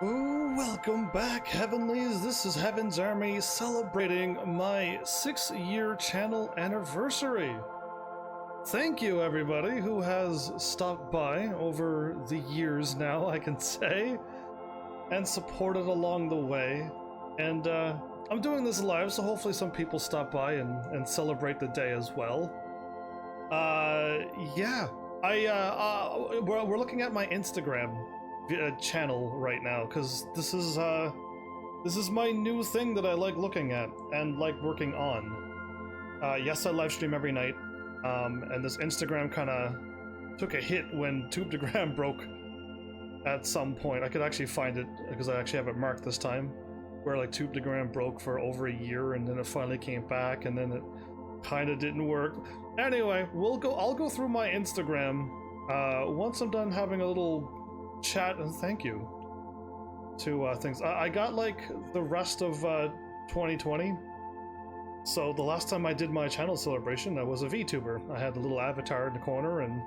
Oh, welcome back, Heavenlies. This is Heaven's Army celebrating my 6-year channel anniversary. Thank you, everybody who has stopped by over the years now, I can say, and supported along the way. And I'm doing this live, so hopefully some people stop by and celebrate the day as well. Yeah, we're looking at my Instagram channel right now because this is my new thing that I like looking at and like working on. Yes, I live stream every night, and this Instagram kind of took a hit when Tumblr broke at some point. I could actually find it because I actually have it marked this time, where like Tumblr broke for over a year and then it finally came back and then it kind of didn't work. Anyway, I'll go through my Instagram once I'm done having a little chat, and thank you to things. I got like the rest of 2020. So the last time I did my channel celebration, I was a VTuber. I had a little avatar in the corner, and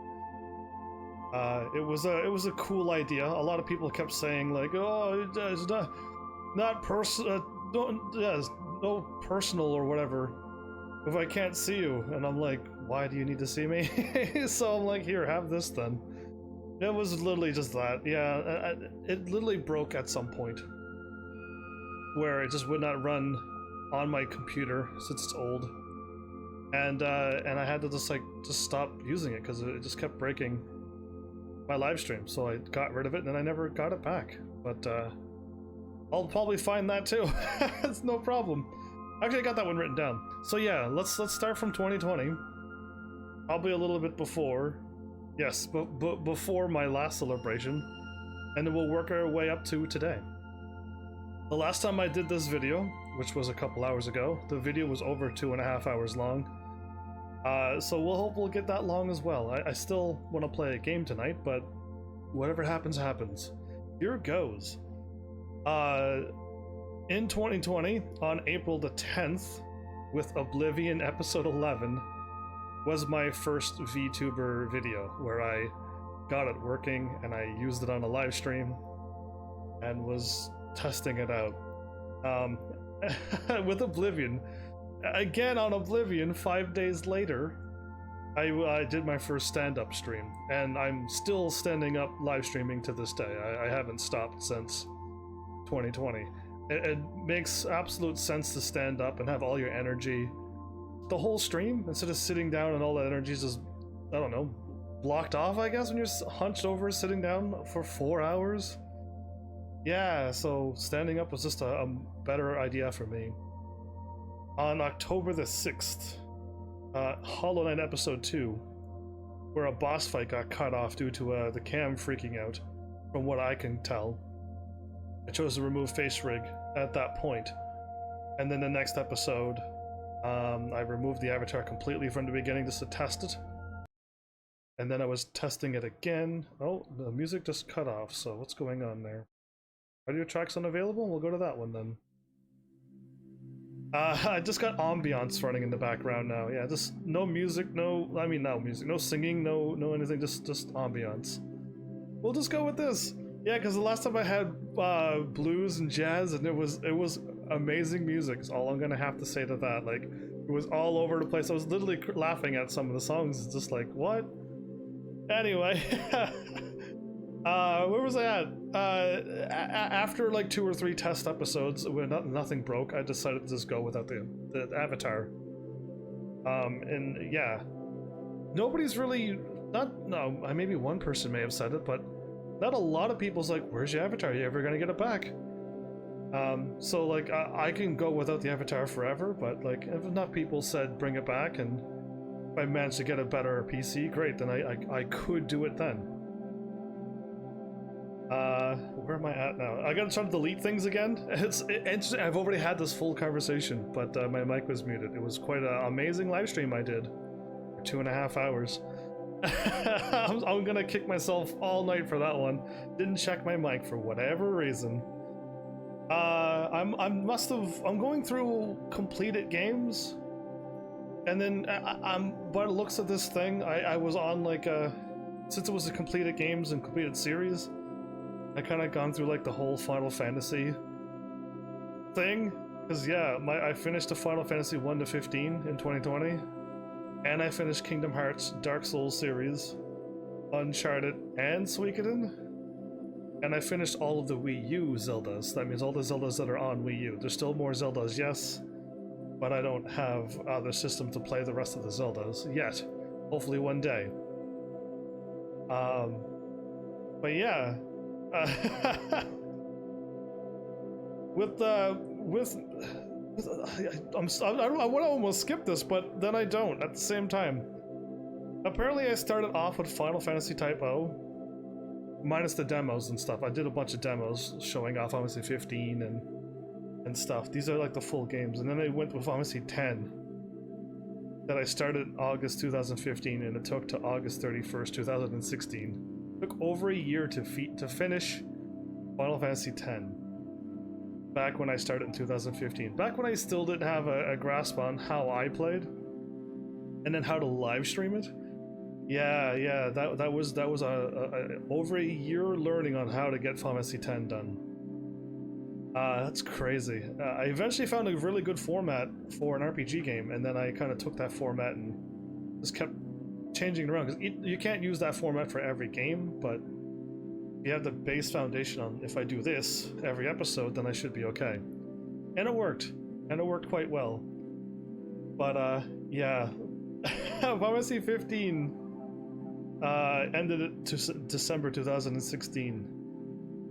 it was a cool idea. A lot of people kept saying like, "Oh, it's not personal, no personal or whatever if I can't see you." And I'm like, why do you need to see me? So I'm like, here, have this then. It was literally just that. Yeah, it literally broke at some point where it just would not run on my computer since it's old, and I had to just stop using it because it just kept breaking my live stream. So I got rid of it, and then I never got it back. But I'll probably find that too. It's no problem. Actually, I got that one written down. So yeah, let's start from 2020. Probably a little bit before. Yes, but before my last celebration, and then we'll work our way up to today. The last time I did this video, which was a couple hours ago, the video was over 2.5 hours long. So we'll hope we'll get that long as well. I still want to play a game tonight, but whatever happens, happens. Here goes. In 2020, on April the 10th, with Oblivion Episode 11, was my first VTuber video where I got it working and I used it on a live stream and was testing it out. With Oblivion, again on Oblivion, 5 days later, I did my first stand-up stream, and I'm still standing up live streaming to this day. I haven't stopped since 2020. It makes absolute sense to stand up and have all your energy the whole stream instead of sitting down and all that energy is just, I don't know, blocked off, I guess, when you're hunched over sitting down for 4 hours. Yeah, so standing up was just a better idea for me. On October the 6th, Hollow Knight Episode 2, where a boss fight got cut off due to the cam freaking out, from what I can tell. I chose to remove face rig at that point. And then the next episode, I removed the avatar completely from the beginning just to test it. And then I was testing it again. Oh, the music just cut off, so what's going on there? Audio tracks unavailable? We'll go to that one then. I just got ambiance running in the background now. Yeah, just no music, no music, no singing, no anything, just ambiance. We'll just go with this. Yeah, because the last time I had blues and jazz, and it was amazing music. Is all I'm gonna have to say to that. Like, it was all over the place. I was literally laughing at some of the songs. It's just like, what? Anyway, where was I at? After like 2 or 3 test episodes where nothing broke, I decided to just go without the avatar. And yeah, nobody's really maybe one person may have said it, but not a lot of people's like, where's your avatar? Are you ever gonna get it back? So like I can go without the avatar forever, but like if enough people said bring it back, and if I managed to get a better PC, great, then I could do it then. Where am I at now? I gotta try to delete things again. It's interesting. I've already had this full conversation, but my mic was muted. It was quite an amazing live stream I did for 2.5 hours. I'm gonna kick myself all night for that one. Didn't check my mic for whatever reason. I'm going through completed games, and then by the looks of this thing, I was on like since it was a completed games and completed series, I kind of gone through like the whole Final Fantasy thing, because yeah, I finished the Final Fantasy 1 to 15 in 2020, and I finished Kingdom Hearts, Dark Souls series, Uncharted, and Suikoden, and I finished all of the Wii U Zeldas. That means all the Zeldas that are on Wii U. There's still more Zeldas, yes, but I don't have the system to play the rest of the Zeldas yet. Hopefully one day. But yeah. I want to almost skip this, but then I don't at the same time. Apparently I started off with Final Fantasy Type O, minus the demos and stuff. I did a bunch of demos showing off Final Fantasy 15 and stuff. These are like the full games, and then I went with Final Fantasy 10 that I started August 2015, and it took to August 31st, 2016. Took over a year to finish Final Fantasy X. Back when I started in 2015. Back when I still didn't have a grasp on how I played, and then how to live stream it. Yeah, that was over a year learning on how to get Final Fantasy X done. That's crazy. I eventually found a really good format for an RPG game, and then I kind of took that format and just kept changing it around, because you can't use that format for every game, but you have the base foundation on, if I do this every episode, then I should be okay. And it worked. And it worked quite well. But, yeah. Final Fantasy 15 ended it to December 2016.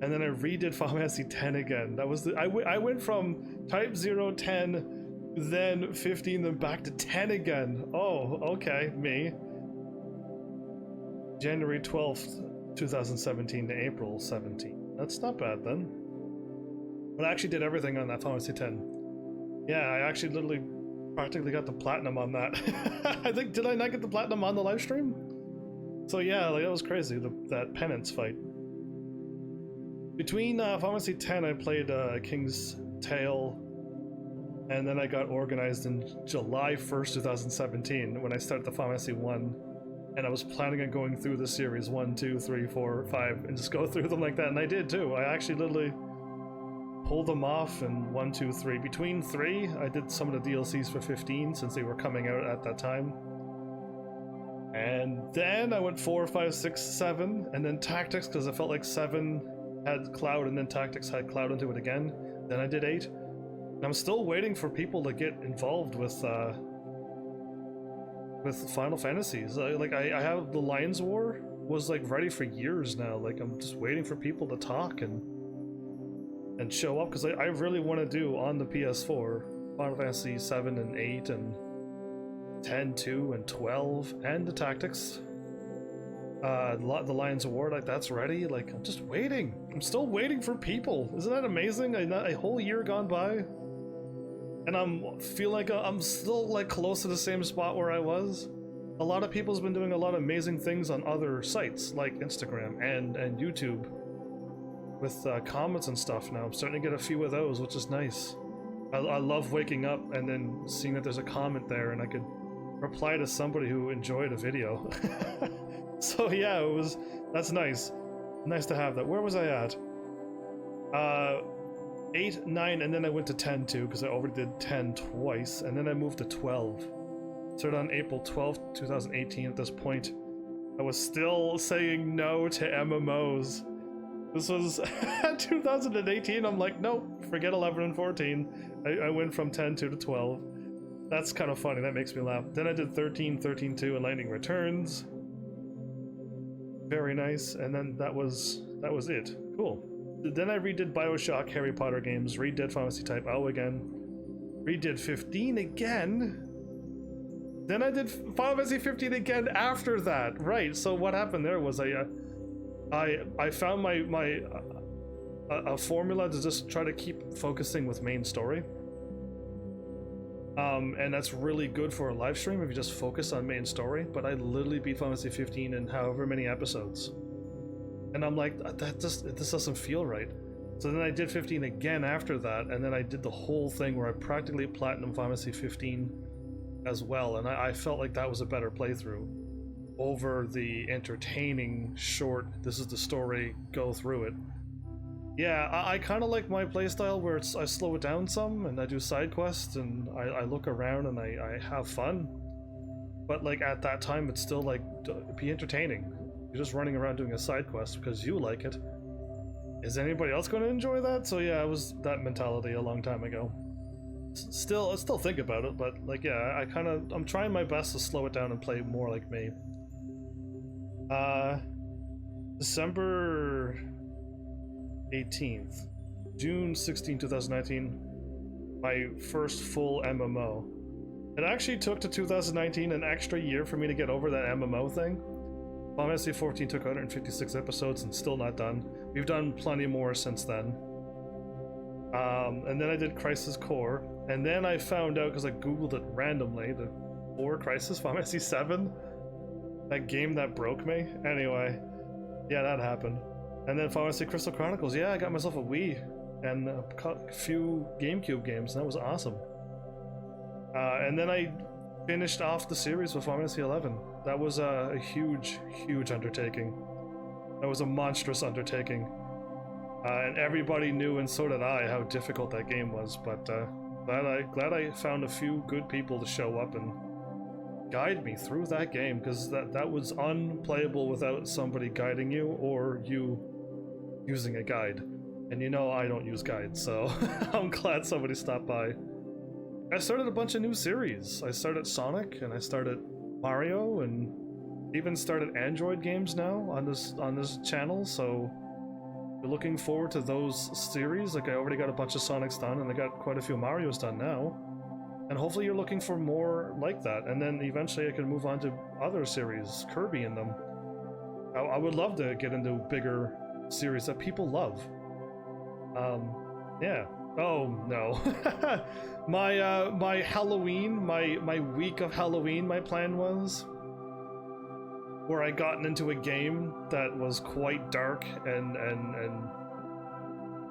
And then I redid Final Fantasy 10 again. That was I went from Type 0, 10, then 15, then back to 10 again. Oh, okay, me. January 12th, 2017 to April 17th. That's not bad then. But I actually did everything on that Final Fantasy 10. Yeah, I actually literally practically got the platinum on that. I think, did I not get the platinum on the live stream? So yeah, like that was crazy, that penance fight. Between Final Fantasy 10, I played King's Tale, and then I got organized in July 1st, 2017, when I started the Final Fantasy 1. And I was planning on going through the series 1, 2, 3, 4, 5, and just go through them like that, and I did too. I actually literally pulled them off in 1, 2, 3. Between 3, I did some of the DLCs for 15 since they were coming out at that time. And then I went 4, 5, 6, 7, and then Tactics, because I felt like 7 had Cloud and then Tactics had Cloud into it again. Then I did 8. And I'm still waiting for people to get involved with Final Fantasies. I have the Lions War was like ready for years now. Like I'm just waiting for people to talk and show up, because I really want to do on the PS4 Final Fantasy 7 and 8 and 10, 2, and 12, and the Tactics. The Lions Award, like that's ready. Like I'm just waiting. I'm still waiting for people. Isn't that amazing? A whole year gone by, and feel like I'm still like close to the same spot where I was. A lot of people's been doing a lot of amazing things on other sites like Instagram and YouTube with comments and stuff now. I'm starting to get a few of those, which is nice. I love waking up and then seeing that there's a comment there and I could reply to somebody who enjoyed a video. So yeah, that's nice. Nice to have that. Where was I at? 8, 9, and then I went to 10 too, because I overdid 10 twice, and then I moved to 12. Started on April 12th, 2018. At this point, I was still saying no to MMOs. This was 2018. I'm like, nope, forget 11 and 14. I went from 10 to 12. That's kind of funny. That makes me laugh. Then I did 13, 13-2, and Lightning Returns. Very nice. And then that was it. Cool. Then I redid BioShock, Harry Potter games, redid Final Fantasy Type O again, redid 15 again. Then I did Final Fantasy 15 again after that. Right. So what happened there was I found a formula to just try to keep focusing with main story. And that's really good for a live stream if you just focus on main story. But I literally beat Final Fantasy 15 in however many episodes. And I'm like, this doesn't feel right. So then I did 15 again after that, and then I did the whole thing where I practically platinum Final Fantasy 15 as well, and I felt like that was a better playthrough over the entertaining, short, this is the story, go through it. Yeah, I kind of like my playstyle where I slow it down some and I do side quests and I look around and I have fun. But like at that time, it's still like be entertaining. You're just running around doing a side quest because you like it. Is anybody else going to enjoy that? So yeah, it was that mentality a long time ago. I still think about it, but like yeah, I'm trying my best to slow it down and play more like me. December 18th, June 16, 2019, my first full MMO. It actually took to 2019 an extra year for me to get over that MMO thing. Final Fantasy 14 took 156 episodes and still not done. We've done plenty more since then. And then I did Crisis Core, and then I found out, because I googled it randomly, the Core Crisis Final Fantasy 7, that game that broke me. Anyway, yeah, that happened. And then Final Fantasy Crystal Chronicles, yeah, I got myself a Wii and a few GameCube games, and that was awesome. And then I finished off the series with Final Fantasy 11. That was a huge, huge undertaking. That was a monstrous undertaking. And everybody knew, and so did I, how difficult that game was. But glad I found a few good people to show up and guide me through that game, because that was unplayable without somebody guiding you or you using a guide. And you know I don't use guides, so I'm glad somebody stopped by. I started a bunch of new series. I started Sonic, and I started Mario, and even started Android games now on this channel, so we're looking forward to those series. Like I already got a bunch of Sonics done, and I got quite a few Marios done now. And hopefully you're looking for more like that, and then eventually I can move on to other series, Kirby in them. I would love to get into bigger series that people love. Yeah. Oh no. my Halloween, my week of Halloween, my plan was where I gotten into a game that was quite dark and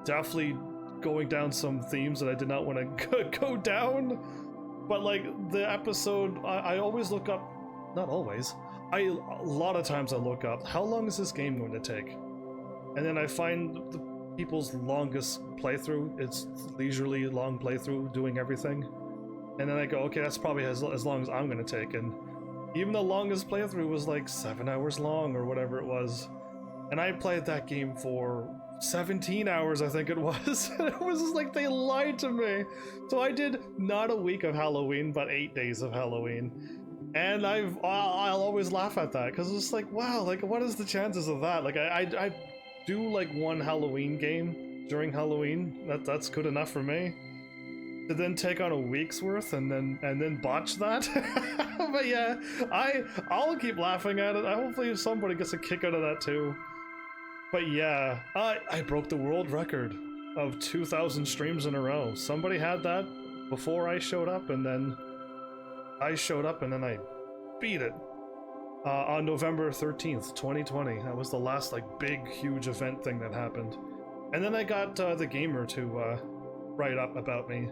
definitely going down some themes that I did not want to go down. But like the episode, I always look up, not always, a lot of times I look up, how long is this game going to take? And then I find the people's longest playthrough, it's leisurely long playthrough, doing everything. And then I go, okay, that's probably as long as I'm going to take. And even the longest playthrough was like 7 hours long or whatever it was. And I played that game for 17 hours, I think it was. And it was just like they lied to me. So I did not a week of Halloween, but 8 days of Halloween. And I'll always laugh at that, because it's like, wow, like what is the chances of that? Like I do like one Halloween game during Halloween. That's good enough for me. To then take on a week's worth and then botch that. But yeah, I'll keep laughing at it. Hopefully somebody gets a kick out of that too. But yeah, I broke the world record of 2,000 streams in a row. Somebody had that before I showed up, and then I showed up, and then I beat it on November 13th, 2020. That was the last like big, huge event thing that happened. And then I got The Gamer to write up about me.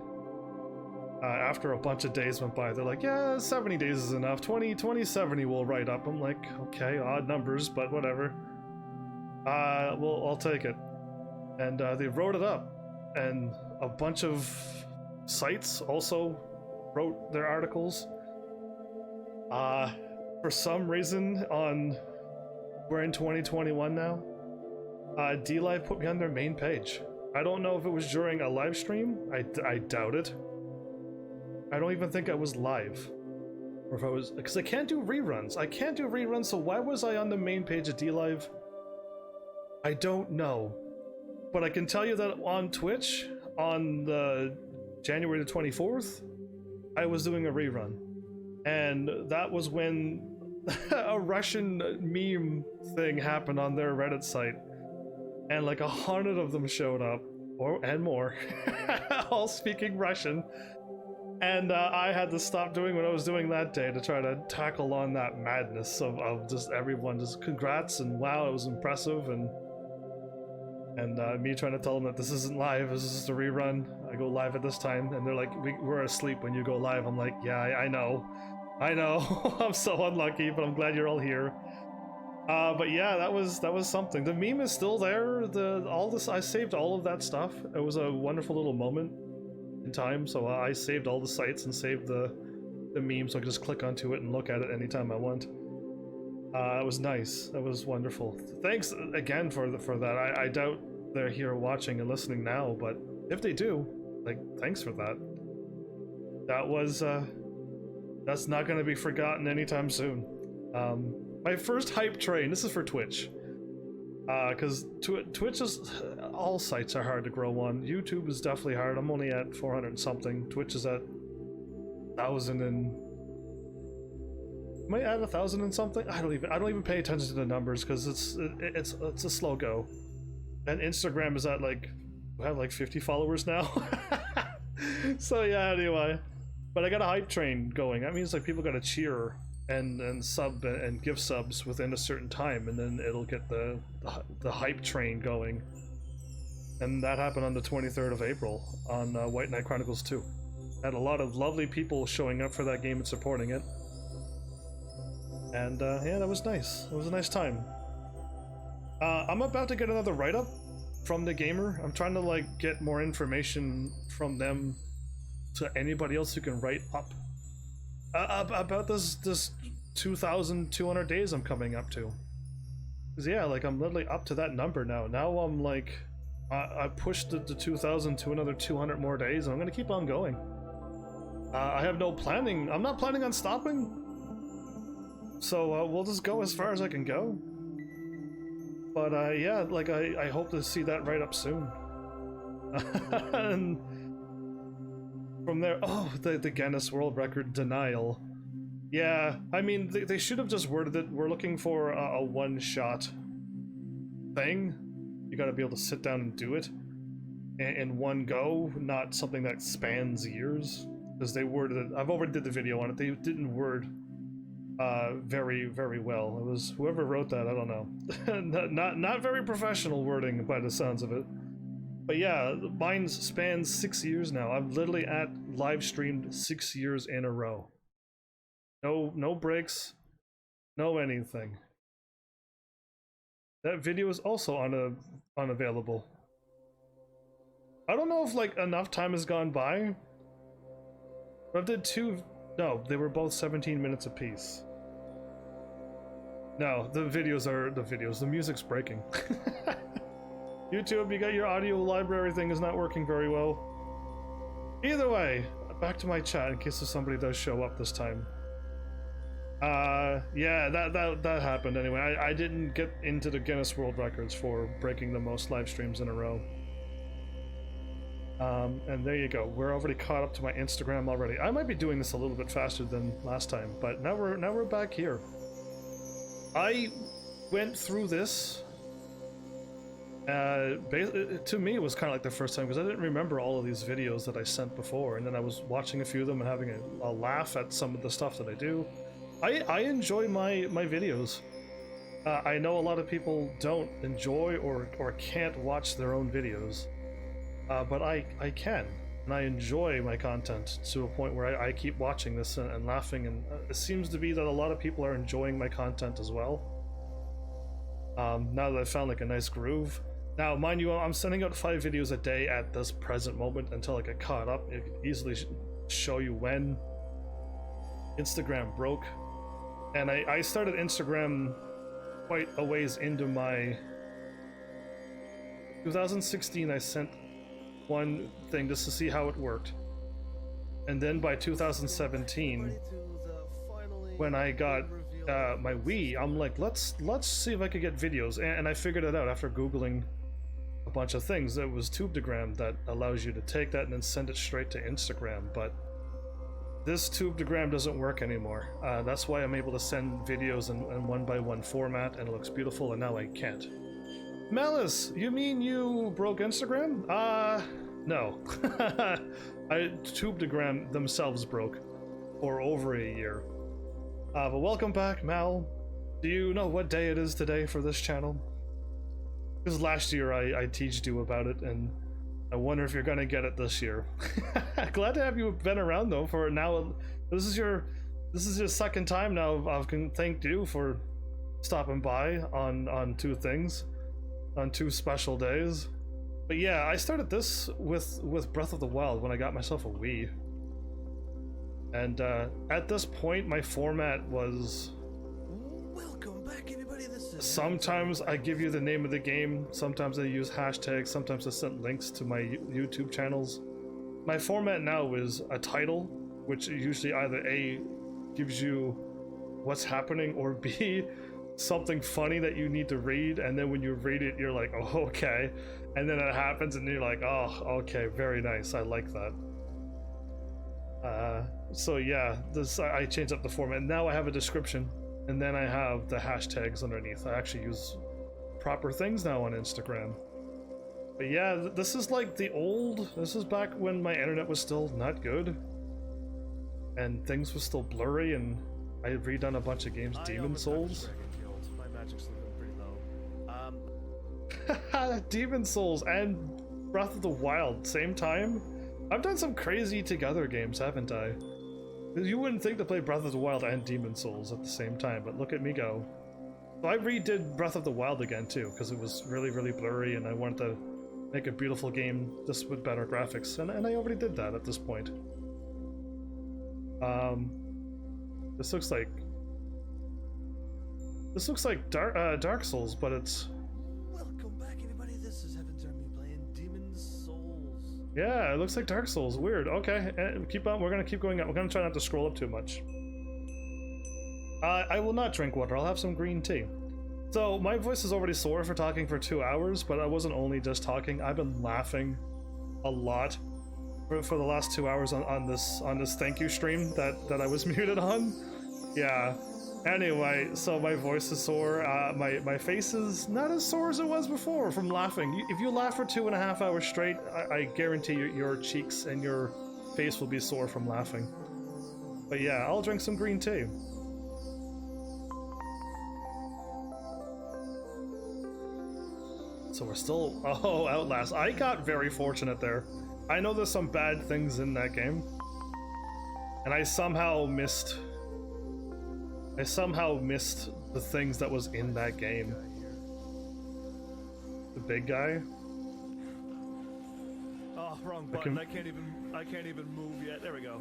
After a bunch of days went by, they're like, yeah, 70 days is enough. 2070 we'll write up. I'm like, okay, odd numbers, but whatever. Well, I'll take it. And they wrote it up, and a bunch of sites also wrote their articles. For some reason, we're in 2021 now, DLive put me on their main page. I don't know if it was during a live stream. I doubt it. I don't even think I was live. Or if I was, because I can't do reruns. I can't do reruns, so why was I on the main page of DLive? I don't know. But I can tell you that on Twitch, on the January the 24th, I was doing a rerun. And that was when a Russian meme thing happened on their Reddit site. And like 100 of them showed up, and more, all speaking Russian. And I had to stop doing what I was doing that day to try to tackle on that madness of just everyone just congrats and wow, it was impressive, and me trying to tell them that this isn't live, this is just a rerun. I go live at this time, and they're like, we're asleep when you go live. I'm like, yeah, I know. I'm so unlucky, but I'm glad you're all here. But yeah, that was something. The meme is still there. All this, I saved all of that stuff. It was a wonderful little moment in time. So I saved all the sites and saved the meme, so I could just click onto it and look at it anytime I want. It was nice. It was wonderful. Thanks again for that. I doubt they're here watching and listening now, but if they do, like, thanks for that. That was that's not going to be forgotten anytime soon. My first hype train. This is for Twitch, because Twitch is, all sites are hard to grow on. YouTube is definitely hard. I'm only at 400 and something. Twitch is at 1,000 and. Am I at 1,000 and something? I don't even pay attention to the numbers because it's a slow go. And Instagram is at like, I have like 50 followers now. So yeah, anyway. But I got a hype train going. That means like people gotta cheer and sub and give subs within a certain time, and then it'll get the hype train going. And that happened on the 23rd of April on White Knight Chronicles 2. Had a lot of lovely people showing up for that game and supporting it. And yeah, that was nice. It was a nice time. I'm about to get another write-up from the gamer. I'm trying to like get more information from them to anybody else who can write up about this 2,200 days I'm coming up to. 'Cause yeah, like I'm literally up to that number now. Now I'm like, I pushed the 2,000 to another 200 more days, and I'm gonna keep on going. I have no planning. I'm not planning on stopping. So we'll just go as far as I can go. But yeah, like I hope to see that right up soon. And from there, oh, the Guinness World Record denial. Yeah, I mean, they should have just worded it. We're looking for a one-shot thing. You gotta be able to sit down and do it in one go, not something that spans years. Because they worded it, I've already did the video on it, they didn't word very, very well. It was whoever wrote that, I don't know. not very professional wording by the sounds of it. But yeah, mine spans 6 years now. I've literally live streamed 6 years in a row. No breaks, no anything. That video is also unavailable. I don't know if like enough time has gone by. But I did two. No, they were both 17 minutes apiece. No, the videos are the videos. The music's breaking. YouTube, you got your audio library thing is not working very well. Either way, back to my chat in case somebody does show up this time. Yeah, that happened anyway. I didn't get into the Guinness World Records for breaking the most live streams in a row. And there you go. We're already caught up to my Instagram already. I might be doing this a little bit faster than last time, but now we're back here. I went through this. To me, it was kind of like the first time because I didn't remember all of these videos that I sent before, and then I was watching a few of them and having a laugh at some of the stuff that I do. I enjoy my videos. I know a lot of people don't enjoy or can't watch their own videos. But I can, and I enjoy my content to a point where I keep watching this and laughing, and it seems to be that a lot of people are enjoying my content as well. Now that I've found like a nice groove. Now, mind you, I'm sending out 5 videos a day at this present moment until I get caught up. It could easily show you when Instagram broke. And I started Instagram quite a ways into my 2016. I sent one thing just to see how it worked, and then by 2017 when I got my Wii, I'm like, let's see if I could get videos, and I figured it out after googling a bunch of things. It was Tubetagram that allows you to take that and then send it straight to Instagram, but this Tubetagram doesn't work anymore. That's why I'm able to send videos in 1x1 format, and it looks beautiful, and now I can't. Malice, you mean you broke Instagram? No. Tubetagram themselves broke for over a year. But welcome back, Mal. Do you know what day it is today for this channel? Because last year I teased you about it, and I wonder if you're gonna get it this year. Glad to have you been around though for now. This is your second time now I've thanked you for stopping by on two things, on two special days. But yeah, I started this with Breath of the Wild when I got myself a Wii. And at this point, my format was... Welcome back, everybody. This is Sometimes I give you the name of the game, sometimes I use hashtags, sometimes I send links to my YouTube channels. My format now is a title, which usually either A, gives you what's happening, or B, something funny that you need to read, and then when you read it, you're like, oh, okay. And then it happens, and you're like, oh, okay, very nice, I like that. So yeah, I changed up the format. Now I have a description, and then I have the hashtags underneath. I actually use proper things now on Instagram. But yeah, this is like this is back when my internet was still not good, and things were still blurry, and I had redone a bunch of games. Demon Souls. My magic's looking pretty low. Demon Souls and Breath of the Wild, same time. I've done some crazy together games, haven't I? You wouldn't think to play Breath of the Wild and Demon Souls at the same time, but look at me go. So I redid Breath of the Wild again too, because it was really, really blurry, and I wanted to make a beautiful game just with better graphics, and I already did that at this point. This looks like Dark Souls, but it's... Welcome back, everybody. This is HEAVENSARMY playing Demon Souls. Yeah, it looks like Dark Souls. Weird. Okay, keep on. We're gonna keep going up. We're gonna try not to scroll up too much. I will not drink water. I'll have some green tea. So my voice is already sore for talking for 2 hours, but I wasn't only just talking. I've been laughing a lot for the last 2 hours on this thank you stream that I was muted on. Yeah. Anyway, so my voice is sore. My face is not as sore as it was before from laughing. If you laugh for 2.5 hours straight, I guarantee your cheeks and your face will be sore from laughing. But yeah, I'll drink some green tea. So we're still... Oh, Outlast. I got very fortunate there. I know there's some bad things in that game. And I somehow missed the things that was in that game. The big guy. Oh, wrong button. I can't even move yet. There we go.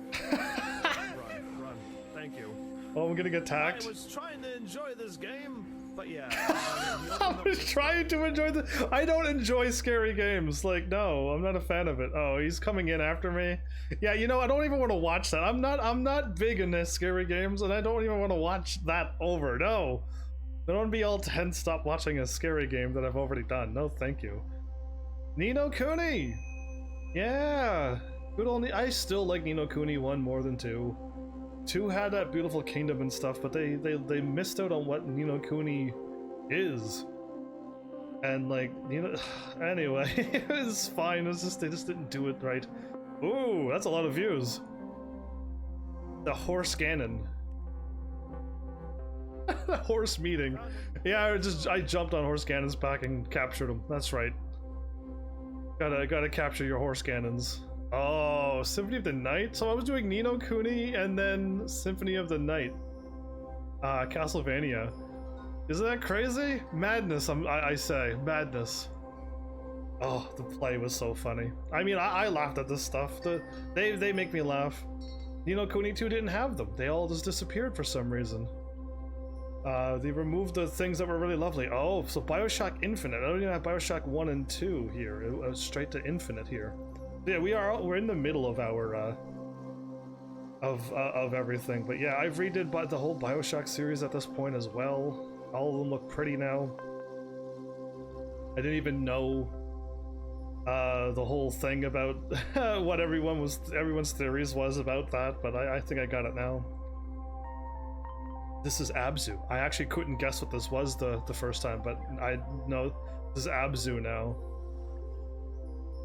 Run. Thank you. Oh, I'm gonna get attacked. I was trying to enjoy this game, but yeah. I was trying to enjoy I don't enjoy scary games. Like, no, I'm not a fan of it. Oh, he's coming in after me. Yeah, you know, I don't even want to watch that. I'm not big in this scary games, and I don't even want to watch that over. No. I don't want to be all tense stop watching a scary game that I've already done. No, thank you. Ni no Kuni! Yeah! Good old I still like Ni no Kuni 1 more than 2. 2 had that beautiful kingdom and stuff, but they missed out on what Ni no Kuni is. And like, you know, anyway, it was fine. It's just they just didn't do it right. Ooh, that's a lot of views. The horse cannon. The horse meeting. Yeah, I jumped on horse cannons back and captured them. That's right. Gotta capture your horse cannons. Oh, Symphony of the Night? So I was doing Ni no Kuni and then Symphony of the Night. Castlevania. Isn't that crazy? Madness, I say. Madness. Oh, the play was so funny. I mean, I laughed at this stuff. They make me laugh. Ni no Kuni 2 didn't have them. They all just disappeared for some reason. They removed the things that were really lovely. Oh, so Bioshock Infinite. I don't even have Bioshock 1 and 2 here. It was straight to Infinite here. Yeah, we're in the middle of our of everything. But yeah, I've redid the whole Bioshock series at this point as well. All of them look pretty now. I didn't even know the whole thing about what everyone's theories was about that, but I think I got it now. This is Abzu. I actually couldn't guess what this was the first time, but I know this is Abzu now.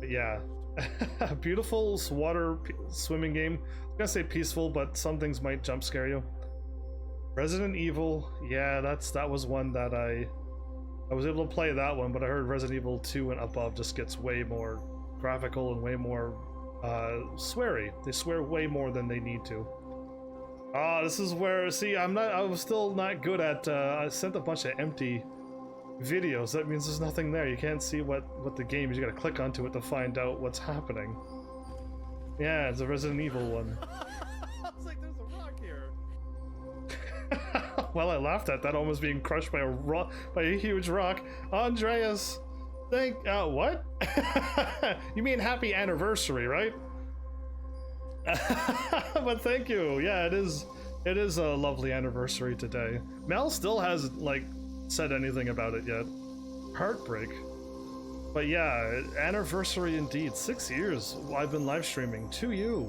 But yeah. Beautiful water swimming game. I'm gonna say peaceful, but some things might jump scare you. Resident Evil, yeah, that was one that I was able to play that one, but I heard Resident Evil 2 and above just gets way more graphical and way more sweary. They swear way more than they need to. Ah, this is where, see, I was still not good at, I sent a bunch of empty videos. That means there's nothing there. You can't see what the game is. You gotta click onto it to find out what's happening. Yeah, it's a Resident Evil one. I was like, there's a rock here. Well, I laughed at that almost being crushed by a huge rock. Andreas, what? You mean happy anniversary, right? But thank you. Yeah, it is a lovely anniversary today. Mel still hasn't like said anything about it yet. Heartbreak. But yeah, anniversary indeed. 6 years I've been live streaming to you.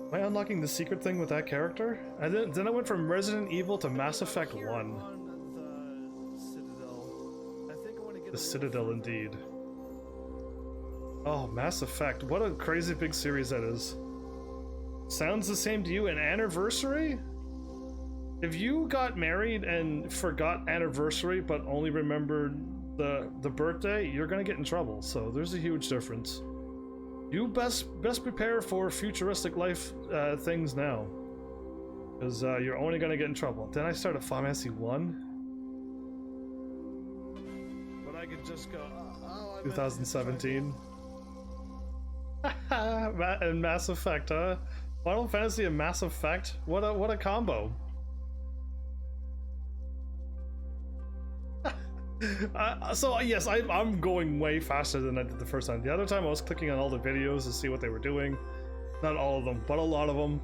Am I unlocking the secret thing with that character? Then I went from Resident Evil to Mass Effect 1. The Citadel. I think I want to get The Citadel indeed. Oh, Mass Effect. What a crazy big series that is. Sounds the same to you? An anniversary? If you got married and forgot anniversary but only remembered the birthday, you're gonna get in trouble. So there's a huge difference. You best prepare for futuristic life things now, because you're only gonna get in trouble. Then I started Final Fantasy 1. But I could just go. 2017. And Mass Effect, huh? Final Fantasy and Mass Effect? What a combo. So yes, I'm going way faster than I did the first time. The other time I was clicking on all the videos to see what they were doing. Not all of them, but a lot of them.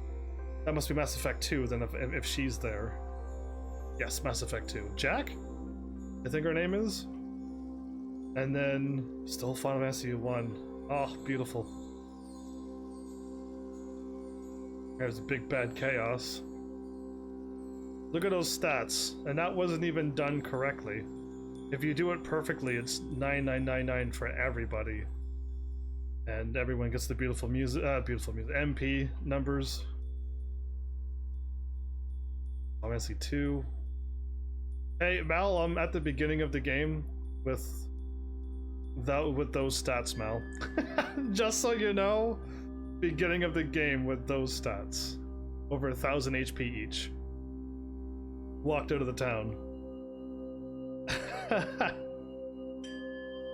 That must be Mass Effect 2 then if she's there. Yes, Mass Effect 2. Jack? I think her name is? And then still Final Fantasy 1. Oh, beautiful. There's big bad chaos. Look at those stats. And that wasn't even done correctly. If you do it perfectly, it's 9999 for everybody. And everyone gets the beautiful music, MP numbers. Final Fantasy 2. Hey, Mal, I'm at the beginning of the game with those stats, Mal. Just so you know, beginning of the game with those stats. Over 1000 HP each. Walked out of the town.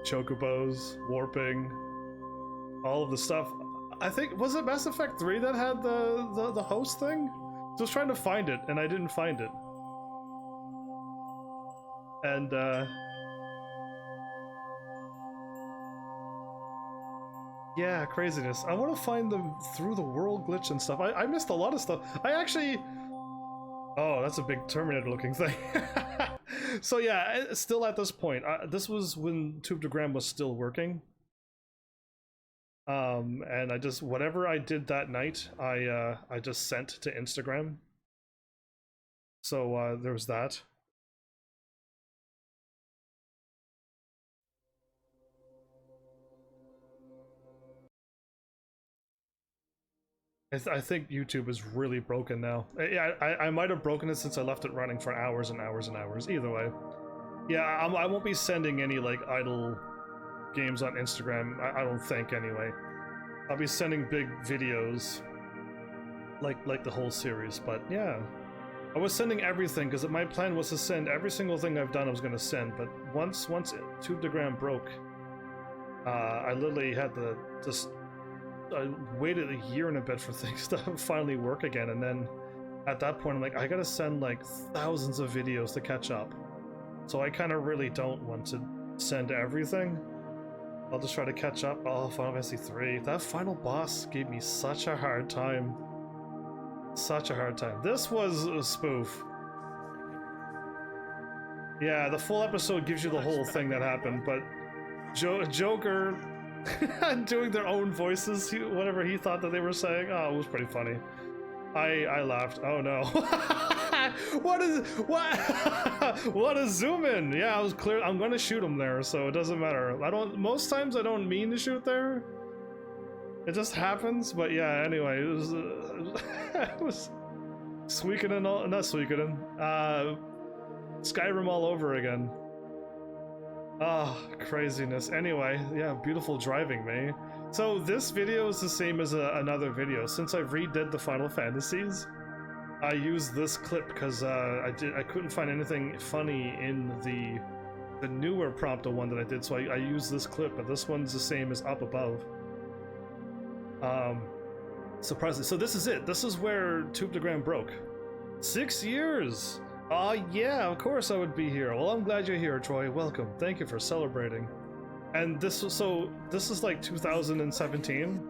Chocobos, warping, all of the stuff. I think, was it Mass Effect 3 that had the host thing? So I was trying to find it and I didn't find it. And yeah, craziness. I want to find them through the world glitch and stuff. I missed a lot of stuff. I actually... Oh, that's a big Terminator looking thing. So yeah, still at this point, this was when Tumblr was still working. And I just, whatever I did that night, I just sent to Instagram. So there was that. I think YouTube is really broken now. I might have broken it since I left it running for hours and hours and hours. Either way. Yeah, I won't be sending any like idle games on Instagram, I don't think anyway. I'll be sending big videos like the whole series, but yeah. I was sending everything because my plan was to send every single thing I've done I was going to send, but once Tumblr broke, I literally had to just... I waited a year and a bit for things to finally work again, and then at that point I'm like, I gotta send like thousands of videos to catch up. So I kind of really don't want to send everything. I'll just try to catch up. Oh, Final Fantasy 3. That final boss gave me such a hard time. Such a hard time. This was a spoof. Yeah, the full episode gives you the whole thing that happened, but Joker doing their own voices, whatever he thought that they were saying. Oh, it was pretty funny. I laughed. Oh no. What a zoom in. Yeah, I was clear. I'm gonna shoot him there, so it doesn't matter. Most times I don't mean to shoot there. It just happens, but yeah, anyway, it was Suikoden, not Suikoden. Skyrim all over again. Ah, craziness. Anyway, yeah, beautiful driving, me. So this video is the same as another video. Since I redid the Final Fantasies, I used this clip because I couldn't find anything funny in the newer Prompto one that I did, so I used this clip, but this one's the same as up above. Surprisingly. So this is it. This is where Tumblr broke. 6 years! Yeah, of course I would be here. Well, I'm glad you're here, Troy. Welcome. Thank you for celebrating. And this is like 2017.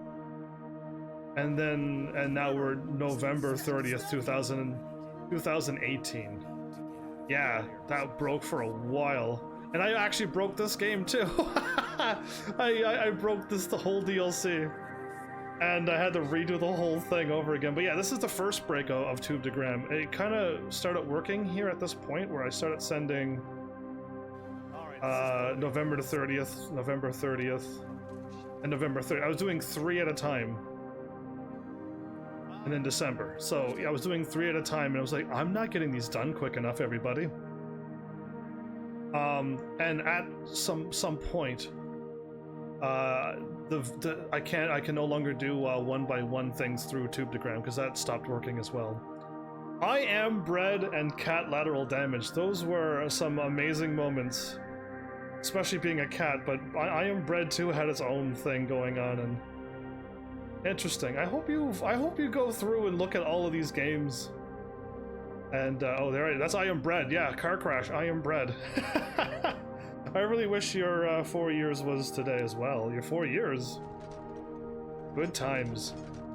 And now we're November 30th, 2018. Yeah, that broke for a while. And I actually broke this game too. I broke the whole DLC. And I had to redo the whole thing over again. But yeah, this is the first break of Tumblr. It kind of started working here at this point where I started sending November 30th, November 30th, and November 30th. I was doing 3 at a time. And then December. So yeah, I was doing 3 at a time, and I was like, I'm not getting these done quick enough, everybody. And at some point, I can no longer do one-by-one things through Tumblr because that stopped working as well. I am bread and cat lateral damage. Those were some amazing moments, especially being a cat. But I am bread too had its own thing going on, and interesting. I hope you go through and look at all of these games. And oh, that's I am bread. Yeah, car crash. I am bread. I really wish your 4 years was today as well. Your 4 years. Good times.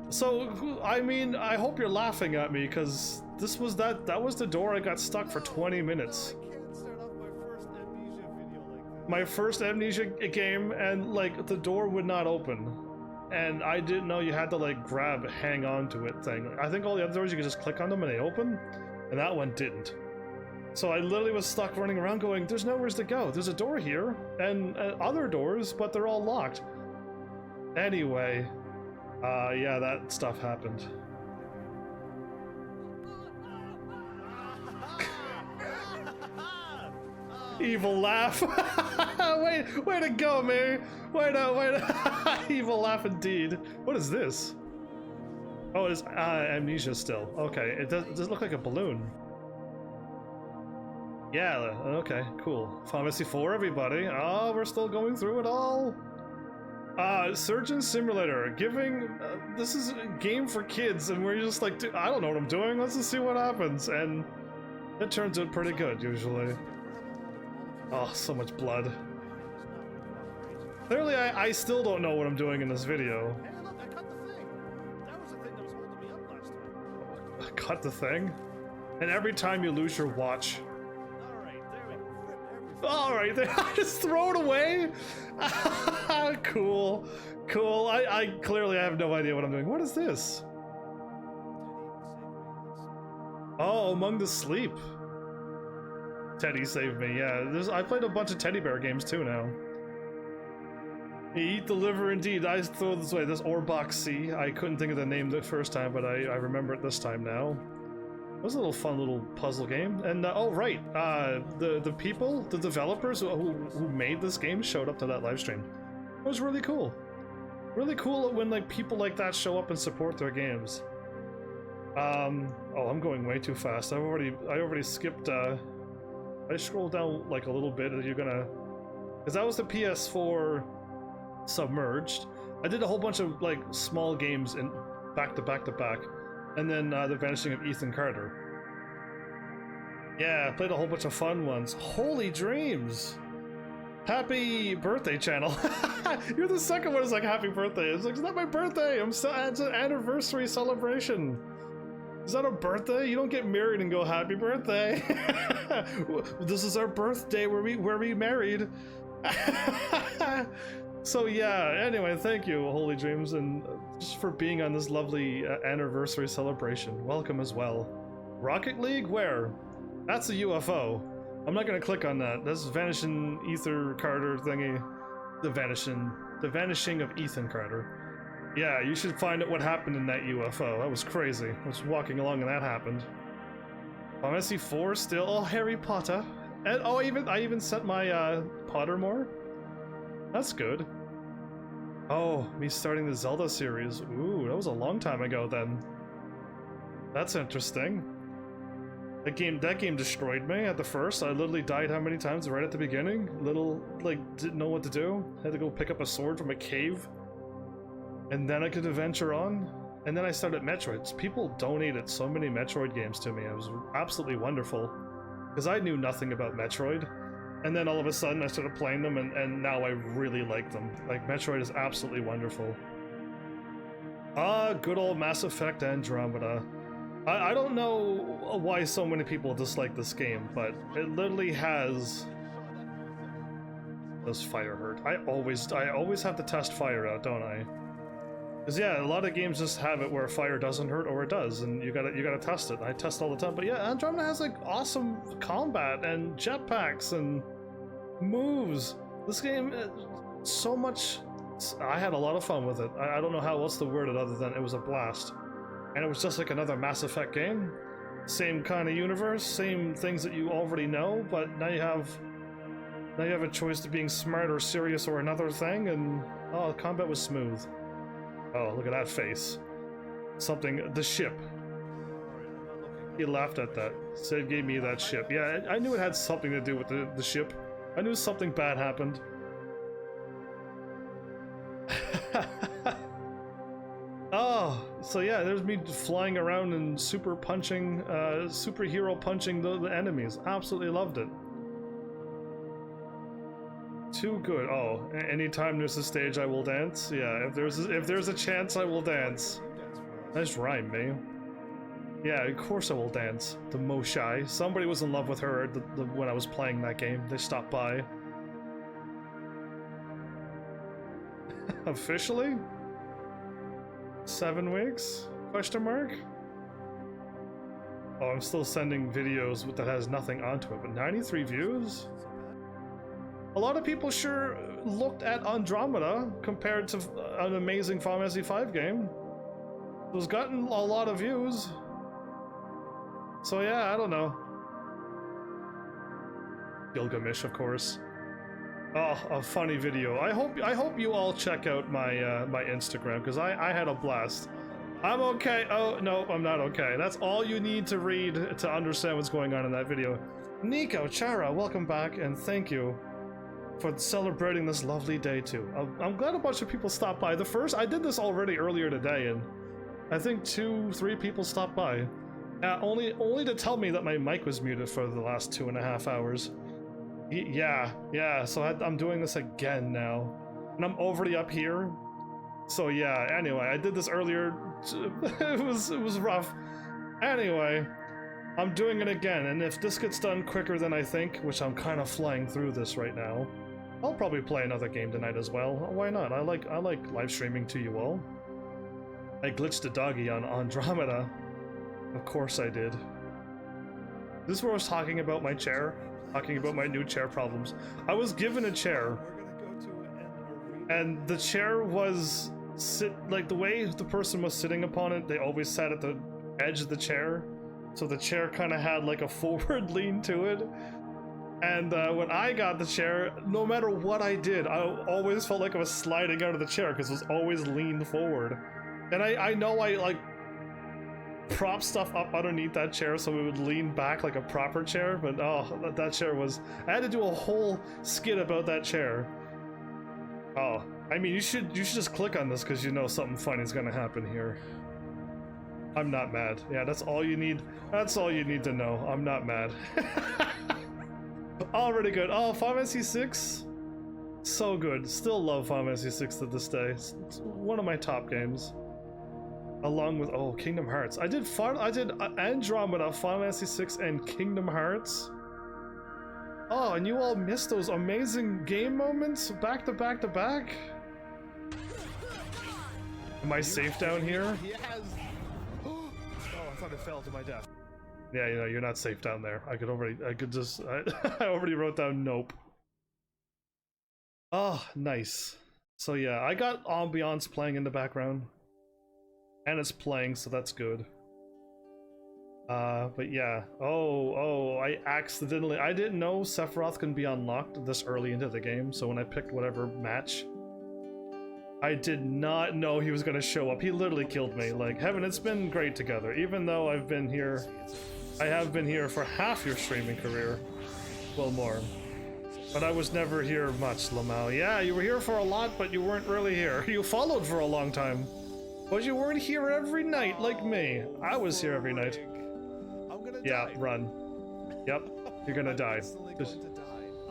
So, I mean, I hope you're laughing at me, because that was the door I got stuck for 20 minutes. I can't start off my first Amnesia video like this. My first Amnesia game, and, like, the door would not open. And I didn't know you had to, like, hang on to it thing. I think all the other doors you could just click on them and they open, and that one didn't. So I literally was stuck running around going, there's nowhere to go. There's a door here, and other doors, but they're all locked. Anyway, yeah, that stuff happened. Evil laugh. Way to go, Mary. Way to evil laugh indeed. What is this? Oh, it's Amnesia still. Okay, it does look like a balloon. Yeah, okay, cool. Pharmacy 4, everybody. Oh, we're still going through it all. Surgeon Simulator, this is a game for kids, and we're just like, I don't know what I'm doing, let's just see what happens, and it turns out pretty good, usually. Oh, so much blood. Clearly, I still don't know what I'm doing in this video. Hey, look, I cut the thing. That was the thing that was holding me up last time. Cut the thing? And every time you lose your watch. Alright, just throw it away? Cool. Cool. I clearly have no idea what I'm doing. What is this? Oh, Among the Sleep. Teddy saved me, yeah. I played a bunch of teddy bear games too now. Eat the liver indeed. I throw this away. This Orbox C. I couldn't think of the name the first time, but I remember it this time now. It was a little fun little puzzle game. And oh right, the people, the developers who made this game showed up to that live stream. It was really cool. Really cool when like people like that show up and support their games. Oh, I'm going way too fast. I already skipped. I scrolled down like a little bit. You're gonna, because that was the PS4 Submerged. I did a whole bunch of like small games in back to back to back. And then The Vanishing of Ethan Carter. Yeah, I played a whole bunch of fun ones. Holy dreams! Happy birthday, channel. You're the second one who's like, happy birthday. It's like, it's not my birthday. It's an anniversary celebration. Is that a birthday? You don't get married and go, happy birthday. This is our birthday where we married. So yeah, anyway, thank you, Holy Dreams, and just for being on this lovely anniversary celebration. Welcome as well. Rocket League? Where? That's a UFO. I'm not gonna click on that. That's Vanishing Ethan Carter thingy. The Vanishing of Ethan Carter. Yeah, you should find out what happened in that UFO. That was crazy. I was walking along and that happened. Pharmacy 4 still. Oh, Harry Potter. And oh, I even sent my Pottermore. That's good. Oh, me starting the Zelda series. Ooh, that was a long time ago then. That's interesting. That game destroyed me at the first. I literally died how many times right at the beginning? Little, like, didn't know what to do. Had to go pick up a sword from a cave. And then I could adventure on. And then I started Metroid. People donated so many Metroid games to me. It was absolutely wonderful. Because I knew nothing about Metroid. And then all of a sudden I started playing them and now I really like them. Like, Metroid is absolutely wonderful. Ah, good old Mass Effect Andromeda. I don't know why so many people dislike this game, but it literally has... Does fire hurt? I always have to test fire out, don't I? Because yeah, a lot of games just have it where fire doesn't hurt or it does, and you gotta test it. I test all the time, but yeah, Andromeda has like awesome combat and jetpacks and moves. This game, so much. I had a lot of fun with it. I don't know how else to word it other than it was a blast, and it was just like another Mass Effect game. Same kind of universe, same things that you already know, but now you have a choice to being smart or serious or another thing, and oh, the combat was smooth. Oh, look at that face. Something, the ship. He laughed at that. Said gave me that ship. Yeah, I knew it had something to do with the ship. I knew something bad happened. Oh, so yeah, there's me flying around and superhero punching the enemies. Absolutely loved it. Too good. Oh, anytime there's a stage, I will dance. Yeah, if there's a chance, I will dance. Nice rhyme, me. Yeah, of course I will dance. The Moshai. Somebody was in love with her when I was playing that game. They stopped by. Officially? 7 weeks? Question mark? Oh, I'm still sending videos that has nothing onto it, but 93 views? A lot of people sure looked at Andromeda compared to an amazing Final Fantasy V game. It was gotten a lot of views. So yeah, I don't know. Gilgamesh, of course. Oh, a funny video. I hope you all check out my my Instagram, because I had a blast. I'm okay. Oh no, I'm not okay. That's all you need to read to understand what's going on in that video. Nico, Chara, welcome back, and thank you for celebrating this lovely day too. I'm glad a bunch of people stopped by. I did this already earlier today, and I think 2-3 people stopped by. Only to tell me that my mic was muted for the last 2.5 hours. Yeah, so I'm doing this again now. And I'm already up here. So yeah, anyway, I did this earlier. it was rough. Anyway, I'm doing it again, and if this gets done quicker than I think, which I'm kind of flying through this right now, I'll probably play another game tonight as well. Why not? I like live streaming to you all. I glitched a doggy on Andromeda. Of course I did. This is where I was talking about my chair, talking about my new chair problems. I was given a chair, and the chair was like the way the person was sitting upon it, they always sat at the edge of the chair, so the chair kind of had like a forward lean to it. And when I got the chair, no matter what I did, I always felt like I was sliding out of the chair because it was always leaned forward. And I know I like prop stuff up underneath that chair so it would lean back like a proper chair, but oh, that chair was... I had to do a whole skit about that chair. Oh, I mean, you should just click on this because you know something funny is gonna happen here. I'm not mad. Yeah, that's all you need. That's all you need to know. I'm not mad. Already good. Oh, Final Fantasy VI? So good. Still love Final Fantasy VI to this day. It's one of my top games. Along with, oh, Kingdom Hearts. I did Andromeda, Final Fantasy VI, and Kingdom Hearts. Oh, and you all missed those amazing game moments back to back to back? Am I safe down here? He has... Oh, I thought it fell to my death. Yeah, you know, you're not safe down there. I already wrote down nope. Oh, nice. So yeah, I got ambiance playing in the background. And it's playing, so that's good. But yeah. I didn't know Sephiroth can be unlocked this early into the game, so when I picked whatever match, I did not know he was gonna show up. He literally killed me. Like, Heaven, it's been great together. Even though I have been here for half your streaming career. Well, more. But I was never here much, Lamau. Yeah, you were here for a lot, but you weren't really here. You followed for a long time. But you weren't here every night like me. I was here every night. I'm gonna Yeah, die. run. Yep, you're gonna die. Instantly going to die.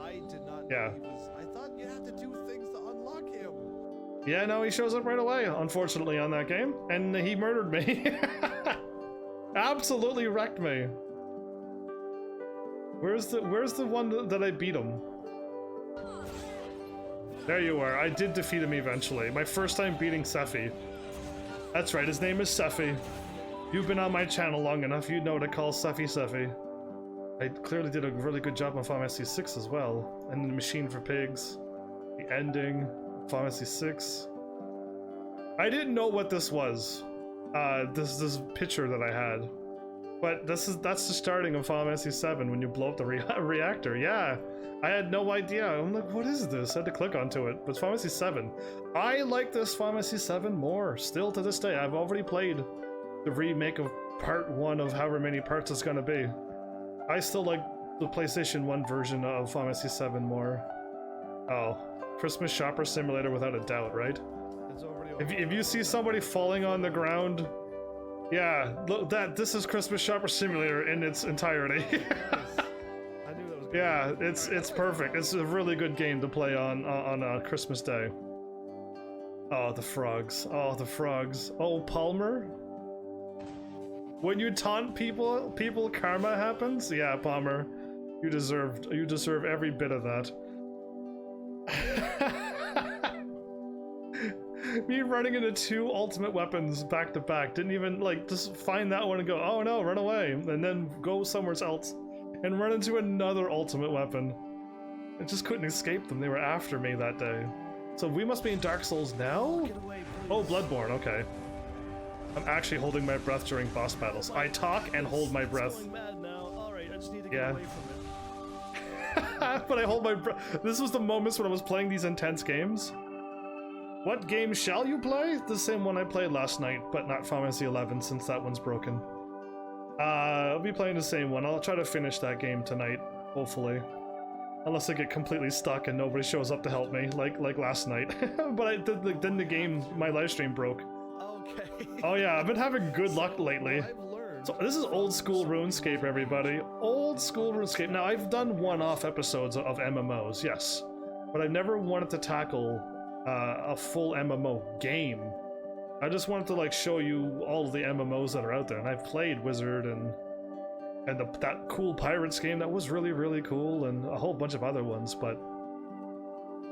I did not Yeah. know he was. I thought you had to do things to unlock him. Yeah, no, he shows up right away, unfortunately, on that game. And he murdered me. Absolutely wrecked me. Where's the one that I beat him? There you are. I did defeat him eventually. My first time beating Sephi. That's right, his name is Sephi. You've been on my channel long enough, you know to call Sephi Sephi. I clearly did a really good job on Final Fantasy 6 as well. And the Machine for Pigs. The ending. Final Fantasy 6. I didn't know what this was. This picture that I had. But that's the starting of Final Fantasy 7 when you blow up the reactor. Yeah, I had no idea. I'm like, what is this? I had to click onto it. But it's Final Fantasy 7. I like this Final Fantasy 7 more. Still to this day, I've already played the remake of Part 1 of however many parts it's gonna be. I still like the PlayStation 1 version of Final Fantasy 7 more. Oh, Christmas Shopper Simulator without a doubt, right? It's already If you see somebody falling on the ground, yeah, look, this is Christmas Shopper Simulator in its entirety. I knew that was. Yeah, it's perfect. It's a really good game to play on Christmas Day. Oh, the frogs. Oh, the frogs. Oh, Palmer. When you taunt people, karma happens. Yeah, Palmer, you deserve every bit of that. Me running into 2 ultimate weapons back to back. Didn't even like just find that one and go, oh no, run away, and then go somewhere else and run into another ultimate weapon. I just couldn't escape them. They were after me that day. So we must be in Dark Souls now? Get away, please. Oh, Bloodborne, okay. I'm actually holding my breath during boss battles. I talk and hold my breath. It's going mad now. All right, I just need to get Yeah. away from it. But I hold my breath. This was the moments when I was playing these intense games. What game shall you play? The same one I played last night, but not Final Fantasy 11 since that one's broken. I'll be playing the same one. I'll try to finish that game tonight, hopefully. Unless I get completely stuck and nobody shows up to help me, like last night. But then the game, my live stream broke. Okay. Oh yeah, I've been having good luck lately. I've learned. So this is old school RuneScape, everybody. Old school RuneScape. Now, I've done one-off episodes of MMOs, yes. But I've never wanted to tackle a full MMO game. I just wanted to like show you all of the MMOs that are out there. And I've played Wizard and that cool Pirates game that was really, really cool, and a whole bunch of other ones, but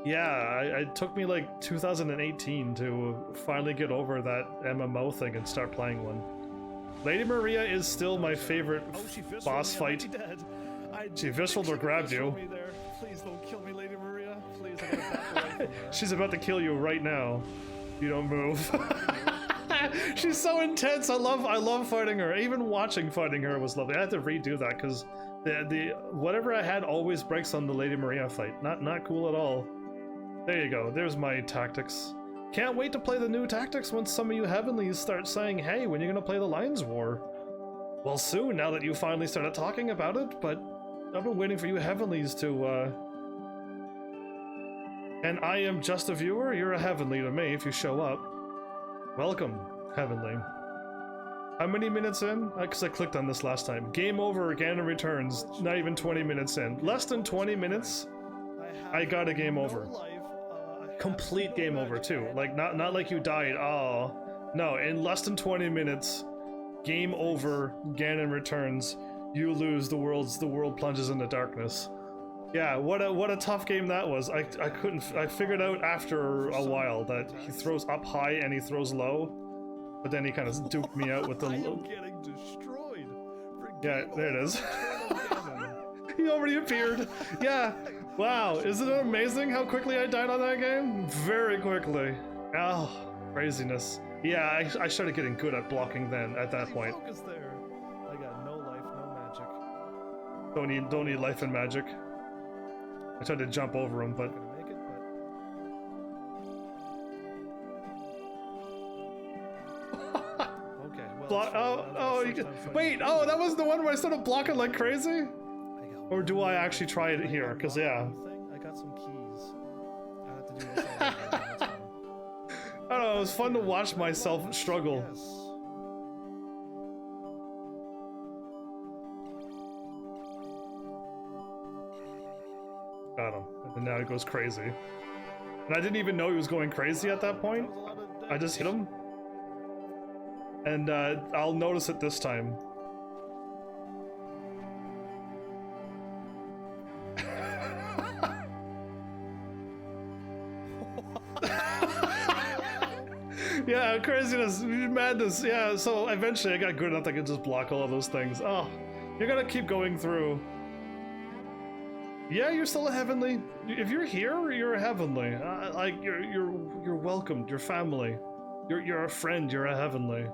yeah, it took me like 2018 to finally get over that MMO thing and start playing one. Lady Maria is still my favorite She visceraled boss me, fight. I'm dead. She visceraled or grabbed you. Me there. Please don't kill me, Lady Maria. Please, I gotta back away from her. She's about to kill you right now. You don't move. She's so intense. I love fighting her. Even watching fighting her was lovely. I had to redo that because the whatever I had always breaks on the Lady Maria fight. Not cool at all. There you go. There's my tactics. Can't wait to play the new tactics once some of you heavenlies start saying, hey, when you're gonna play the Lions War? Well, soon, now that you finally started talking about it, but I've been waiting for you heavenlies to, And I am just a viewer? You're a heavenly to me if you show up. Welcome, heavenly. How many minutes in? Because I clicked on this last time. Game over, Ganon returns. Not even 20 minutes in. Less than 20 minutes? I got a game over. Complete game over too. Like not like you died. Oh no! In less than 20 minutes, game over. Ganon returns. You lose. The world plunges into darkness. Yeah, what a tough game that was. I couldn't. I figured out after a while that he throws up high and he throws low, but then he kind of duped me out with the. I am getting destroyed. Yeah, there it is. He already appeared. Yeah. Wow, isn't it amazing how quickly I died on that game? Very quickly. Oh, craziness. Yeah, I started getting good at blocking then at that point. Focus there. I got no Don't need life and magic. I tried to jump over him, but Gonna make it, but okay. Well, block. it's fine. Oh, That was oh, my you first can time fighting wait. you. Oh, that was the one where I started blocking like crazy. I got Or do one I more actually try it here? Because yeah, thing. I got some keys. I have to do this all over again. That's fine. I don't know. It was fun to watch myself struggle. Yes. Got him. And then now he goes crazy. And I didn't even know he was going crazy at that point. That was a lot of I just hit him. And I'll notice it this time. Yeah, craziness, madness. Yeah, so eventually I got good enough that I could just block all of those things. Oh, you're gonna keep going through. Yeah, you're still a heavenly. If you're here, you're a heavenly. Like you're welcomed. You're family. You're a friend. You're a heavenly.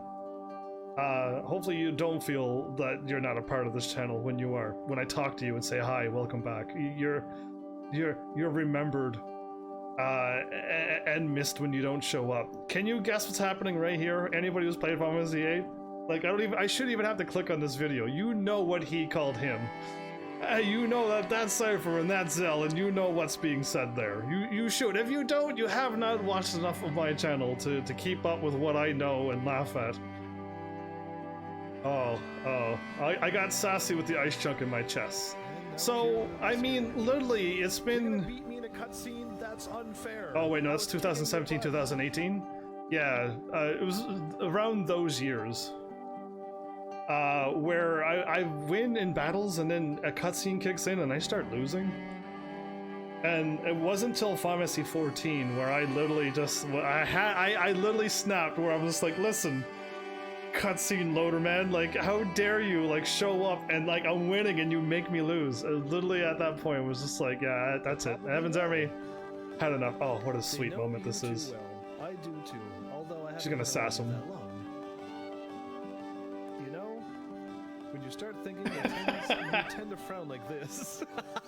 Hopefully you don't feel that you're not a part of this channel when you are. When I talk to you and say hi, welcome back. You're remembered. And missed when you don't show up. Can you guess what's happening right here? Anybody who's played Final Fantasy VIII? Like I shouldn't even have to click on this video. You know what he called him. You know that that's Cypher and that's Zell, and you know what's being said there. You should. If you don't, you have not watched enough of my channel to keep up with what I know and laugh at. Oh, I got sassy with the ice chunk in my chest. So, I mean, literally, it's been... beat me in a cutscene? That's unfair. Oh wait, no, that's 2017, 2018? Yeah, it was around those years. Where I win in battles and then a cutscene kicks in and I start losing. And it wasn't until Final Fantasy 14 where I literally just... I literally snapped where I was just like, listen... cutscene loader, man, like how dare you like show up and like I'm winning and you make me lose. Literally at that point it was just like, yeah, that's it. Heaven's Army had enough. Oh, what a sweet moment this is. I do too. Although I She's gonna sass him. You know, when you start thinking that you tend to frown like this.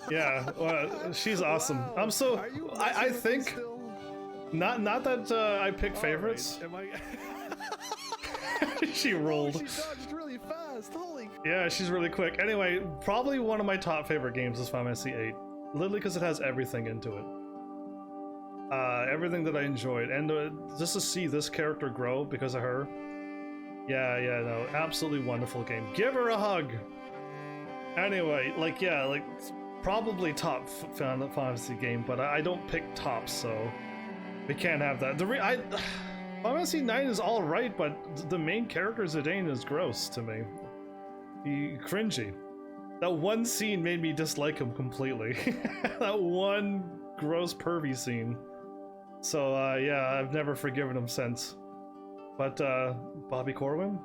Yeah, well, she's awesome. Wow. I'm so Are you I messing with me think still? not that I pick favorites. Am I... She rolled. Oh, she dodged really fast. Holy. Yeah, she's really quick. Anyway, probably one of my top favorite games is Final Fantasy VIII. Literally because it has everything into it. Everything that I enjoyed. And just to see this character grow because of her. Yeah, no, absolutely wonderful game. Give her a hug! Anyway, like, yeah, like, probably top Final Fantasy game, but I don't pick tops, so we can't have that. Final Fantasy IX is alright, but the main character, Zidane, is gross to me. Cringy. That one scene made me dislike him completely. That one gross pervy scene. So, yeah, I've never forgiven him since. But, Bobby Corwin?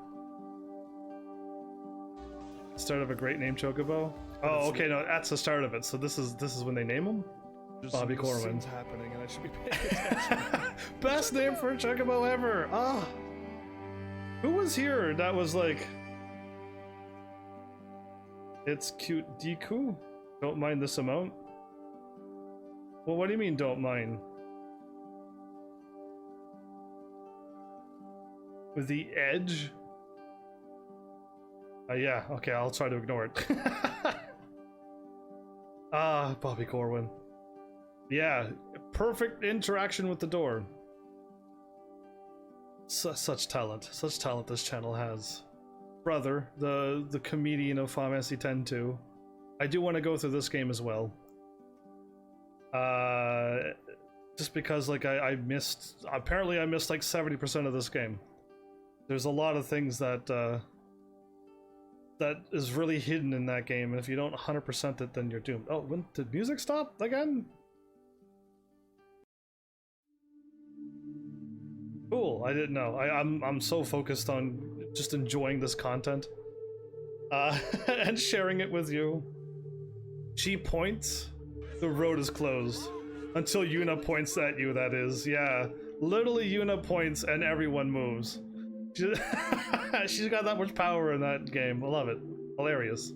Start of a great name, Chocobo? Oh, okay, no, that's the start of it. So this is when they name him? There's Bobby some Corwin. scenes happening and I should be paying attention. Best name for a Chocobo ever! Ah! Who was here that was like... It's cute Deku? Don't mind this amount? Well, what do you mean, don't mind? With the edge? Yeah, okay, I'll try to ignore it. Ah, Bobby Corwin. Yeah, perfect interaction with the door. Such talent this channel has. Brother, the comedian of Final Fantasy X too. I do want to go through this game as well. Just because like I missed, apparently I missed like 70% of this game. There's a lot of things that that is really hidden in that game, and if you don't 100% it, then you're doomed. Oh, when did music stop again? Cool, I didn't know. I'm so focused on just enjoying this content and sharing it with you. She points, the road is closed. Until Yuna points at you, that is. Yeah, literally Yuna points and everyone moves. She's got that much power in that game. I love it. Hilarious.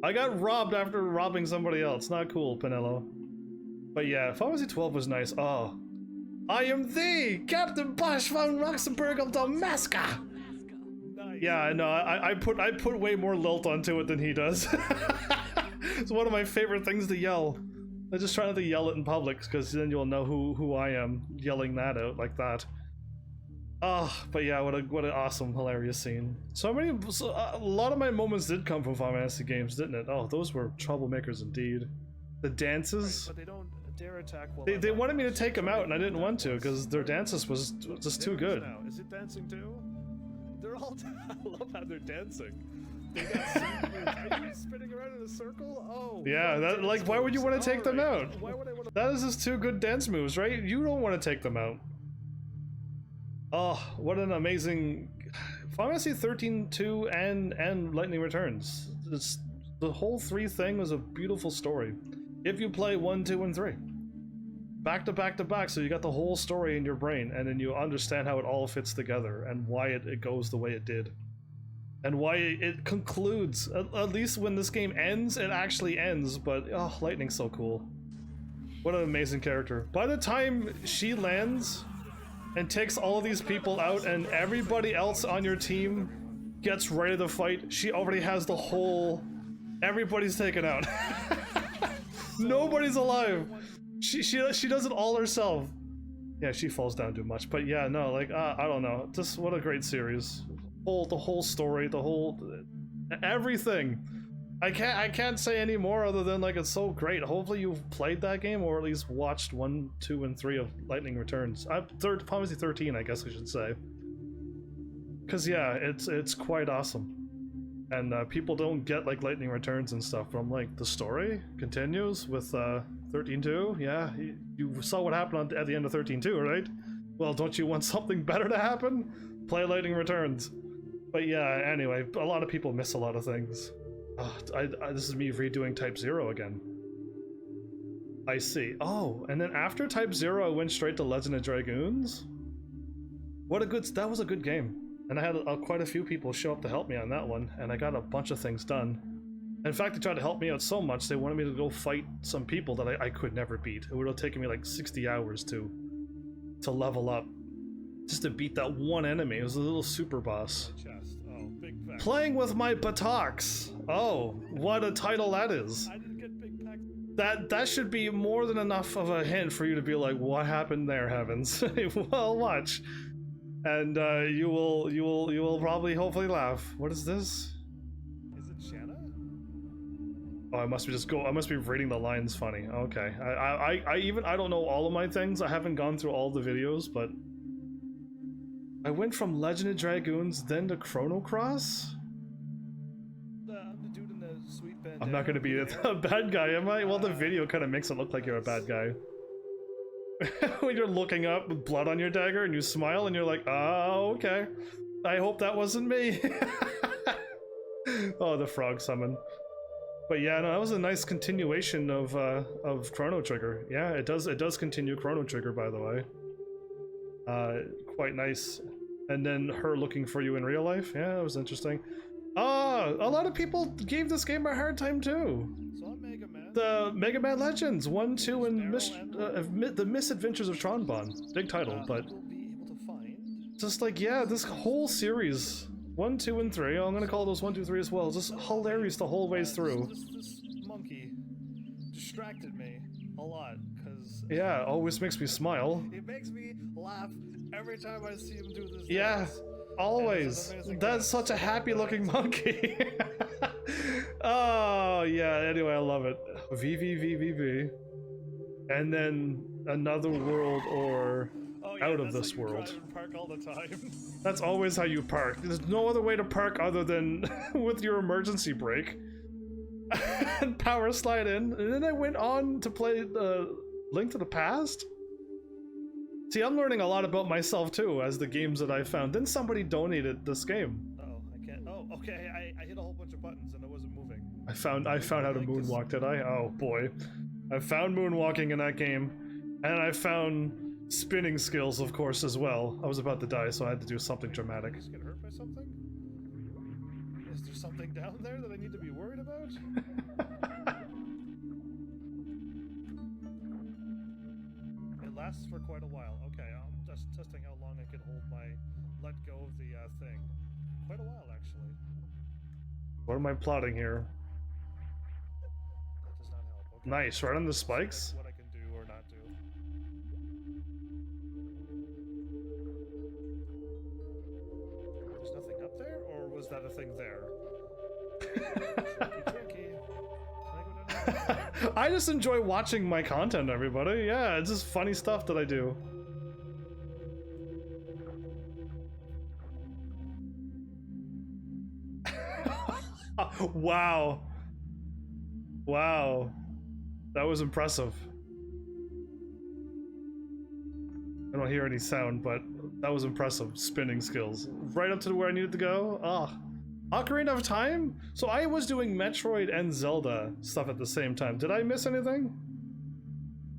I got robbed after robbing somebody else. Not cool, Pinello. But yeah, Final Fantasy 12 was nice. Oh. I am the Captain Bosch von Roxenberg of Damaska! Nice. Yeah, no, I put way more lilt onto it than he does. It's one of my favorite things to yell. I just try not to yell it in public, because then you'll know who I am, yelling that out like that. Oh, but yeah, what an awesome, hilarious scene. A lot of my moments did come from Final Fantasy games, didn't it? Oh, those were troublemakers indeed. The dances. Right, but they don't dare attack while They wanted me to take them out, and I didn't want to, because their dances was just too good. Now. Is it dancing too? They're all. I love how they're dancing. They got are you spinning around in a circle? Oh. Yeah, that like, why would you want to take them out? Why would I want to? That is just two good dance moves, right? You don't want to take them out. Oh, what an amazing Final Fantasy 13, 2, and Lightning Returns. The whole 3 thing was a beautiful story. If you play 1, 2, and 3. Back to back to back, so you got the whole story in your brain, and then you understand how it all fits together, and why it goes the way it did. And why it concludes. At least when this game ends, it actually ends, but oh, Lightning's so cool. What an amazing character. By the time she lands and takes all of these people out and everybody else on your team gets ready to fight, she already has the whole... Everybody's taken out. Nobody's alive. She does it all herself. Yeah, she falls down too much, but yeah, no, like, I don't know. Just what a great series. The whole story, the whole... everything. I can't say any more other than, like, it's so great. Hopefully you've played that game, or at least watched 1, 2, and 3 of Lightning Returns. Final Fantasy 13, I guess I should say. Because, yeah, it's quite awesome. And people don't get, like, Lightning Returns and stuff, but I'm like, the story continues with 13.2? Yeah, you saw what happened at the end of 13.2, right? Well, don't you want something better to happen? Play Lightning Returns. But yeah, anyway, a lot of people miss a lot of things. This is me redoing Type 0 again. I see. Oh, and then after Type 0 I went straight to Legend of Dragoons? That was a good game. And I had quite a few people show up to help me on that one, and I got a bunch of things done. In fact, they tried to help me out so much, they wanted me to go fight some people that I could never beat. It would have taken me like 60 hours to level up. Just to beat that one enemy. It was a little super boss. Oh, big pack. Playing with my buttocks. Oh, what a title that is. I didn't get big packs. That should be more than enough of a hint for you to be like, what happened there, Heavens? Well, watch. And you will probably hopefully laugh. What is this? Is it Shanna? Oh, I must be reading the lines funny. Okay. I don't know all of my things. I haven't gone through all the videos, but I went from Legend of Dragoons then to Chrono Cross? The dude in the sweet band. I'm not gonna be a bad guy, am I? Well, the video kind of makes it look like you're a bad guy. When you're looking up with blood on your dagger and you smile and you're like, oh, okay. I hope that wasn't me. Oh, the frog summon. But yeah, no, that was a nice continuation of Chrono Trigger. Yeah, it does continue Chrono Trigger, by the way. Quite nice. And then her looking for you in real life. Yeah, it was interesting. A lot of people gave this game a hard time too. So I'm Mega Man. The Mega Man Legends 1, 2, and the Misadventures of Tronbon. Big title, but We'll be able to find. just like, yeah, this whole series 1, 2, and 3. I'm gonna call those 1, 2, 3 as well. Just hilarious the whole ways through. This monkey distracted me a lot because Yeah, always makes me smile. it makes me laugh every time I see him do this. Yeah, dance. always. And it's an amazing That's dance. such a happy-looking monkey. Oh yeah. Anyway, I love it. VVVVV, and then another world or Oh, out of that's this how you world. drive and park all the time. That's always how you park. There's no other way to park other than with your emergency brake and power slide in. And then I went on to play Link to the Past. See, I'm learning a lot about myself too as the games that I found. Then somebody donated this game. Oh, I can't. Oh, okay. I hit a whole bunch of buttons and I wasn't moving. I found how to moonwalk, did I? Oh boy. I found moonwalking in that game, and I found spinning skills, of course, as well. I was about to die, so I had to do something dramatic. Just get hurt by something? Is there something down there that I need to be worried about? It lasts for quite a while. Okay, I'm just testing how long I can hold my let go of the thing. Quite a while, actually. What am I plotting here? That does not help. Okay. Nice, right on the spikes. What I can do or not do. There's nothing up there, or was that a thing there? Tricky. Can I go down there? I just enjoy watching my content, everybody. Yeah, it's just funny stuff that I do. Wow. Wow. That was impressive. I don't hear any sound, but that was impressive. Spinning skills. Right up to where I needed to go. Ah. Ocarina of Time? So I was doing Metroid and Zelda stuff at the same time. Did I miss anything?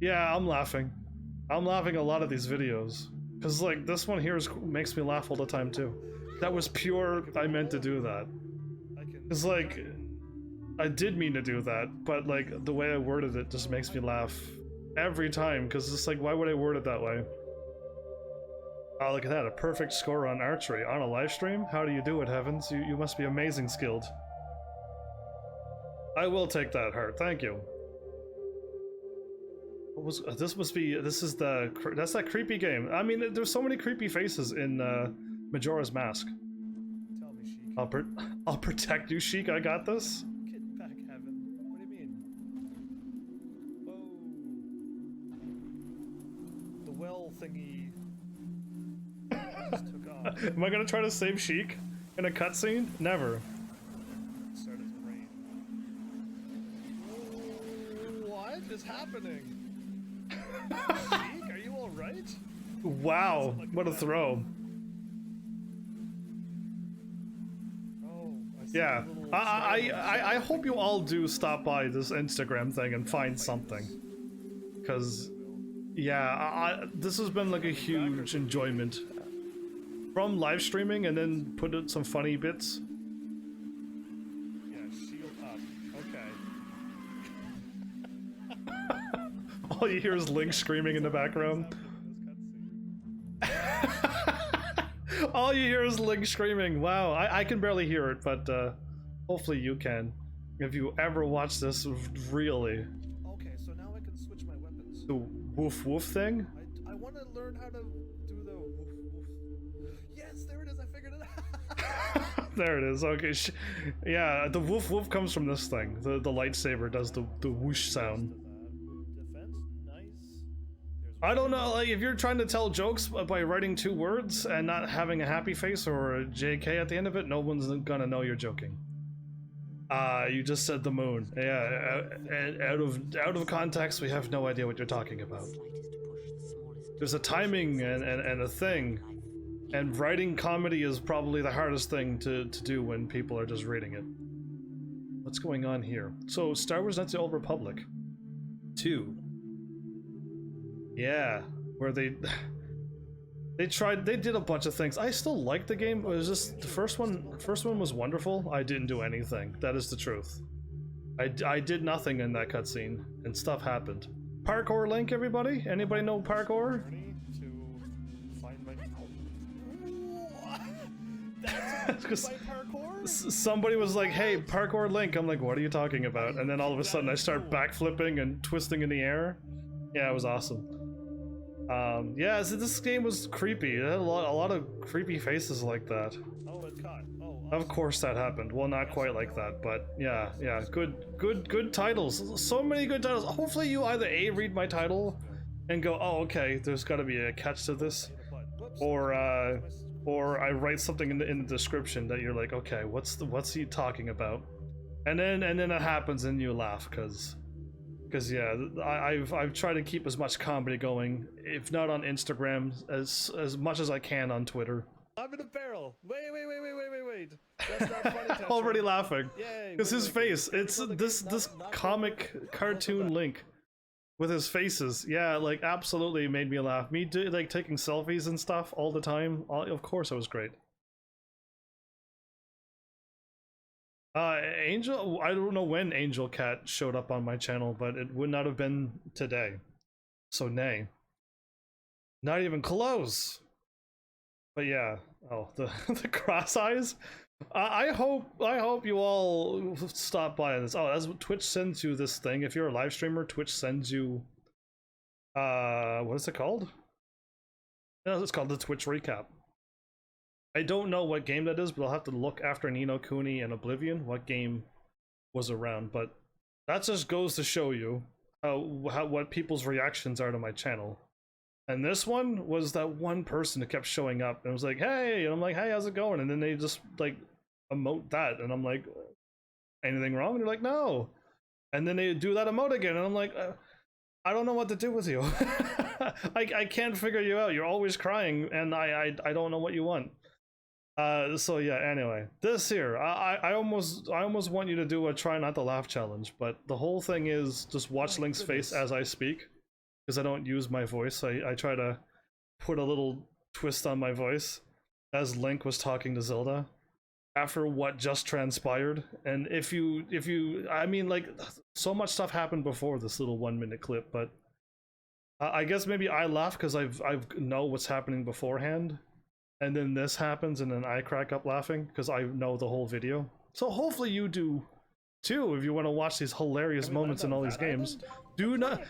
Yeah, I'm laughing. I'm laughing a lot of these videos. Because, like, this one here makes me laugh all the time, too. That was pure, I meant to do that. Because, like, I did mean to do that, but, like, the way I worded it just makes me laugh every time. Because it's like, why would I word it that way? Oh, look at that, a perfect score on archery on a live stream? How do you do it, Heavens? You must be amazing skilled. I will take that, Heart, thank you. What was, this must be, this is the, that's that creepy game. I mean, there's so many creepy faces in Majora's Mask. Tell me, Sheik. I'll protect you, Sheik, I got this. Get back, Heaven. What do you mean? Whoa. The well thingy just took off. Am I gonna try to save Sheik in a cutscene? Never. It started to rain. What is happening? Sheik, are you alright? Wow, what a throw. Oh, I see Yeah, a little I hope you all do stop by this Instagram thing and find something. Because, yeah, this has been like a huge enjoyment. From live streaming and then put in some funny bits. Yeah, shield up. Okay. All you hear is Link screaming in the background. All you hear is Link screaming. Wow, I can barely hear it, but hopefully you can. If you ever watch this, really. Okay, so now I can switch my weapons. The woof woof thing? I want to learn how to do the woof woof. Yes, there it is. I figured it out. There it is. Okay, yeah, the woof woof comes from this thing. The lightsaber does the whoosh sound. Defense, nice. I don't know, like, if you're trying to tell jokes by writing 2 words and not having a happy face or a JK at the end of it, no one's gonna know you're joking. You just said the moon. Yeah, out of context, we have no idea what you're talking about. There's a timing and a thing, and writing comedy is probably the hardest thing to do when people are just reading it. What's going on here? So, Star Wars Knights of the Old Republic 2. Yeah, where they did a bunch of things. I still like the game. It was just the first one was wonderful. I didn't do anything. That is the truth. I did nothing in that cutscene, and stuff happened. Parkour Link, everybody? Anybody know parkour? To find my... That's my parkour? Somebody was like, "Hey, parkour Link." I'm like, "What are you talking about?" And then all of a sudden, I start backflipping and twisting in the air. Yeah, it was awesome. Yeah, so this game was creepy. It had a lot of creepy faces like that. Oh, it caught. Oh, awesome. Of course that happened. Well, not quite like that, but yeah, good titles. So many good titles. Hopefully you either A, read my title and go, "Oh, okay, there's got to be a catch to this," or I write something in the description that you're like, "Okay, what's he talking about?" And then it happens and you laugh because yeah, I've tried to keep as much comedy going, if not on Instagram, as much as I can on Twitter. I'm in a barrel. Wait. That's not funny. Tetris. Already laughing. Yay. Because his face, it's this comic cartoon Link with his faces. Yeah, like absolutely made me laugh. Me like taking selfies and stuff all the time. Of course it was great. Angel, I don't know when Angel Cat showed up on my channel, but it would not have been today. So nay. Not even close. But yeah, oh, the the cross eyes. I hope you all stop by this. Oh, that's what Twitch sends you, this thing. If you're a live streamer, Twitch sends you what is it called? No, it's called the Twitch recap. I don't know what game that is, but I'll have to look after Ni no Kuni and Oblivion what game was around, but that just goes to show you what people's reactions are to my channel. And this one was that one person that kept showing up and was like, hey, and I'm like, hey, how's it going? And then they just like emote that, and I'm like, anything wrong? And they're like, no. And then they do that emote again, and I'm like, I don't know what to do with you. I can't figure you out. You're always crying, and I don't know what you want. So yeah, anyway, this here, I almost want you to do a try not to laugh challenge, but the whole thing is just watch Link's face as I speak, because I don't use my voice. I try to put a little twist on my voice as Link was talking to Zelda after what just transpired. And if you I mean, like, so much stuff happened before this little 1-minute clip, but I guess maybe I laugh because I've know what's happening beforehand, and then this happens and then I crack up laughing because I know the whole video. So hopefully you do too if you want to watch these hilarious moments in all these games. Do not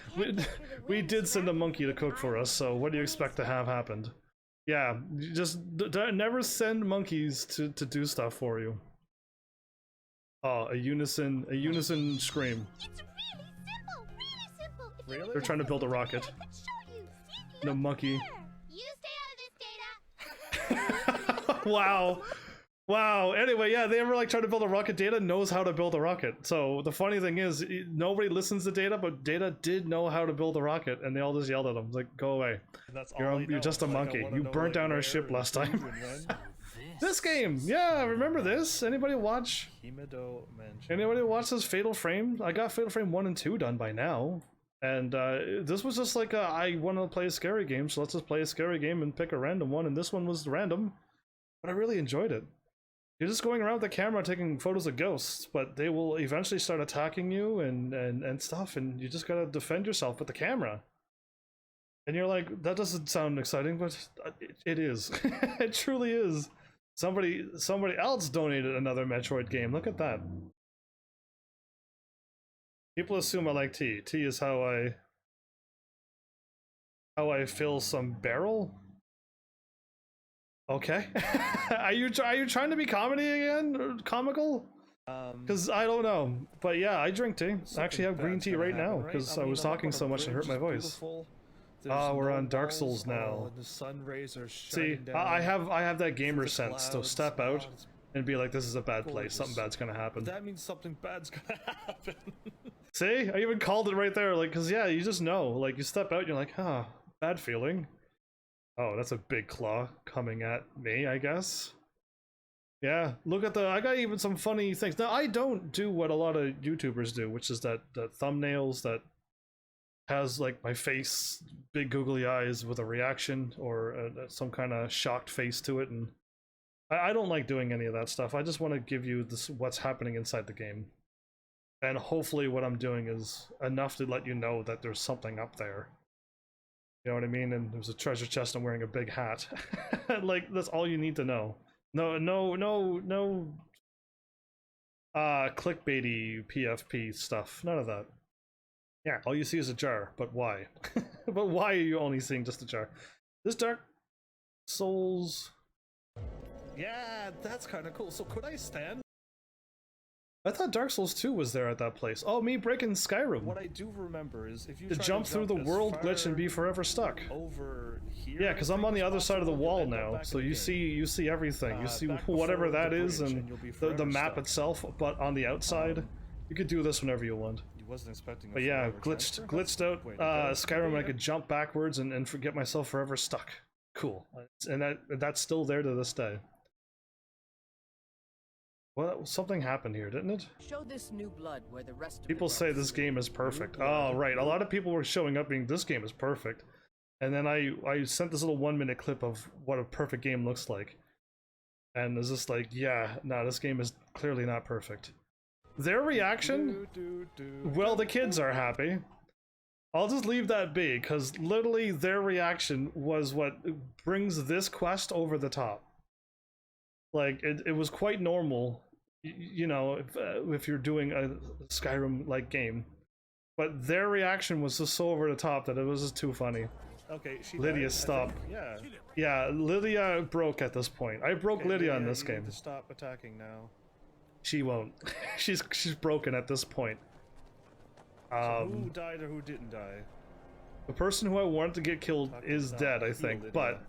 we did send a monkey to cook for us, so what do you expect to have happened? Yeah, just never send monkeys to do stuff for you. Oh, a unison scream. It's really simple. Really? They're trying to build a rocket. No monkey. You stay out of this, Data. Wow. Wow. Anyway, yeah, they ever like try to build a rocket. Data knows how to build a rocket. So the funny thing is, nobody listens to Data, but Data did know how to build a rocket, and they all just yelled at him. It's like, go away. That's You're just a monkey. You burnt down our ship last time. This game, yeah, remember this? Anybody watch? Anybody watch this Fatal Frame? I got Fatal Frame 1 and 2 done by now. And this was just like, I want to play a scary game, so let's just play a scary game and pick a random one. And this one was random, but I really enjoyed it. You're just going around with the camera taking photos of ghosts, but they will eventually start attacking you and stuff, and you just gotta defend yourself with the camera. And you're like, that doesn't sound exciting, but it is. It truly is. Somebody else donated another Metroid game. Look at that. People assume I like tea. Tea is how I fill some barrel. Okay. Are you trying to be comedy again? Or comical? Because I don't know. But yeah, I drink tea. I actually have green tea right now because I was talking so much it hurt my voice. Oh, we're on Dark Souls now. The sun rays are See, down. I have that gamer sense to step out and be like, this is a bad place. Something bad's gonna happen. That means something bad's gonna happen. See? I even called it right there. Like, because yeah, you just know. Like, you step out and you're like, huh, bad feeling. Oh, that's a big claw coming at me, I guess. Yeah, look at I got even some funny things. Now, I don't do what a lot of YouTubers do, which is that thumbnails that has like my face, big googly eyes with a reaction or some kind of shocked face to it, and I don't like doing any of that stuff. I just want to give you what's happening inside the game, and hopefully what I'm doing is enough to let you know that there's something up there. You know what I mean? And there's a treasure chest and wearing a big hat. Like, that's all you need to know. No clickbaity PFP stuff. None of that. Yeah, all you see is a jar, but why? But why are you only seeing just a jar? This Dark Souls... Yeah, that's kind of cool. So could I stand? I thought Dark Souls 2 was there at that place. Oh, me breaking Skyrim. What I do remember is if you to jump through the world glitch and be forever stuck. Over here, yeah, because I'm on the other side of the wall now, so you see everything. You see whatever that is and the map itself, but on the outside, you could do this whenever you want. Wasn't expecting. But yeah, glitched out Skyrim. I could jump backwards and forget myself forever stuck. Cool, and that's still there to this day. Well, something happened here, didn't it? Show this new blood where the rest of People say this game is perfect. Oh, right. A lot of people were showing up being, this game is perfect. And then I sent this little 1-minute clip of what a perfect game looks like. And it's just like, yeah, no, this game is clearly not perfect. Their reaction, well, the kids are happy. I'll just leave that be, because literally their reaction was what brings this quest over the top. Like, it was quite normal, you know, if you're doing a Skyrim-like game. But their reaction was just so over the top that it was just too funny. Okay, she Lydia, died, stop. Yeah. Yeah, Lydia broke at this point. I broke Okay, Lydia in you this game. need to stop attacking now. She won't. she's broken at this point. So who died or who didn't die? The person who I wanted to get killed is dead, I think. Lydia. But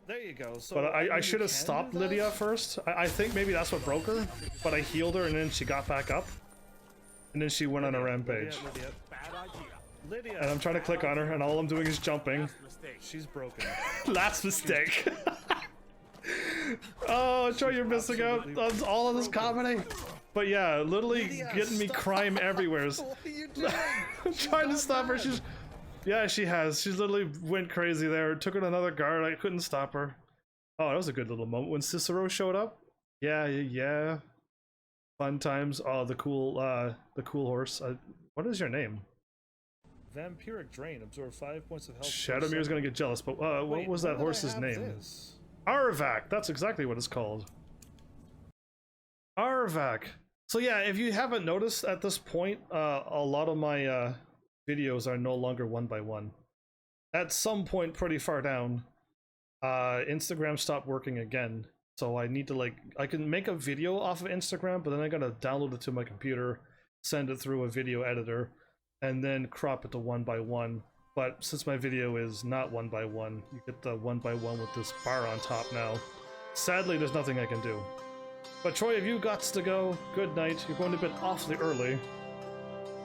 there you go. So but I you should have can stopped do that? Lydia first. I think maybe that's what broke her. But I healed her and then she got back up. And then she went on a rampage. Lydia. And I'm trying to click on her and all I'm doing is jumping. She's broken. Last mistake. Oh, Troy, you're missing out on all of this comedy. But yeah, literally Lydia, getting me stop. crime everywhere. What are you doing? I'm trying to stop her. Yeah, she has. She's literally went crazy there. Took her to another guard. I couldn't stop her. Oh, that was a good little moment when Cicero showed up. Yeah. Fun times. Oh, the cool horse. What is your name? Vampiric Drain. Absorb 5 points of health. Shadowmere's gonna get jealous. But what Wait, was where that did I horse's have name? this? Arvac. That's exactly what it's called. Arvac. So yeah, if you haven't noticed at this point, a lot of my videos are no longer 1x1. At some point pretty far down, Instagram stopped working again. So I need to I can make a video off of Instagram, but then I gotta download it to my computer, send it through a video editor, and then crop it to 1x1. But since my video is not 1x1, you get the 1x1 with this bar on top now. Sadly, there's nothing I can do. But Troy, if you got to go, good night. You're going to bed awfully early.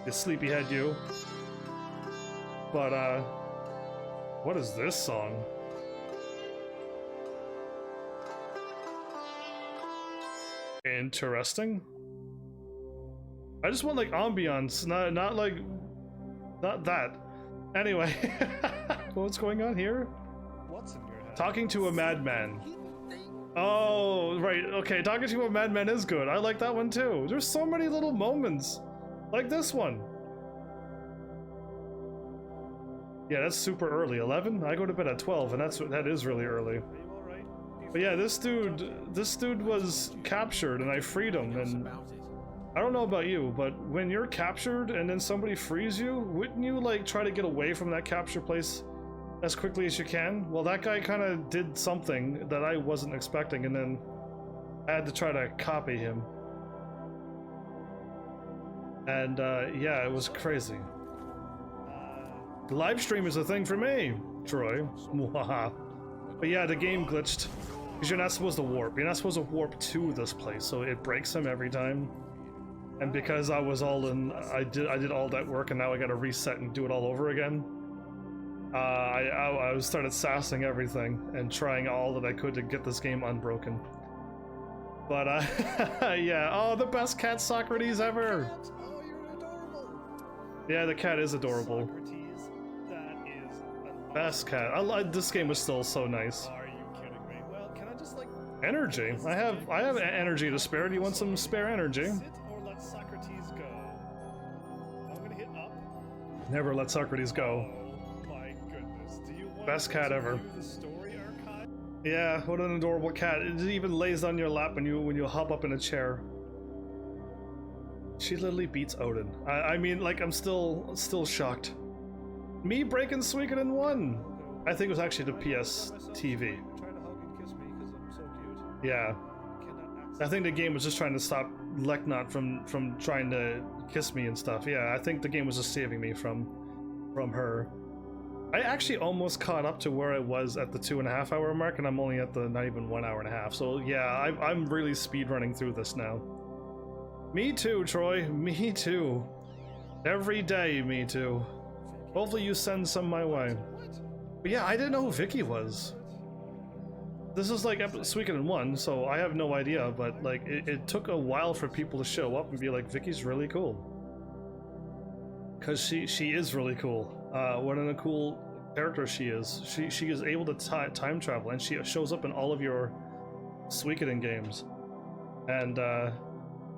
You sleepyhead, you. But, what is this song? Interesting. I just want, ambiance, not that. Anyway, what's going on here? What's in your head? Talking to a madman. Oh, right, okay, talking to a madman is good. I like that one too. There's so many little moments. Like this one. Yeah, that's super early. 11? I go to bed at 12, and that is really early. Are you alright? But yeah, this dude was captured, and I freed him, and I don't know about you, but when you're captured and then somebody frees you, wouldn't you try to get away from that capture place as quickly as you can? Well, that guy kind of did something that I wasn't expecting, and then I had to try to copy him. And yeah, it was crazy. The live stream is a thing for me, Troy. Mwahaha. But yeah, the game glitched because you're not supposed to warp. You're not supposed to warp to this place, so it breaks him every time. And because I was all in, I did all that work, and now I got to reset and do it all over again. I started sassing everything and trying all that I could to get this game unbroken. But yeah, oh, the best cat Socrates ever. Oh, you're adorable. Yeah, the cat is adorable. Socrates, that is an Best cat. This game was still so nice. Are you kidding me? Well, can I just Energy. I have energy to spare. Do you want some spare energy? sit or let Socrates go? I'm gonna hit up. Never let Socrates go. Oh my goodness. Do you want Best cat to ever. view the story archive? Yeah, what an adorable cat. It even lays on your lap when you hop up in a chair. She literally beats Odin. I mean, I'm still shocked. Me breaking Suikoden 1. I think it was actually the PS TV. Try to hug and kiss me because I'm so cute. Yeah. I cannot access I think the game was just trying to stop Leknot from trying to kiss me and stuff. Yeah, I think the game was just saving me from her. I actually almost caught up to where I was at the 2.5 hour mark, and I'm only at the not even 1 hour and a half. So yeah, I'm really speed running through this now. Me too, Troy. Me too. Every day, me too. Hopefully you send some my way. But yeah, I didn't know who Vicky was. This is Suikoden 1, so I have no idea, but it took a while for people to show up and be like, Vicky's really cool. Cause she is really cool. What a cool character she is. She is able to time travel, and she shows up in all of your Suikoden games. And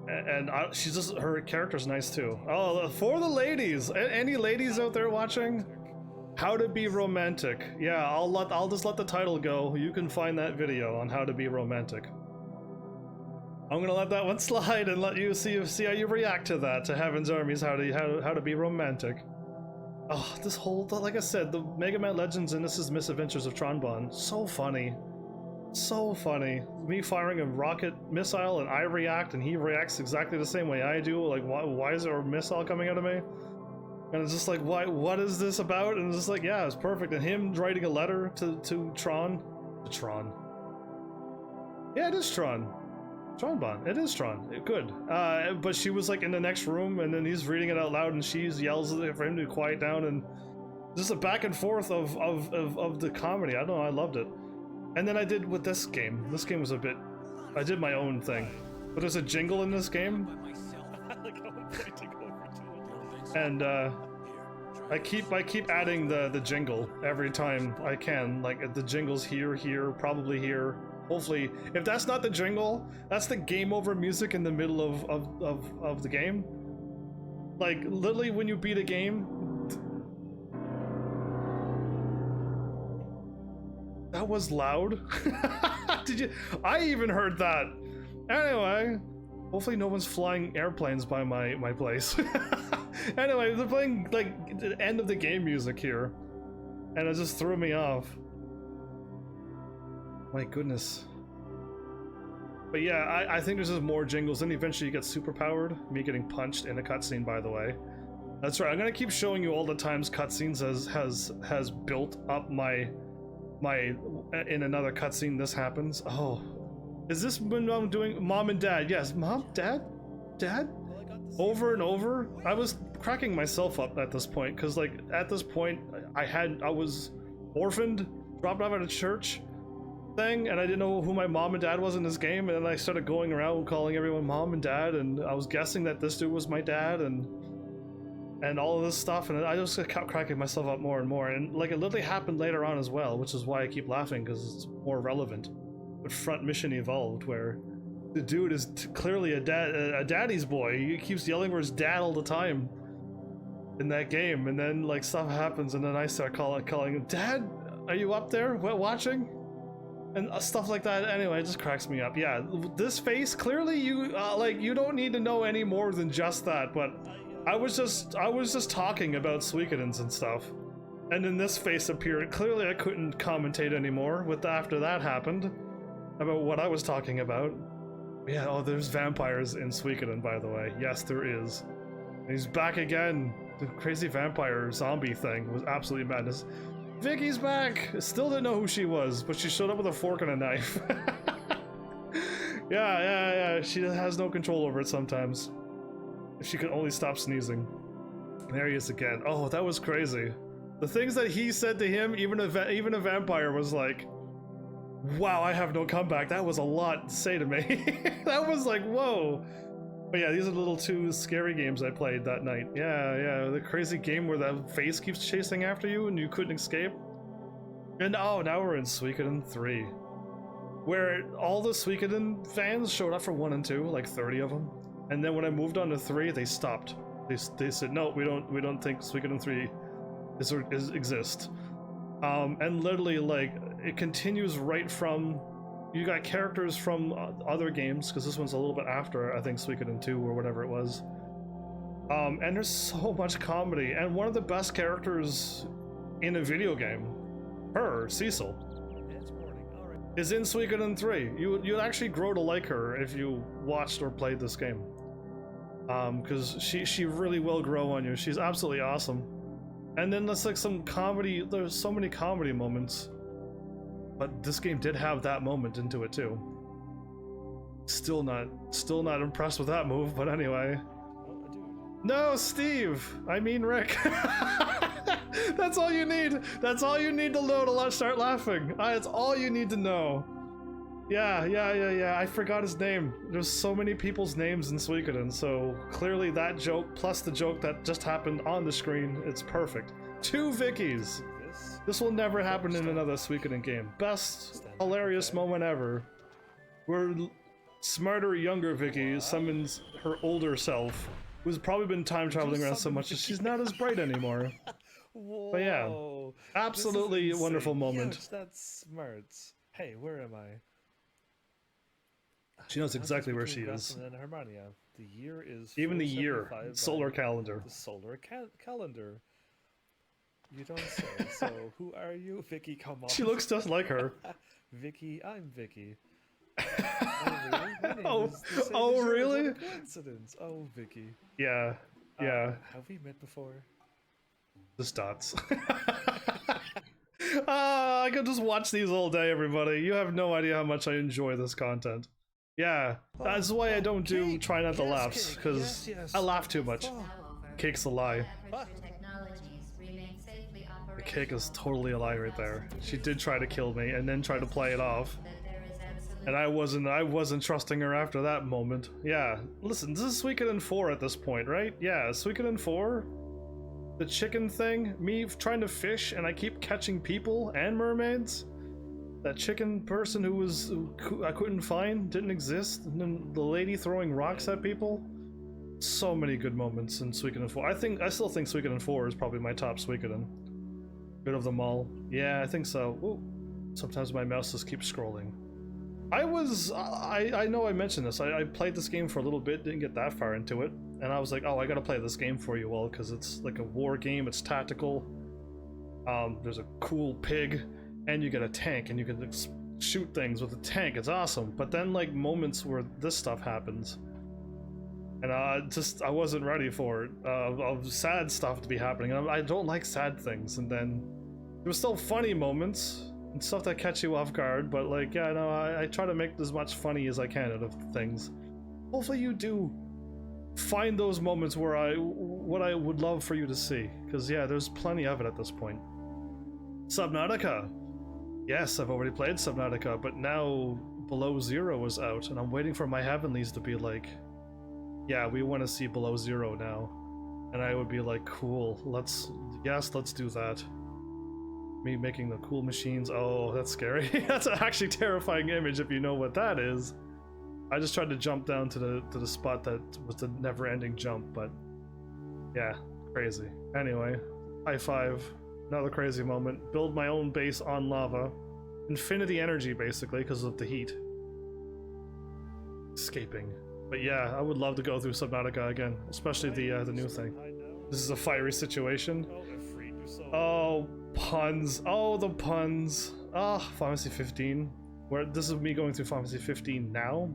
and she's just, her character's nice too. Oh, for the ladies, any ladies out there watching? How to be romantic. Yeah, I'll just let the title go. You can find that video on how to be romantic. I'm gonna let that one slide and let you see how you react to that, to Heaven's Army's how to be romantic. Oh, this whole, like I said, the Mega Man Legends and this is Misadventures of Tronbon. So funny. So funny. Me firing a rocket missile and I react and he reacts exactly the same way I do. Like, why is there a missile coming out of me? And it's just like, what is this about? And it's just like, yeah, it's perfect. And him writing a letter to Tron. To Tron. Yeah, it is Tron. Tronbon. It is Tron. Good. But she was like in the next room and then he's reading it out loud and she yells for him to quiet down and just a back and forth of the comedy. I don't know, I loved it. And then I did with this game. This game was a bit... I did my own thing. But there's a jingle in this game. And I keep adding the jingle every time I can. Like the jingle's here, probably here. Hopefully, if that's not the jingle, that's the game over music in the middle of the game. Like literally when you beat a game. That was loud. Did you? I even heard that. Anyway, hopefully no one's flying airplanes by my place. Anyway, they're playing like the end of the game music here, and it just threw me off. My goodness. But yeah, I think there's just more jingles, and eventually you get super powered. Me getting punched in a cutscene, by the way. That's right. I'm gonna keep showing you all the times cutscenes has built up my in another cutscene this happens. Oh, is this when I'm doing mom and dad? Yes, mom, dad, over and over. I was cracking myself up at this point because like at this point I was orphaned, dropped off at a church thing, and I didn't know who my mom and dad was in this game, and then I started going around calling everyone mom and dad, and I was guessing that this dude was my dad and all of this stuff, and I just kept cracking myself up more and more, and like it literally happened later on as well, which is why I keep laughing because it's more relevant. But Front Mission Evolved, where the dude is clearly a daddy's boy. He keeps yelling for his dad all the time in that game, and then like stuff happens, and then I start calling him, Dad, are you up there watching? And stuff like that. Anyway, it just cracks me up. Yeah, this face, clearly you like you don't need to know any more than just that, but I was just talking about Suikoden's and stuff, and then this face appeared. Clearly I couldn't commentate anymore after that happened about what I was talking about. Yeah, oh, there's vampires in Suikoden, by the way. Yes, there is. And he's back again. The crazy vampire zombie thing was absolutely madness. Vicky's back! Still didn't know who she was, but she showed up with a fork and a knife. Yeah, she has no control over it sometimes. If she could only stop sneezing. There he is again. Oh, that was crazy. The things that he said to him, even a vampire was like, wow, I have no comeback. That was a lot to say to me. That was like, whoa. But yeah, these are the little two scary games I played that night. Yeah, the crazy game where the face keeps chasing after you and you couldn't escape. And oh, now we're in Suikoden 3. Where all the Suikoden fans showed up for 1 and 2, like 30 of them. And then when I moved on to 3, they stopped. They said, no, we don't think Suikoden 3 exists. And literally, like, it continues right from... You got characters from other games, because this one's a little bit after, I think, Suikoden 2 or whatever it was. And there's so much comedy, and one of the best characters in a video game, Cecil, is in Suikoden 3. You'd actually grow to like her if you watched or played this game. Because she really will grow on you. She's absolutely awesome. And then there's like some comedy, there's so many comedy moments. But this game did have that moment into it too. Still not impressed with that move, but anyway. No, Steve! I mean Rick. That's all you need. That's all you need to know to start laughing. That's all you need to know. Yeah. I forgot his name. There's so many people's names in Suikoden, so clearly that joke plus the joke that just happened on the screen, it's perfect. 2 Vickies. This will never happen in another Suikoden game. Best hilarious moment ever. smarter, younger Vicky summons her older self, who's probably been time traveling around so much that she's not as bright anymore. Whoa. But yeah, absolutely wonderful moment. Huge. That's smart. Hey, where am I? She knows exactly where she is. And Harmonia. The year is Even the year, 475 solar by calendar. The solar calendar. You don't say. So, who are you, Vicky? Come on. She looks just like her. Vicky, I'm Vicky. Oh, Really? Coincidence. Oh, Vicky. Yeah, yeah. Have we met before? Just dots. I could just watch these all day, everybody. You have no idea how much I enjoy this content. Yeah, that's why I don't try not to laughs, because I laugh too much. Cake's a lie. The cake is totally a lie right there. She did try to kill me and then try to play it off. And I wasn't trusting her after that moment. Yeah, listen, this is Suikoden 4 at this point, right? Yeah, Suikoden 4? The chicken thing? Me trying to fish and I keep catching people and mermaids? That chicken person who I couldn't find, didn't exist, and then the lady throwing rocks at people? So many good moments in Suikoden 4. I still think Suikoden 4 is probably my top Suikoden. Good of them all. Yeah, I think so. Ooh. Sometimes my mouse just keeps scrolling. I know I mentioned this. I played this game for a little bit, didn't get that far into it, and I was like, oh, I gotta play this game for you all, because it's like a war game, it's tactical. There's a cool pig, and you get a tank, and you can shoot things with a tank. It's awesome. But then, like, moments where this stuff happens, and I wasn't ready for it. Of sad stuff to be happening. I don't like sad things. And then there were still funny moments and stuff that catch you off guard. But like, yeah, no, I try to make as much funny as I can out of things. Hopefully, you do find those moments where what I would love for you to see. Because yeah, there's plenty of it at this point. Subnautica. Yes, I've already played Subnautica, but now Below Zero is out, and I'm waiting for my Heavenlies to be like, yeah, we want to see Below Zero now. And I would be like, cool, let's do that. Me making the cool machines, oh, that's scary. That's an actually terrifying image if you know what that is. I just tried to jump down to the spot that was the never-ending jump, but yeah, crazy. Anyway, high five. Another crazy moment. Build my own base on lava. Infinity energy, basically, because of the heat. Escaping. But yeah, I would love to go through Subnautica again, especially the new thing. This is a fiery situation. Oh, puns. Oh, the puns. Oh, Final Fantasy 15. Where this is me going through Final Fantasy 15 now.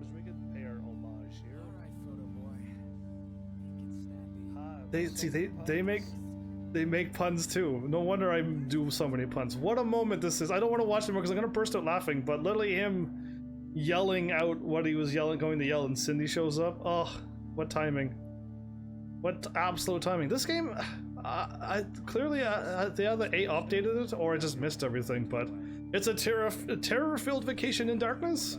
They make puns too. No wonder I do so many puns. What a moment this is. I don't want to watch it more because I'm gonna burst out laughing, but literally him yelling out what he was going to yell and Cindy shows up. Oh, what timing. What absolute timing. This game, clearly they either A, updated it or I just missed everything, but it's a terror-filled Vacation in Darkness?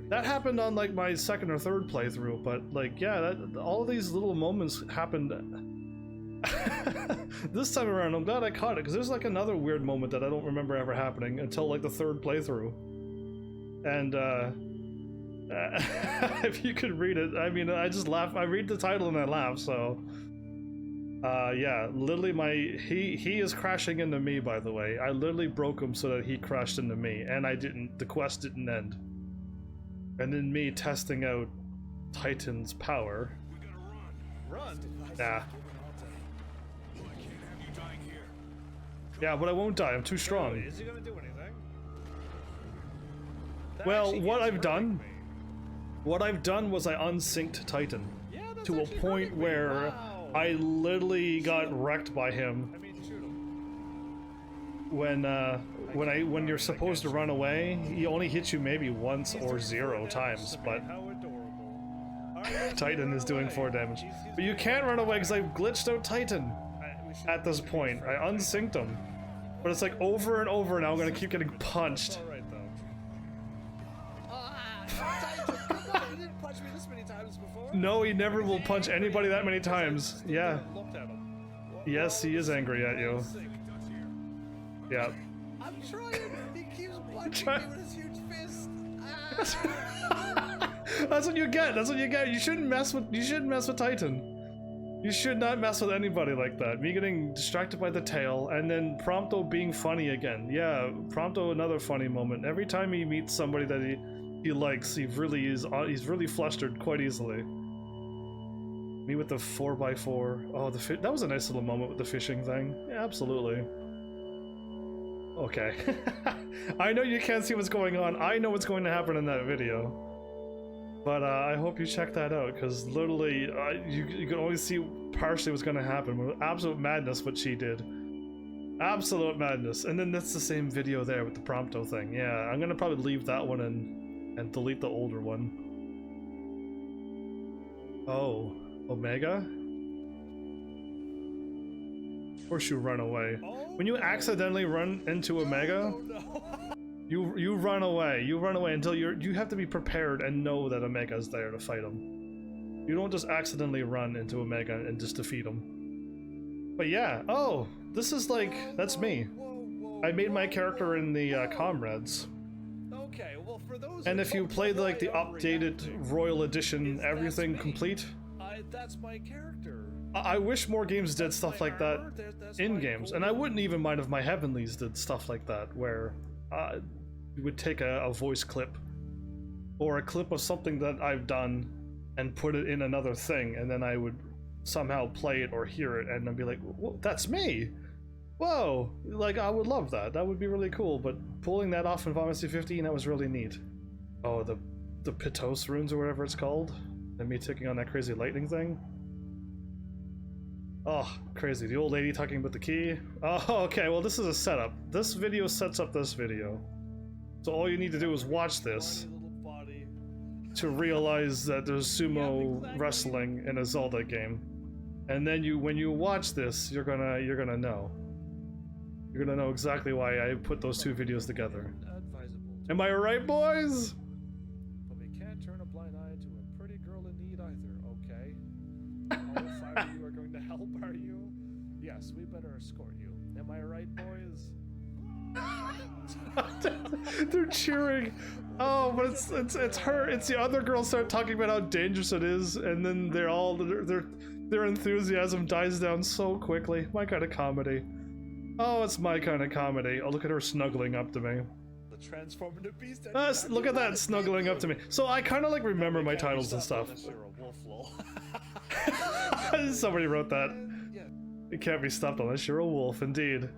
That happened on like my second or third playthrough, but like, yeah, all of these little moments happened. This time around, I'm glad I caught it, because there's like another weird moment that I don't remember ever happening until like the third playthrough. And if you could read it, I mean, I just laugh. I read the title and I laugh, so yeah, literally he is crashing into me, by the way. I literally broke him so that he crashed into me, and the quest didn't end. And then me testing out Titan's power. We gotta run. Yeah. Yeah, but I won't die. I'm too strong. Is he gonna do anything? Well, what I've done was I unsynced Titan to a point where I literally got wrecked by him. I mean, shoot him. When you're supposed to run away, he only hits you maybe once or 0 times, but Titan is doing 4 damage. But you can't run away because I glitched out Titan at this point. I unsynced him. But it's like over and over now I'm gonna keep getting punched. No, he never will punch anybody that many times. Yeah. Yes, he is angry at you. Yeah. I'm trying. He keeps punching me with his huge fist. That's what you get. That's what you get. You shouldn't mess with Titan. You should not mess with anybody like that. Me getting distracted by the tail, and then Prompto being funny again. Yeah, Prompto, another funny moment. Every time he meets somebody that he likes, he's really flustered quite easily. Me with the 4x4. Oh, that was a nice little moment with the fishing thing. Yeah, absolutely. Okay. I know you can't see what's going on. I know what's going to happen in that video. But I hope you check that out, because literally you can only see partially what's going to happen. Absolute madness what she did. Absolute madness. And then that's the same video there with the Prompto thing. Yeah, I'm going to probably leave that one and delete the older one. Oh, Omega? Of course you run away. When you accidentally run into Omega, you run away. You run away until you have to be prepared and know that Omega's there to fight him. You don't just accidentally run into Omega and just defeat him. But yeah, oh, this is like, that's me. I made my character in the Comrades. Okay, well, for those and if you play like the updated Royal Edition, everything complete, that's my character. I wish more games did stuff like that in games, and I wouldn't even mind if my Heavenlies did stuff like that, where you would take a voice clip or a clip of something that I've done and put it in another thing, and then I would somehow play it or hear it and then be like, whoa, that's me! Whoa! Like, I would love that. That would be really cool, but pulling that off in Final Fantasy 15, that was really neat. Oh, the Pitos runes or whatever it's called, and me taking on that crazy lightning thing. Oh, crazy. The old lady talking about the key. Oh, okay, well this is a setup. This video sets up this video. So all you need to do is watch this to realize that there's sumo wrestling in a Zelda game. And then when you watch this, you're gonna know. You're gonna know exactly why I put those two videos together. Am I right, boys? But we can't turn a blind eye to a pretty girl in need either, okay? All 5 of you are going to help, are you? Yes, we better escort you. Am I right, boys? They're cheering. Oh, but it's her. It's the other girls start talking about how dangerous it is, and then their enthusiasm dies down so quickly. My kind of comedy. Oh, it's my kind of comedy. Oh, look at her snuggling up to me. The transformative beast. Look at that snuggling up to me. So I kind of like remember my titles and stuff. Somebody wrote that. It can't be stopped unless you're a wolf, indeed.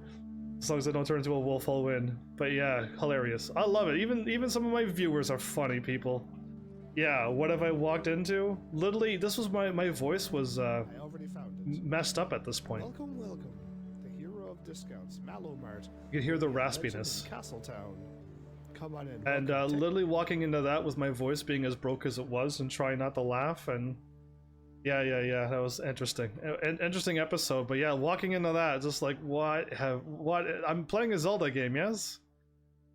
As long as I don't turn into a wolf, I'll win. But yeah, hilarious. I love it. Even some of my viewers are funny people. Yeah, what have I walked into? Literally, this was my voice was messed up at this point. Welcome, welcome. The hero of discounts, Malomart. You can hear the raspiness. Castletown. Come on in. And literally walking into that with my voice being as broke as it was and trying not to laugh, and yeah, that was interesting. An interesting episode, but yeah, walking into that, just like, what, I'm playing a Zelda game, yes?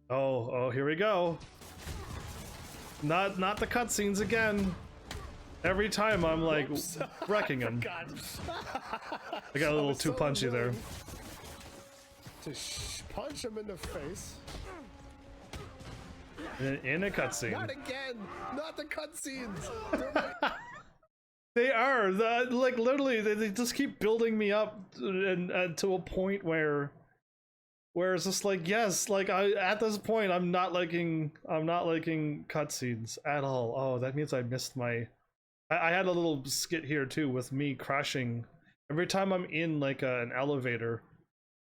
Oh, here we go. Not the cutscenes again. Every time I'm like, wrecking him. I got a little too punchy there. To punch him in the face. In a cutscene. Not again! Not the cutscenes! They are like literally they just keep building me up and to a point where it's just like, yes, like at this point I'm not liking cutscenes at all. Oh, that means I missed my. I had a little skit here too with me crashing every time I'm in like an elevator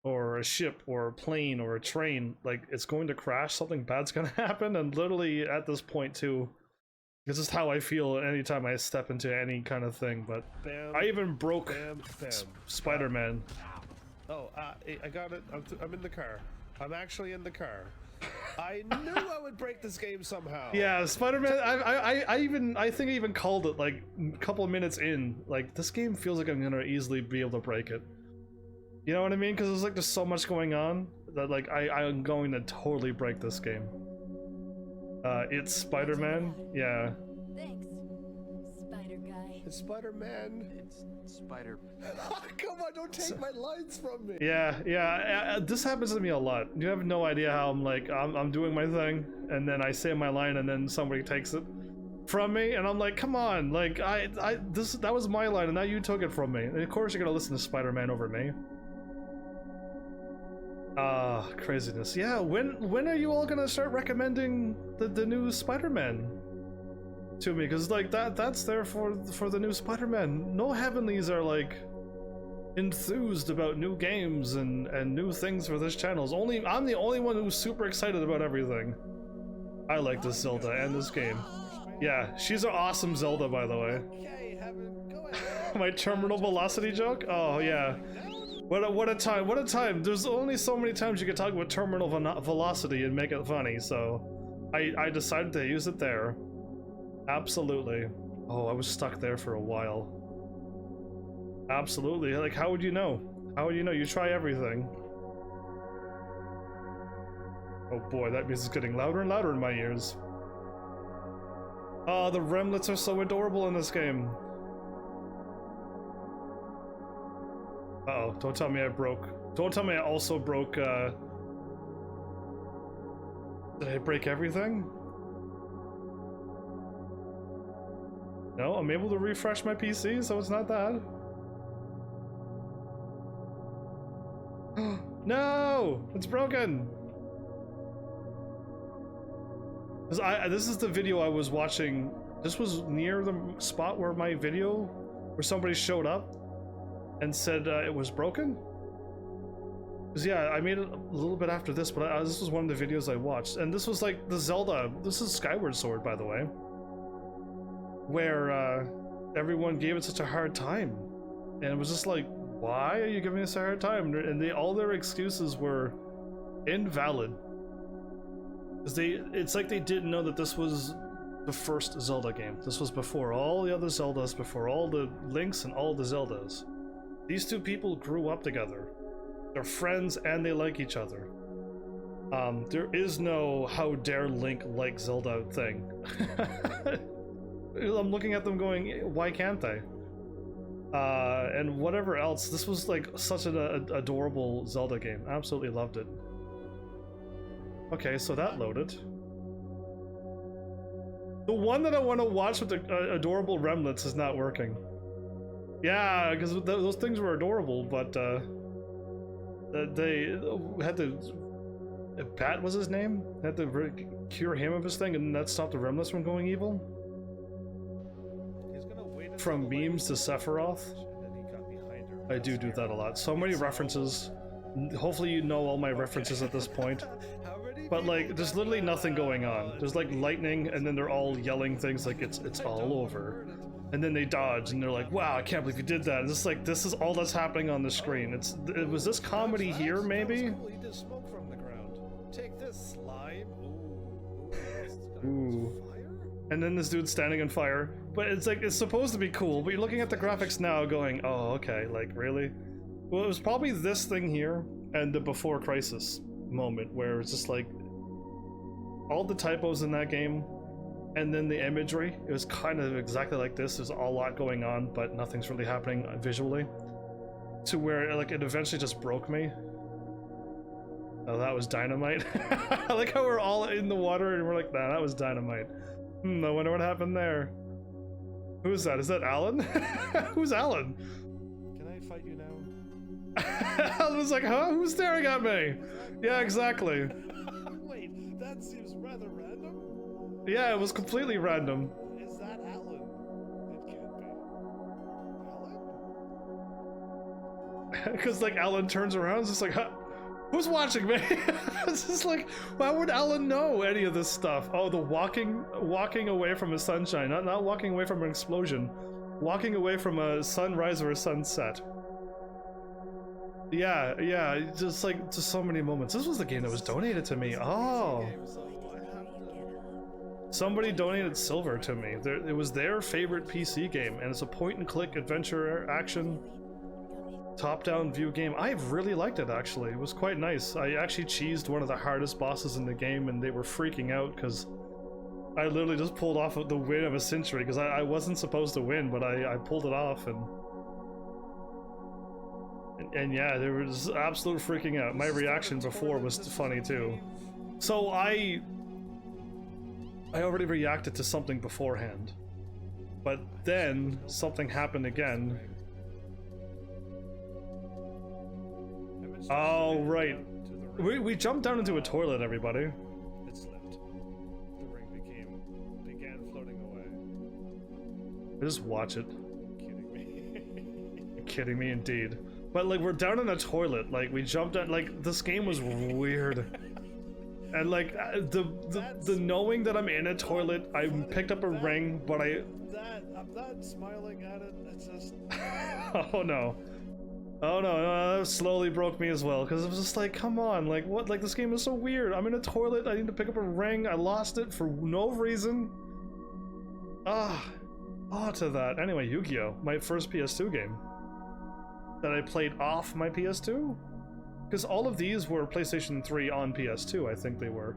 or a ship or a plane or a train. Like, it's going to crash, something bad's gonna happen, and literally at this point too. This is how I feel anytime I step into any kind of thing, but bam, I even broke bam. Spider-Man. Oh, I got it. I'm in the car. I'm actually in the car. I knew I would break this game somehow. Yeah, Spider-Man, I think I even called it like a couple of minutes in. Like, this game feels like I'm gonna easily be able to break it. You know what I mean? Because there's like just so much going on that like I'm going to totally break this game. It's Spider-Man, yeah. Thanks, Spider Guy. It's Spider-Man. It's Spider. Come on, don't take my lines from me. Yeah, this happens to me a lot. You have no idea how I'm doing my thing, and then I say my line, and then somebody takes it from me, and I'm like, come on, like that was my line, and now you took it from me. And of course you're gonna listen to Spider-Man over me. Craziness. Yeah, when are you all gonna start recommending the new Spider-Man to me? Because like that's there for the new Spider-Man. No heavenlies are like enthused about new games and new things for this channel. I'm the only one who's super excited about everything. I like this Zelda and this game. Yeah, she's an awesome Zelda, by the way. Okay, go ahead. My terminal velocity joke? Oh yeah. What a time, what a time. There's only so many times you can talk about terminal velocity and make it funny, so I decided to use it there. Absolutely. Oh, I was stuck there for a while. Absolutely. Like, how would you know? How would you know? You try everything. Oh boy, that music's getting louder and louder in my ears. Oh, the remnants are so adorable in this game. Uh-oh, don't tell me I broke. Don't tell me I also broke, Did I break everything? No, I'm able to refresh my PC, so it's not that. No! It's broken! This is the video I was watching. This was near the spot where my video, where somebody showed up and said it was broken. Because yeah, I made it a little bit after this, but this was one of the videos I watched, and this was like the Zelda. This is Skyward Sword, by the way, where everyone gave it such a hard time, and it was just like, why are you giving us a hard time? And all their excuses were invalid. Because it's like they didn't know that this was the first Zelda game. This was before all the other Zeldas, before all the Links and all the Zeldas. These two people grew up together. They're friends and they like each other. There is no how dare Link like Zelda thing. I'm looking at them going, why can't they? And whatever else, this was like such an adorable Zelda game. Absolutely loved it. Okay, so that loaded. The one that I want to watch with the adorable remnants is not working. Yeah, because those things were adorable, but they had to... Pat was his name? Had to cure him of his thing, and that stopped the remnants from going evil? He's gonna wait From memes to Sephiroth? and then he got behind her. I do that a lot. So many references. Hopefully you know all my references at this point. But like, there's literally nothing going on. There's like lightning, and then they're all yelling things like it's all over. And then they dodge, and they're like, wow, I can't believe you did that. And it's like, this is all that's happening on the screen. Was this comedy here, maybe? Cool. He did smoke from the ground. Take this, slime. Ooh. Ooh. Fire? And then this dude's standing in fire. But it's like, it's supposed to be cool, but you're looking at the graphics now going, oh, okay, like, really? Well, it was probably this thing here, and the Before Crisis moment, where it's just like, all the typos in that game, and then the imagery, it was kind of exactly like this. There's a lot going on, but nothing's really happening visually. To where, like, it eventually just broke me. Oh, that was dynamite. I like how we're all in the water, and we're like, nah, that was dynamite. I wonder what happened there. Who's that? Is that Alan? Who's Alan? Can I fight you now? Alan was like, huh? Who's staring at me? Yeah, exactly. Wait, that seems rather random. Yeah, it was completely random. Is that Alan? It can't be. Alan? Because like Alan turns around, it's just like, huh? Who's watching me? It's just like, why would Alan know any of this stuff? Oh, the walking away from a sunshine, not walking away from an explosion, walking away from a sunrise or a sunset. Yeah, just so many moments. This was the game that was donated to me. Oh. Somebody donated silver to me. It was their favorite PC game, and it's a point-and-click adventure action top-down view game. I really liked it, actually. It was quite nice. I actually cheesed one of the hardest bosses in the game, and they were freaking out because I literally just pulled off the win of a century because I wasn't supposed to win, but I pulled it off and yeah, there was absolute freaking out. My reaction before was funny too. So I already reacted to something beforehand, but then something happened again. Oh right, we jumped down into a toilet, everybody. It slipped. The ring began floating away. Just watch it. Kidding me? You're kidding me, indeed. But like, we're down in a toilet. Like, we jumped out. Like, this game was weird. And like, the knowing that I'm in a toilet, I picked up a ring, but I'm not smiling at it. It's just. Oh no. Oh no, that slowly broke me as well, because it was just like, come on, like what? Like, this game is so weird. I'm in a toilet, I need to pick up a ring, I lost it for no reason. To that. Anyway, Yu-Gi-Oh! My first PS2 game that I played off my PS2? Because all of these were PlayStation 3 on PS2, I think they were.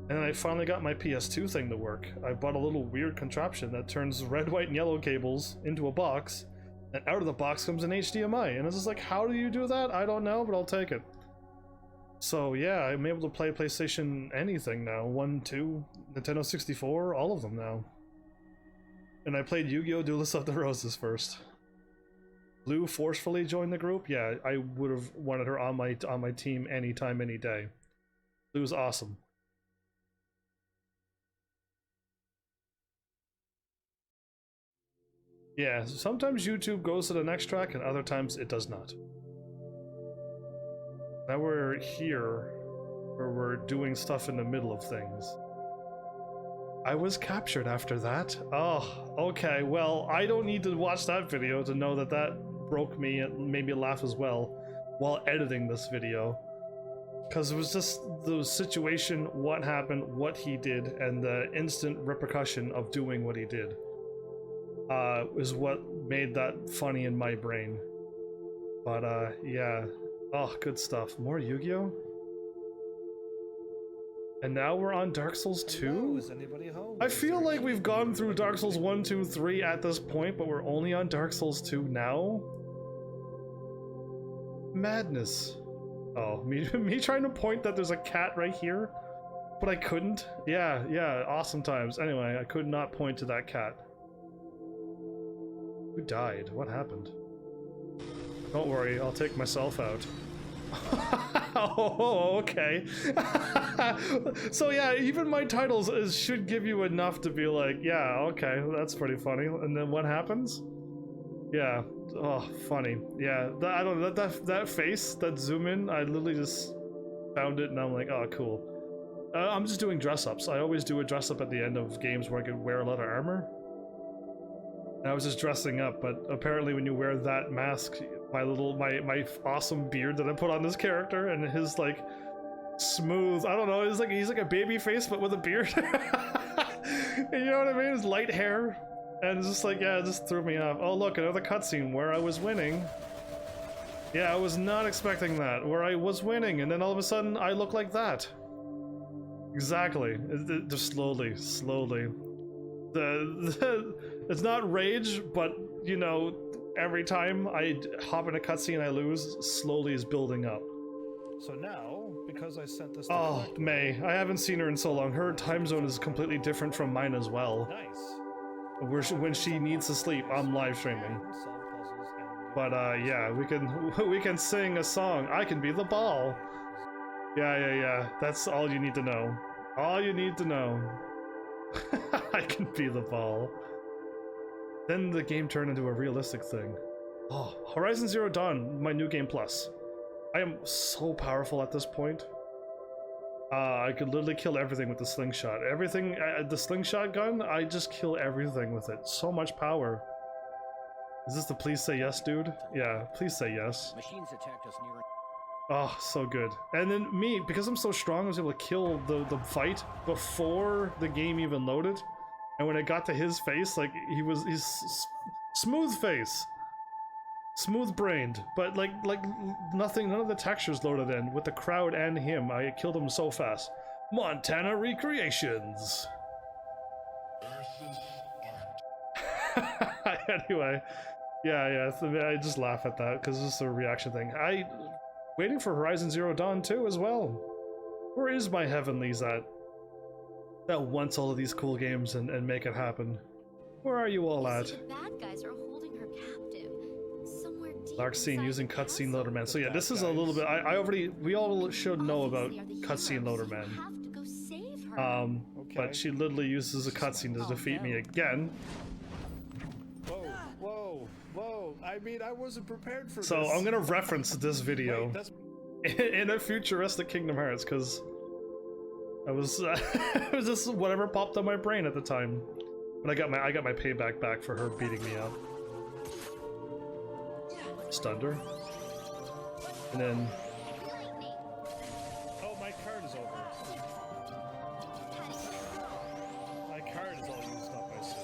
And then I finally got my PS2 thing to work. I bought a little weird contraption that turns red, white, and yellow cables into a box, and out of the box comes an HDMI, and it's just like, how do you do that? I don't know, but I'll take it. So yeah, I'm able to play PlayStation anything now. 1, 2, Nintendo 64, all of them now. And I played Yu-Gi-Oh! Duelist of the Roses first. Blue forcefully joined the group. Yeah, I would have wanted her on my team anytime, any day. Blue's awesome. Yeah, sometimes YouTube goes to the next track and other times it does not. Now we're here, where we're doing stuff in the middle of things. I was captured after that. Oh, okay, well, I don't need to watch that video to know that that broke me and made me laugh as well while editing this video. Because it was just the situation, what happened, what he did, and the instant repercussion of doing what he did. Is what made that funny in my brain. But yeah. Oh, good stuff. More Yu-Gi-Oh! And now we're on Dark Souls 2? Is anybody home? I feel like we've gone through Dark Souls 1, 2, 3 at this point, but we're only on Dark Souls 2 now? Madness. Oh, me trying to point that there's a cat right here? But I couldn't? Yeah, awesome times. Anyway, I could not point to that cat. Who died? What happened? Don't worry, I'll take myself out. Oh, okay. So yeah, even my titles should give you enough to be like, yeah, okay, that's pretty funny. And then what happens? Yeah, oh, funny. Yeah, I don't know, that face, that zoom in, I literally just found it and I'm like, oh, cool. I'm just doing dress-ups. I always do a dress-up at the end of games where I can wear a lot of armor. And I was just dressing up, but apparently when you wear that mask, my awesome beard that I put on this character and his like smooth, I don't know, he's like a baby face but with a beard. You know what I mean? His light hair. And it's just like, yeah, it just threw me off. Oh look, another cutscene where I was winning. Yeah, I was not expecting that. Where I was winning and then all of a sudden I look like that. Exactly. Just slowly. It's not rage, but you know, every time I hop in a cutscene I lose, slowly is building up. So now, because I sent this. Oh, May, I haven't seen her in so long. Her time zone is completely different from mine as well. Nice. When she needs to sleep, I'm live streaming. But yeah, we can sing a song. I can be the ball. Yeah. That's all you need to know. All you need to know. I can be the ball. Then the game turned into a realistic thing. Oh, Horizon Zero Dawn, my new game plus. I am so powerful at this point. I could literally kill everything with the slingshot. Everything, the slingshot gun, I just kill everything with it. So much power. Is this the please say yes, dude? Yeah, please say yes. Machines attacked us near. Oh, so good. And then me, because I'm so strong, I was able to kill the fight before the game even loaded. And when it got to his face, like, he's smooth face. Smooth brained, but like nothing, none of the textures loaded in with the crowd and him. I killed him so fast. Montana Recreations. Anyway, yeah. So I just laugh at that because it's a reaction thing. Waiting for Horizon Zero Dawn 2 as well. Where is my Heavenlies at? That wants all of these cool games and make it happen. Where are you all at? The bad guys are holding her captive. Somewhere deep Dark scene inside using the cutscene castle. Loaderman. So yeah, this is a little bit. We all should know about cutscene Loaderman. You have to go save her. But she literally uses a cutscene to defeat me again. Whoa. I mean, I wasn't prepared for this. So I'm gonna reference this video Wait, that's... in a futuristic Kingdom Hearts because I was it was just whatever popped on my brain at the time. But I got my payback back for her beating me up. Stunned her. And then Oh, my card is over. My card is all used up, I said.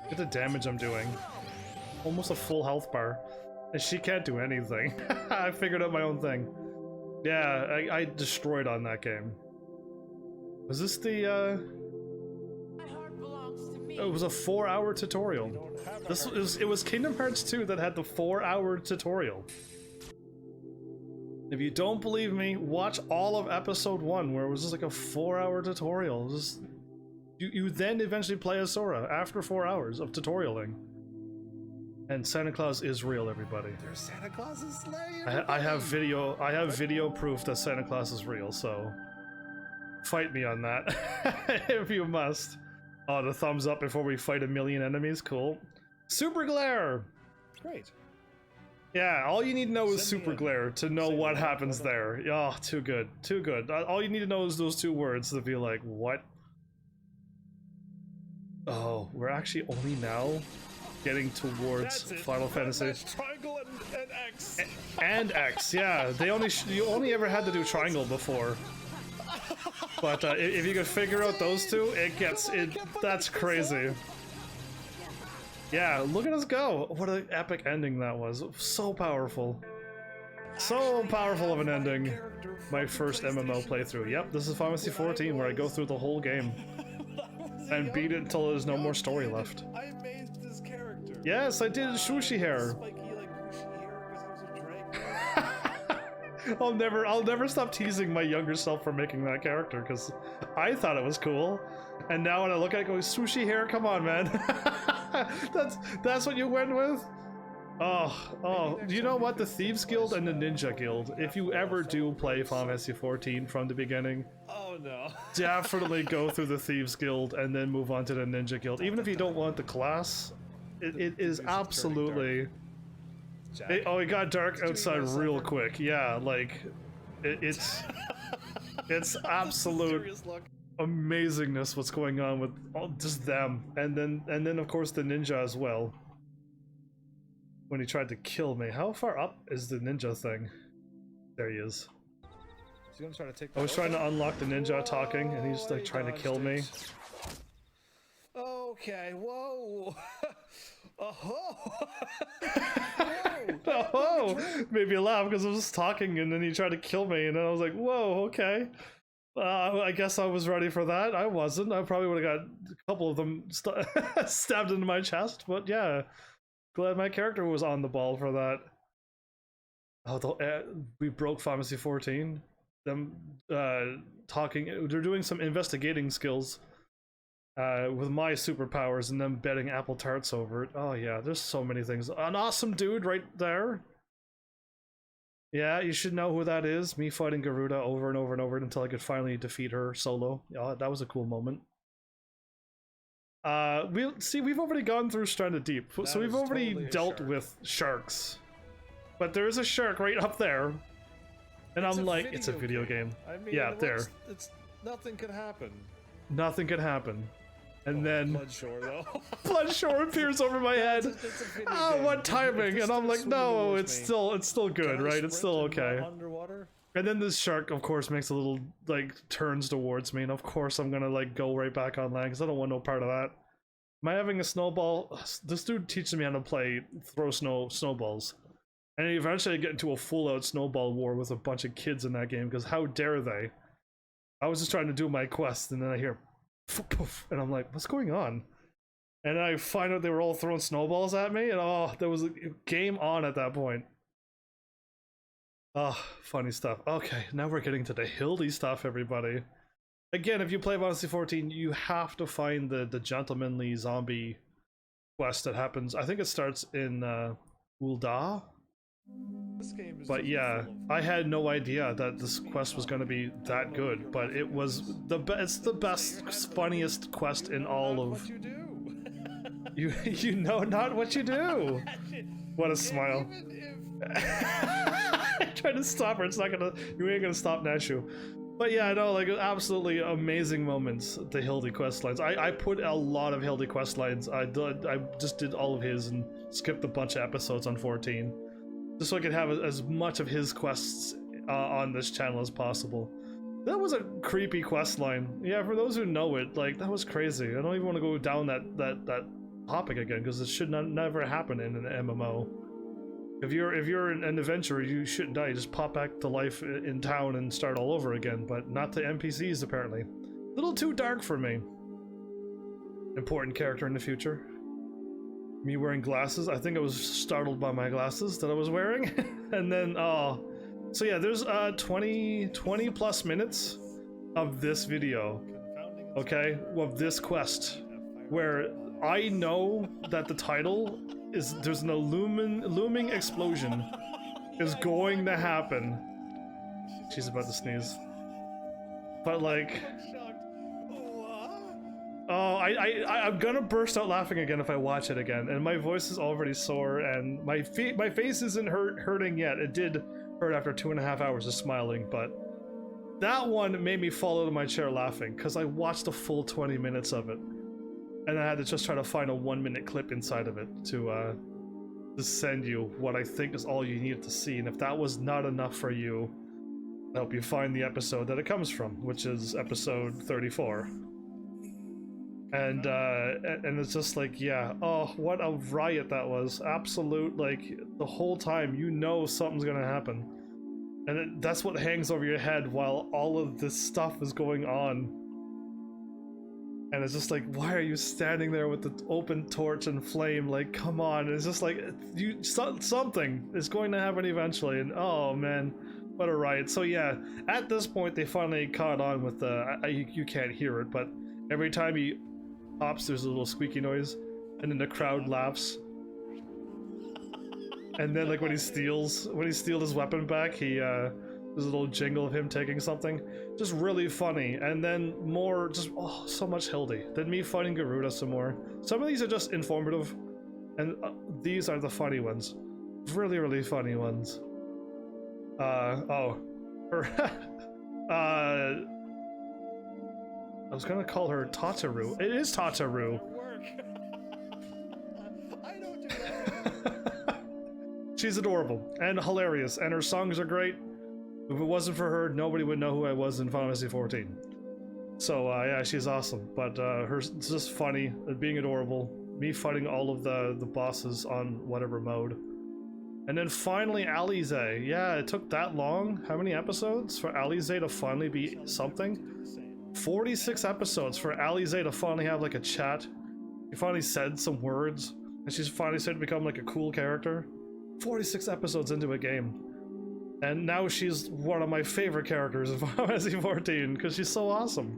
look at the damage I'm doing. Almost a full health bar. And she can't do anything. I figured out my own thing. Yeah, I destroyed on that game. Was this the It was a 4-hour tutorial. It was Kingdom Hearts 2 that had the 4-hour tutorial. If you don't believe me, watch all of episode 1 where it was just like a 4-hour tutorial. You then eventually play as Sora after 4 hours of tutorialing. And Santa Claus is real, everybody. There's Santa Claus's sleigh. I have video proof that Santa Claus is real, so fight me on that if you must. Oh, the thumbs up before we fight a million enemies, cool. Super Glare! Great. Yeah, all you need to know is Send me Super a- Glare to know send what me a- happens there. Oh, too good, too good. All you need to know is those 2 words to be like, what? Oh, we're actually only now getting towards That's it. Final Fantasy. That's triangle and X. And X, yeah. You only ever had to do triangle before. But if you could figure out those 2, that's crazy. Yeah, look at us go. What an epic ending that was. So powerful. So powerful of an ending. My first MMO playthrough. Yep, this is Final Fantasy 14 where I go through the whole game and beat it until there's no more story left. I made this character. Yes, I did swooshy hair. Spiky, like bushy hair because I was a drag. I'll never stop teasing my younger self for making that character because I thought it was cool, and now when I look at it, going swooshy hair, come on, man. that's what you went with. Oh, you know what? The Thieves Guild and the Ninja Guild. If you ever do play Final Fantasy 14 from the beginning, Oh no. definitely go through the Thieves Guild and then move on to the Ninja Guild. Even if you don't want the class, it is absolutely. It got dark outside real quick. Yeah, like it's absolute Serious look. amazingness what's going on with just them, and then of course the ninja as well. When he tried to kill me, how far up is the ninja thing? There he is. He's gonna try to take. I was trying to unlock the ninja talking, and he's like trying to kill me. Okay, whoa. Oh, Oh, made me laugh because I was talking and then he tried to kill me, and then I was like, whoa, okay. I guess I was ready for that. I wasn't. I probably would have got a couple of them stabbed into my chest, but yeah. Glad my character was on the ball for that. Oh, we broke Final Fantasy 14. Them talking, they're doing some investigating skills with my superpowers and them betting apple tarts over it. Oh yeah, there's so many things. An awesome dude right there. Yeah, you should know who that is. Me fighting Garuda over and over and over until I could finally defeat her solo. Yeah, that was a cool moment. We've already gone through Stranded Deep, so we've already totally a dealt shark. with sharks. But there is a shark right up there. And I'm like, it's a video game. I mean, Yeah, there. It's nothing could happen. Nothing could happen. And then Bloodshore though. Bloodshore appears over my head. It's a video Oh, game. what If timing? this And I'm starts like, swimming no, towards me, it's still good, can I right? It's still sprint and okay. run underwater. And then this shark, of course, makes a little like turns towards me, and of course I'm gonna like go right back on land because I don't want no part of that. Am I having a snowball? This dude teaches me how to throw snowballs, and eventually I get into a full-out snowball war with a bunch of kids in that game because how dare they? I was just trying to do my quest, and then I hear poof, poof, and I'm like, what's going on? And I find out they were all throwing snowballs at me, and oh, there was a game on at that point. Oh, funny stuff. Okay, now we're getting to the Hildy stuff, everybody. Again, if you play Final Fantasy 14, you have to find the gentlemanly zombie quest that happens. I think it starts in Ul'dah. This game is But just yeah, full of I had no idea that this quest was going to be that good, but it was it's the best, funniest quest in all not of what you do. you know not what you do. What a smile. Even I tried to stop her. It's not gonna. You ain't gonna stop Nashu. But yeah, no, like absolutely amazing moments. The Hildy quest lines. I put a lot of Hildy quest lines. I just did all of his and skipped a bunch of episodes on 14, just so I could have as much of his quests on this channel as possible. That was a creepy quest line. Yeah, for those who know it, like that was crazy. I don't even want to go down that topic again because it should never happen in an MMO. If you're an adventurer, you shouldn't die. Just pop back to life in town and start all over again. But not to NPCs apparently. A little too dark for me. Important character in the future. Me wearing glasses. I think I was startled by my glasses that I was wearing. And then oh, so yeah, there's 20 plus minutes of this video. Okay, of this quest, where I know that the title is there's an looming explosion is going to happen. She's about to sneeze. But like, oh, I'm gonna burst out laughing again if I watch it again, and my voice is already sore, and my face isn't hurting yet. It did hurt after 2.5 hours of smiling, but that one made me fall out of my chair laughing because I watched the full 20 minutes of it. And I had to just try to find a 1-minute clip inside of it to send you what I think is all you needed to see. And if that was not enough for you, I hope you find the episode that it comes from, which is episode 34. And it's just like, yeah, oh, what a riot that was. Absolute, like, the whole time you know something's gonna happen. And that's what hangs over your head while all of this stuff is going on. And it's just like, why are you standing there with the open torch and flame? Like, come on. And it's just like, something is going to happen eventually. And oh man, what a riot. So yeah, at this point, they finally caught on with the, you can't hear it, but every time he pops, there's a little squeaky noise. And then the crowd laughs. And then like when he steals his weapon back, there's a little jingle of him taking something. Just really funny. And then more, just, oh, so much Hildy. Then me fighting Garuda some more. Some of these are just informative. And these are the funny ones. Really, really funny ones. Oh. I was gonna call her Tataru. It is Tataru. I don't do that. She's adorable and hilarious, and her songs are great. If it wasn't for her, nobody would know who I was in Final Fantasy 14. So yeah, she's awesome. But it's just funny, being adorable. Me fighting all of the bosses on whatever mode. And then finally Alize. Yeah, it took that long. How many episodes for Alize to finally be something? 46 episodes for Alize to finally have like a chat. She finally said some words. And she's finally said to become like a cool character. 46 episodes into a game. And now she's one of my favorite characters in Final Fantasy 14 because she's so awesome.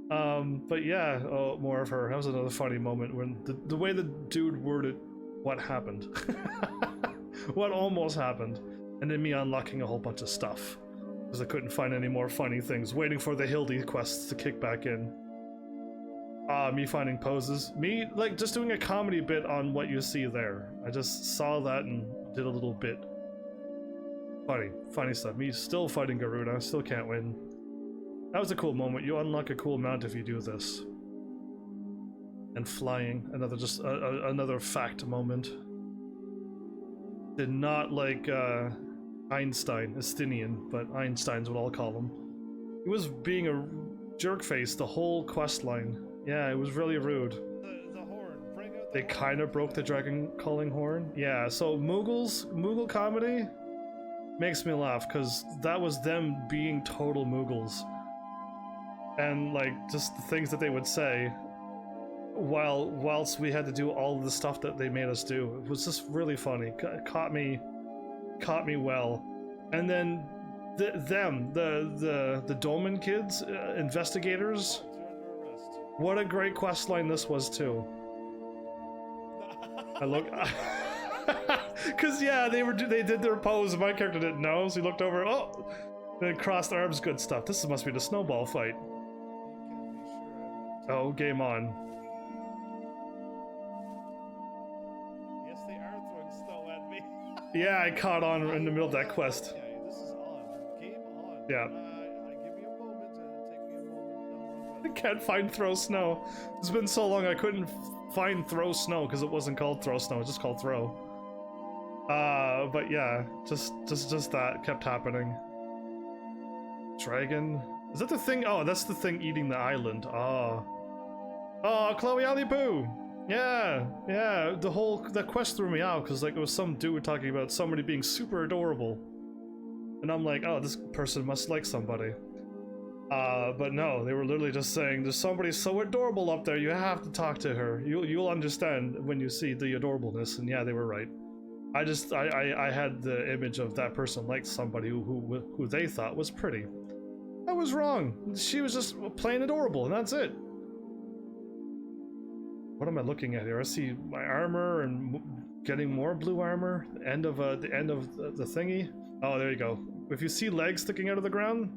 But yeah, oh, more of her. That was another funny moment when the way the dude worded what happened. What almost happened. And then me unlocking a whole bunch of stuff. Because I couldn't find any more funny things. Waiting for the Hildy quests to kick back in. Me finding poses. Me, like, just doing a comedy bit on what you see there. I just saw that and did a little bit. Funny stuff. Me still fighting Garuda, still can't win. That was a cool moment. You unlock a cool mount if you do this. And flying, another fact moment. Did not like Einstein, Estinian, but Einstein's what I'll call him. He was being a jerkface the whole quest line. Yeah, it was really rude. The horn. Bring out the They horn. kind of broke the dragon calling horn. Yeah, so Moogle comedy makes me laugh because that was them being total Moogles. and like just the things that they would say whilst we had to do all the stuff that they made us do. It was just really funny. Caught me well. And then the Dolman kids, investigators. You're under arrest. What a great quest line this was too. I look, cause yeah, they did their pose. And my character didn't know, so he looked over. Oh, then crossed arms. Good stuff. This must be the snowball fight. Oh, game on. Yes, they are throwing snow at me. Yeah, I caught on in the middle of that quest. Okay, this is on. Game on. Yeah. Give me a moment. Take me a moment. I can't find throw snow. It's been so long I couldn't find throw snow because it wasn't called throw snow. It's just called throw. But yeah, just that kept happening. Dragon. Is that the thing? Oh, that's the thing eating the island. Oh, Chloe Alipu. Yeah. The quest threw me out because like it was some dude talking about somebody being super adorable, and I'm like, oh, this person must like somebody. But no, they were literally just saying there's somebody so adorable up there. You have to talk to her. You'll understand when you see the adorableness. And yeah, they were right. I had the image of that person liked somebody who they thought was pretty. I was wrong. She was just plain adorable, and that's it. What am I looking at here? I see my armor and getting more blue armor. The end of the thingy. Oh, there you go. If you see legs sticking out of the ground,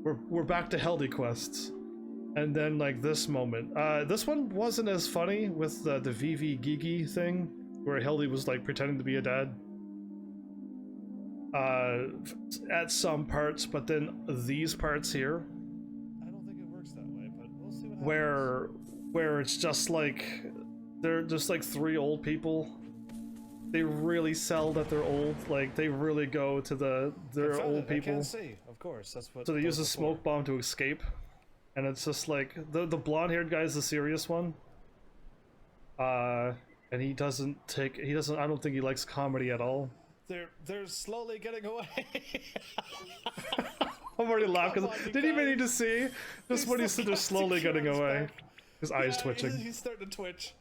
we're back to Heldy quests. And then like this moment. This one wasn't as funny with the VV Gigi thing, where Heldy was like pretending to be a dad. At some parts, but then these parts here, I don't think it works that way, but we'll see what happens. where it's just like they're just like three old people. They really sell that they're old. Like they really go to they're old people. I can't see, of course. That's what. So they use a smoke bomb to escape, and it's just like the blonde-haired guy is the serious one. And he doesn't. I don't think he likes comedy at all. They're slowly getting away. I'm already laughing because didn't even need to see just when he said they're slowly getting away. His eyes twitching. He's starting to twitch.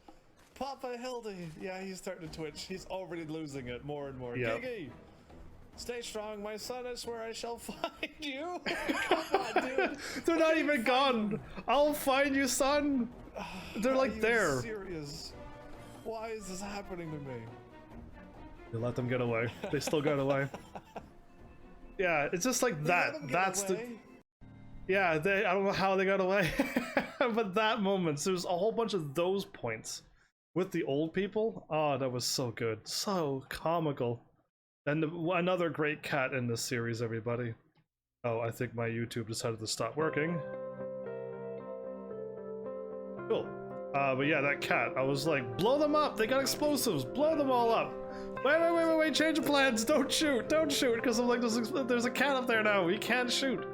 Papa Hildy. Yeah, he's starting to twitch. He's already losing it more and more. Yep. Giggy, stay strong, my son. I swear I shall find you. Come on, dude. They're not even gone. I'll find you, son. They're like there. Serious? Why is this happening to me? You let them get away. They still got away. Yeah, it's just like that. That's the. Yeah, I don't know how they got away, but that moment, there's a whole bunch of those points with the old people. Oh, that was so good, so comical, and another great cat in this series, everybody. Oh, I think my YouTube decided to stop working. Cool. But yeah, that cat, I was like, blow them up, they got explosives, blow them all up. Wait, change of plans, don't shoot, because I'm like, there's a cat up there now, we can't shoot.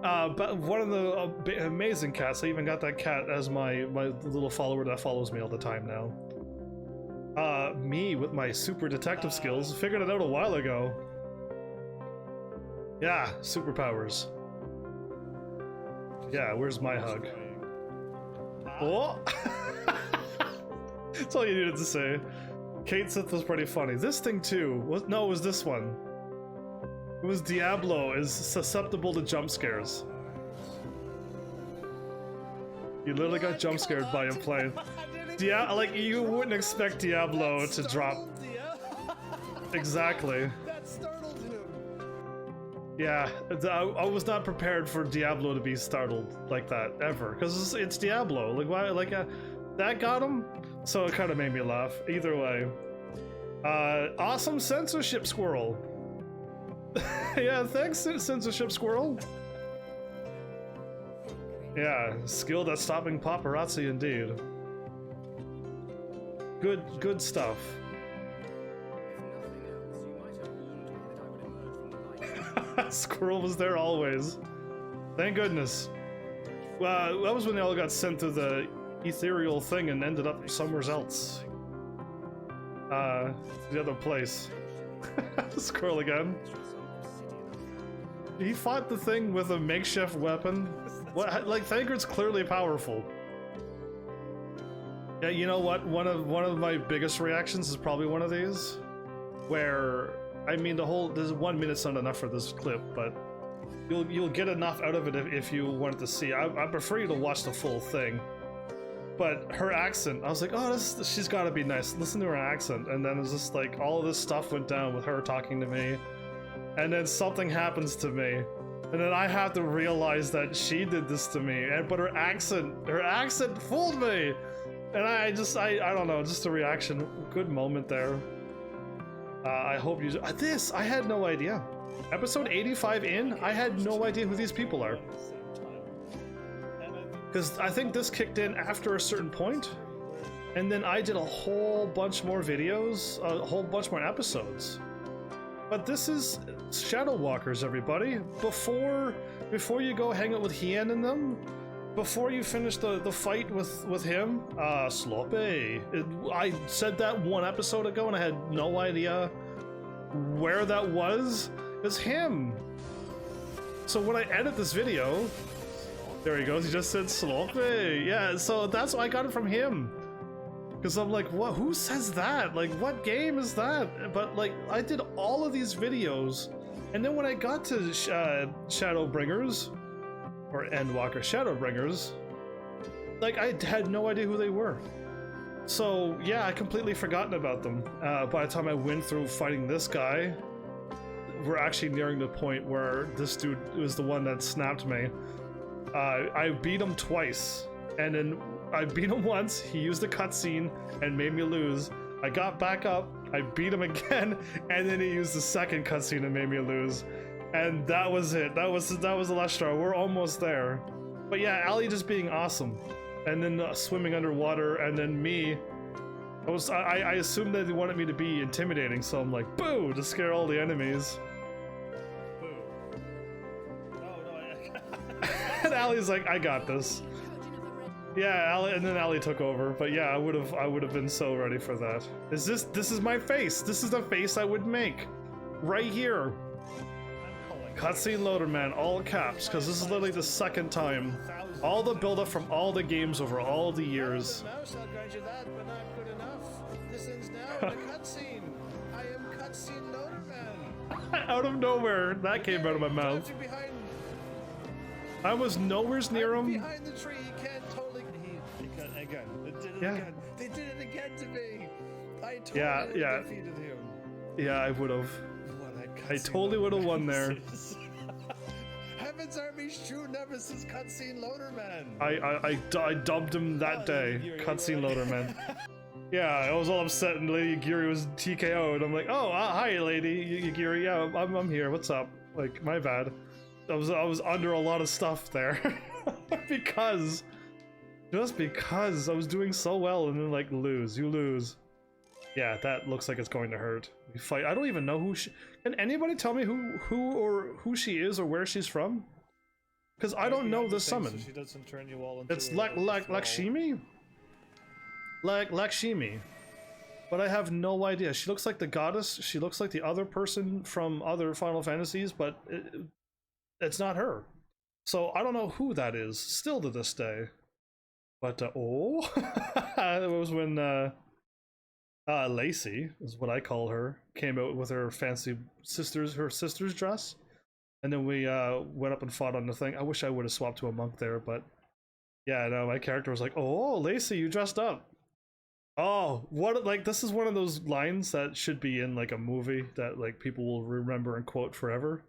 But one of the amazing cats, I even got that cat as my little follower that follows me all the time now. Me with my super detective skills, figured it out a while ago. Yeah, superpowers. Yeah, where's my hug? Oh! That's all you needed to say. Kate Sith was pretty funny. This thing too. It was this one. It was Diablo is susceptible to jump scares. You literally got jump scared by him playing. Yeah, like you wouldn't expect Diablo to drop. Exactly. That startled him. Yeah, I was not prepared for Diablo to be startled like that ever, because it's Diablo. Like why? Like that got him, so it kind of made me laugh. Either way, awesome censorship squirrel. Yeah, thanks, censorship squirrel. Yeah, skilled at stopping paparazzi indeed. Good stuff. Squirrel was there always. Thank goodness. That was when they all got sent to the ethereal thing and ended up somewhere else. The other place. Squirrel again. He fought the thing with a makeshift weapon. What? Like Thancred's clearly powerful. Yeah, you know what? One of my biggest reactions is probably one of these, where I mean there's 1 minute's not enough for this clip, but you'll get enough out of it if you wanted to see. I prefer you to watch the full thing. But her accent, I was like, oh, she's got to be nice. Listen to her accent, and then it's just like all of this stuff went down with her talking to me, and then something happens to me, and then I have to realize that she did this to me. But her accent fooled me, and I don't know, just a reaction. Good moment there. I hope you. I had no idea. Episode 85 in, I had no idea who these people are. Because I think this kicked in after a certain point, and then I did a whole bunch more videos, a whole bunch more episodes. But this is Shadow Walkers, everybody. Before you go hang out with Hien and them, before you finish the fight with him, Sloppy. I said that 1 episode ago, and I had no idea where that was. It's him. So when I edit this video. There he goes, he just said sloppy. Yeah, so that's why I got it from him. Because I'm like, what? Who says that? Like, what game is that? But like, I did all of these videos, and then when I got to Shadowbringers, or Endwalker Shadowbringers, like, I had no idea who they were. So yeah, I completely forgotten about them. By the time I went through fighting this guy, we're actually nearing the point where this dude was the one that snapped me. I beat him twice, and then I beat him once, he used a cutscene and made me lose. I got back up, I beat him again, and then he used the second cutscene and made me lose. And that was it. That was the last straw. We're almost there. But yeah, Ali just being awesome. And then swimming underwater, and then me. I assumed that they wanted me to be intimidating, so I'm like, boo, to scare all the enemies. And Allie's like, I got this. Yeah, Allie, and then Allie took over. But yeah, I would have been so ready for that. This is my face. This is the face I would make. Right here. Cutscene loader, man, all caps, because this is literally the second time. All the build-up from all the games over all the years. I'll grant you that, but not good enough. This ends now in a cutscene. I am cutscene loader man. Out of nowhere, that came out of my mouth. I was nowhere near him. Behind the tree, he can't totally. Again, they did it again. They did it again to me. I totally defeated him. Yeah, I would have. I totally would have won there. Heaven's Army's true nemesis, cutscene loader man. I dubbed him that day, cutscene loader man. Yeah, I was all upset, and Lady Yagiri was TKO'd. I'm like, oh, hi, Lady Yagiri. Yeah, I'm here. What's up? Like, my bad. I was under a lot of stuff there just because I was doing so well, and then like you lose. Yeah, that looks like it's going to hurt. We fight. I don't even know who she. Can anybody tell me who she is or where she's from? Because I don't know this summon. So she doesn't turn you all into It's Lakshmi. Lakshmi. But I have no idea. She looks like the goddess. She looks like the other person from other Final Fantasies, but it's not her. So I don't know who that is, still to this day. But, it was when Lacey, is what I call her, came out with her fancy sister's dress. And then we went up and fought on the thing. I wish I would have swapped to a monk there, but yeah, no, my character was like, oh, Lacey, you dressed up. Oh, what, like, this is one of those lines that should be in, like, a movie that, like, people will remember and quote forever.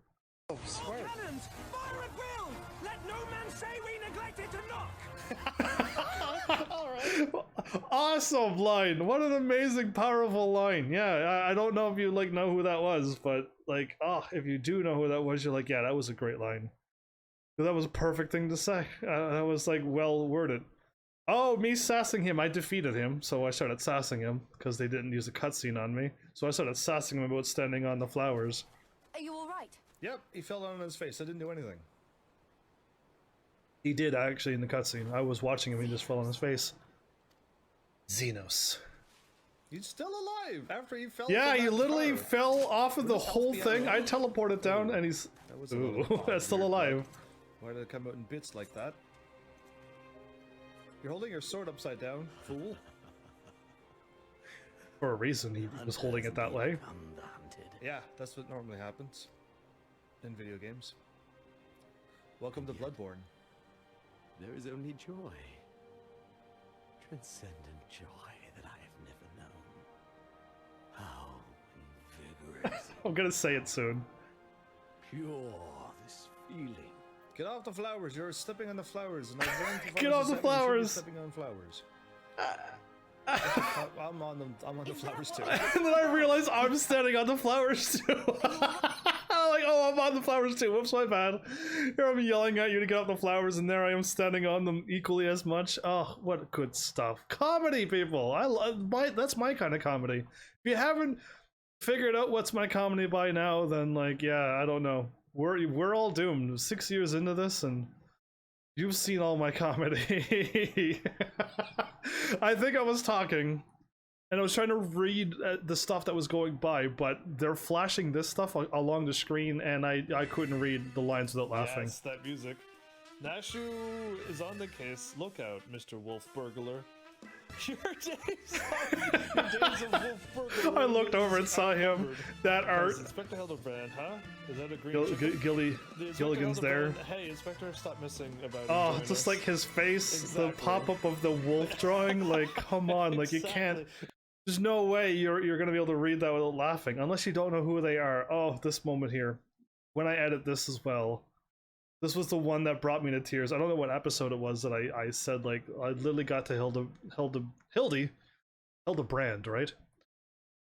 Oh, smart. Cannons, fire at will! Let no man say we neglected to knock! Alright. Awesome line! What an amazing, powerful line. Yeah, I don't know if you, like, know who that was, but, like, if you do know who that was, you're like, yeah, that was a great line. That was a perfect thing to say. That was, like, well worded. Oh, me sassing him. I defeated him, so I started sassing him, because they didn't use a cutscene on me. So I started sassing him about standing on the flowers. Are you alright? Yep, he fell down on his face. I didn't do anything. He did, actually, in the cutscene. I was watching him, he just fell on his face. Xenos. He's still alive after he fell. Yeah, from he that literally tower. fell off of the Where's whole health thing. behind I teleported down, and he's... was a little Ooh, odd that's still here, but alive. Why did it come out in bits like that? You're holding your sword upside down, fool. For a reason, he was holding it that way. Yeah, that's what normally happens in video games. Welcome to Bloodborne. There is only joy. Transcendent joy that I have never known. How invigorating. I'm gonna say it soon. Pure this feeling. Get off the flowers, you're stepping on the flowers, and I've learned from Get off the flowers! Stepping on flowars. I'm on them. I'm on the flowers too. And then I realized I'm standing on the flowers too. I'm like, oh, I'm on the flowers too. Whoops, my bad. Here I'm yelling at you to get off the flowers, and there I am standing on them equally as much. Oh, what good stuff. Comedy, people. That's my kind of comedy. If you haven't figured out what's my comedy by now, then like, yeah, I don't know. We're all doomed. 6 years into this, and you've seen all my comedy. I think I was talking, and I was trying to read the stuff that was going by, but they're flashing this stuff along the screen, and I couldn't read the lines without laughing. Yes, that music. Nashu is on the case. Look out, Mr. Wolf Burglar. Your days of Wolf Burglar. I looked over and saw him. That art. Inspector Hildebrand, huh? Is that a green Gilligan's there. Hey, Inspector, stop missing about Oh, enjoying just us. like his face, Exactly. the pop-up of the wolf drawing. Like, come on, like you can't. Exactly. There's no way you're gonna be able to read that without laughing, unless you don't know who they are. Oh, this moment here, when I edit this as well. This was the one that brought me to tears. I don't know what episode it was that I said, like, I literally got to Hildebrand, right?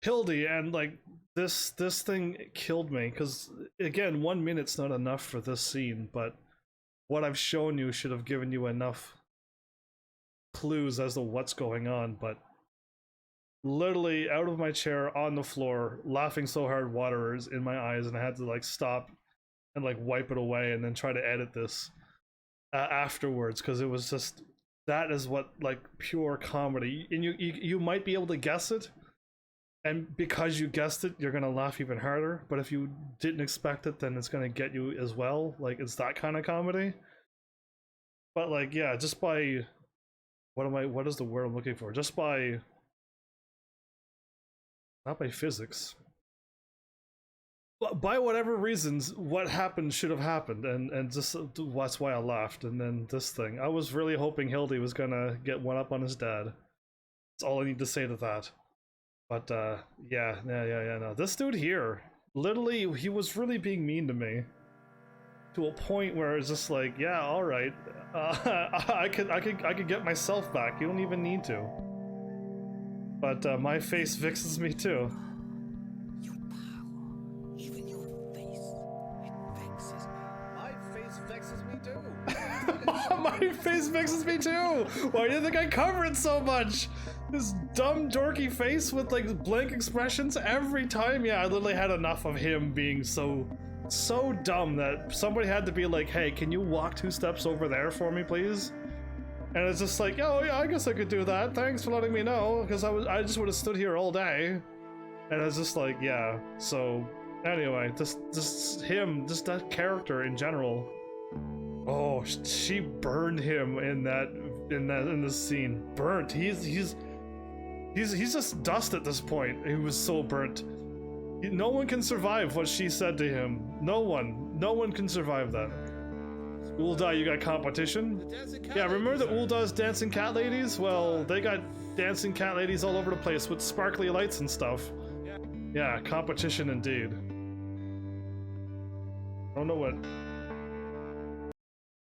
Hildy, and like this thing killed me, because again, 1 minute's not enough for this scene, but what I've shown you should have given you enough clues as to what's going on. But literally out of my chair on the floor, laughing so hard water is in my eyes, and I had to like stop and like wipe it away and then try to edit this afterwards, because it was just, that is what, like, pure comedy. And you might be able to guess it, and because you guessed it, you're gonna laugh even harder. But if you didn't expect it, then it's gonna get you as well. Like, it's that kind of comedy. But like, yeah, just by what is the word I'm looking for? Just by, not by physics, by whatever reasons, what happened should have happened, and just that's why I laughed. And then this thing, I was really hoping Hildy was gonna get one up on his dad. That's all I need to say to that. But yeah, no, this dude here, literally, he was really being mean to me, to a point where it's just like, yeah, all right, I could get myself back. You don't even need to. But my face vexes me too. Even your face, it vexes me. My face vexes me too. My face vexes me too. Why do you think I cover it so much? This dumb dorky face with like blank expressions every time. Yeah, I literally had enough of him being so dumb that somebody had to be like, hey, can you walk 2 steps over there for me, please? And it's just like, oh yeah, I guess I could do that. Thanks for letting me know, because I just would have stood here all day. And it's just like, yeah. So anyway, just that character in general. Oh, she burned him in this scene. Burnt. He's just dust at this point. He was so burnt. No one can survive what she said to him. No one can survive that. Ulda, you got competition? Yeah, remember the Ulda's dancing cat ladies? Well, they got dancing cat ladies all over the place with sparkly lights and stuff. Yeah, competition indeed. I don't know what.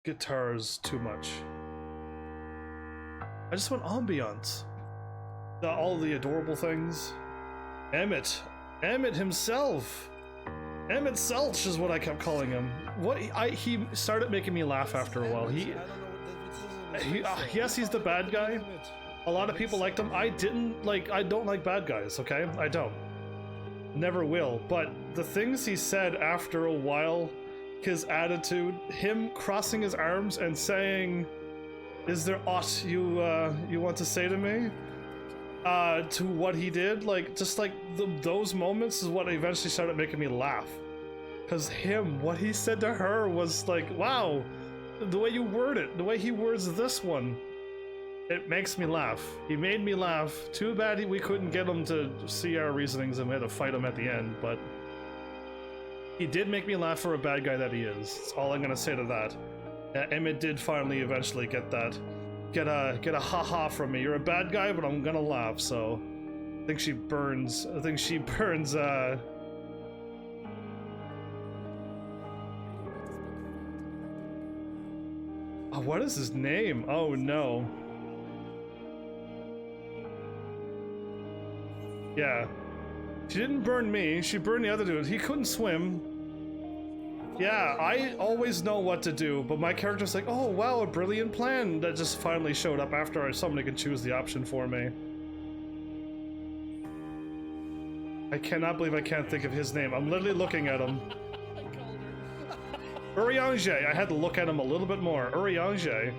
Guitars too much. I just want ambiance. All the adorable things. Emmett himself. Emmett Selch is what I kept calling him. He started making me laugh after a while. Yes, he's the bad guy. A lot of people liked him. I don't like bad guys, okay? I don't. Never will. But the things he said after a while, his attitude, him crossing his arms and saying, "Is there aught you want to say to me?" To what he did, like, just like those moments is what eventually started making me laugh. Because what he said to her was like, wow, the way you word it, the way he words this one, it makes me laugh. He made me laugh. Too bad we couldn't get him to see our reasonings and we had to fight him at the end, but he did make me laugh for a bad guy that he is. That's all I'm gonna say to that. Emmett did finally eventually get that. Get a haha from me. You're a bad guy, but I'm gonna laugh, so I think she burns oh, what is his name? Oh no. Yeah. She didn't burn me, she burned the other dude. He couldn't swim. Yeah, I always know what to do, but my character's like, oh wow, a brilliant plan that just finally showed up after somebody could choose the option for me. I cannot believe I can't think of his name. I'm literally looking at him. Urianger. I had to look at him a little bit more. Urianger.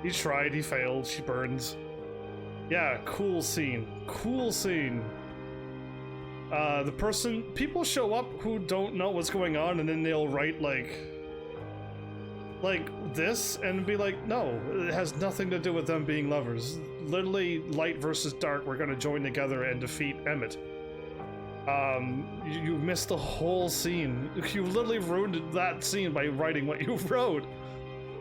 He tried, he failed, she burns. Yeah, cool scene. Cool scene. People show up who don't know what's going on, and then they'll write like this and be like, no, it has nothing to do with them being lovers. Literally, light versus dark, we're gonna join together and defeat Emmett. You missed the whole scene. You literally ruined that scene by writing what you wrote.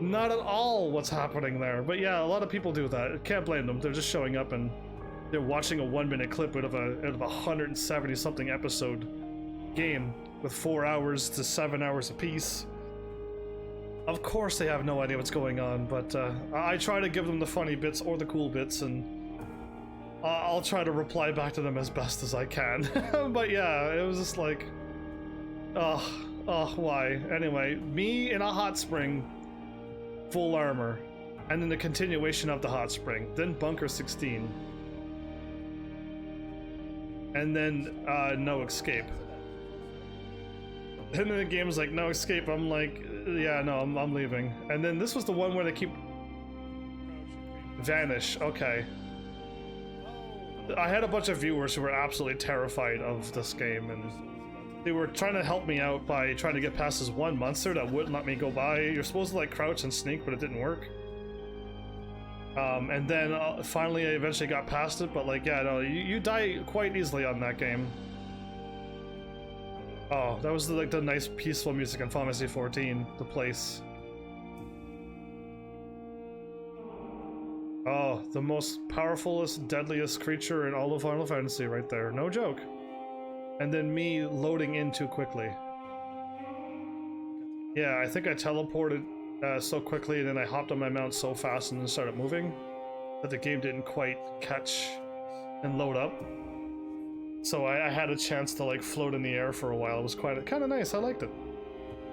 Not at all what's happening there. But yeah, a lot of people do that. Can't blame them. They're just showing up and they're watching a 1-minute clip out of a 170 something episode game with 4 hours to 7 hours apiece. Of course they have no idea what's going on, but I try to give them the funny bits or the cool bits, and I'll try to reply back to them as best as I can. But yeah, it was just like, why? Anyway, me in a hot spring, full armor, and then the continuation of the hot spring, then bunker 16. And then no escape. And then the game was like, no escape. I'm like, yeah, no, I'm leaving. And then this was the one where they keep vanish. Okay. I had a bunch of viewers who were absolutely terrified of this game, and they were trying to help me out by trying to get past this one monster that wouldn't let me go by. You're supposed to like crouch and sneak, but it didn't work. And then finally I eventually got past it, but like, yeah, no, you die quite easily on that game. Oh, that was like the nice peaceful music in Final Fantasy 14, the place. Oh, the most powerfulest, deadliest creature in all of Final Fantasy right there, no joke. And then me loading in too quickly. Yeah, I think I teleported so quickly, and then I hopped on my mount so fast and then started moving that the game didn't quite catch and load up. So I had a chance to like float in the air for a while. It was kind of nice. I liked it.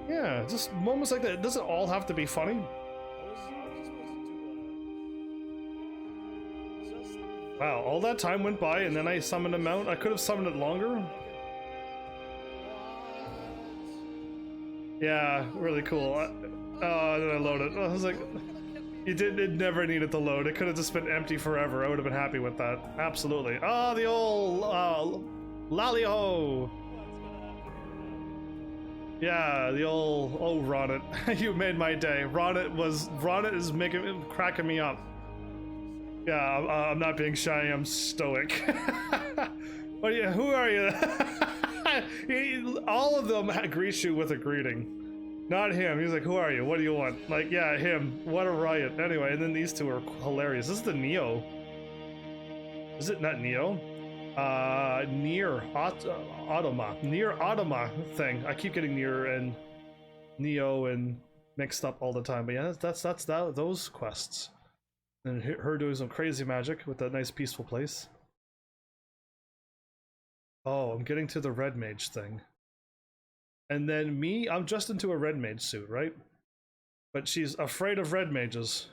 Yeah, just moments like that. It doesn't all have to be funny. Wow, all that time went by, and then I summoned a mount. I could have summoned it longer. Yeah, really cool. Oh, then I loaded. I was like, it never needed to load. It could have just been empty forever. I would have been happy with that. Absolutely. Oh, the old Lally-ho. Yeah, the old Ronnet. You made my day. Ronnet is cracking me up. Yeah, I'm not being shy. I'm stoic. But yeah, who are you? All of them greet you with a greeting. Not him. He's like, who are you? What do you want? Like, yeah, him. What a riot. Anyway, and then these two are hilarious. This is the Neo. Is it not Neo? Nier Automa. Nier Automa thing. I keep getting Nier and Neo and mixed up all the time. But yeah, that's those quests. And her doing some crazy magic with that nice peaceful place. Oh, I'm getting to the red mage thing. And then me, I'm just into a red mage suit, right? But she's afraid of red mages.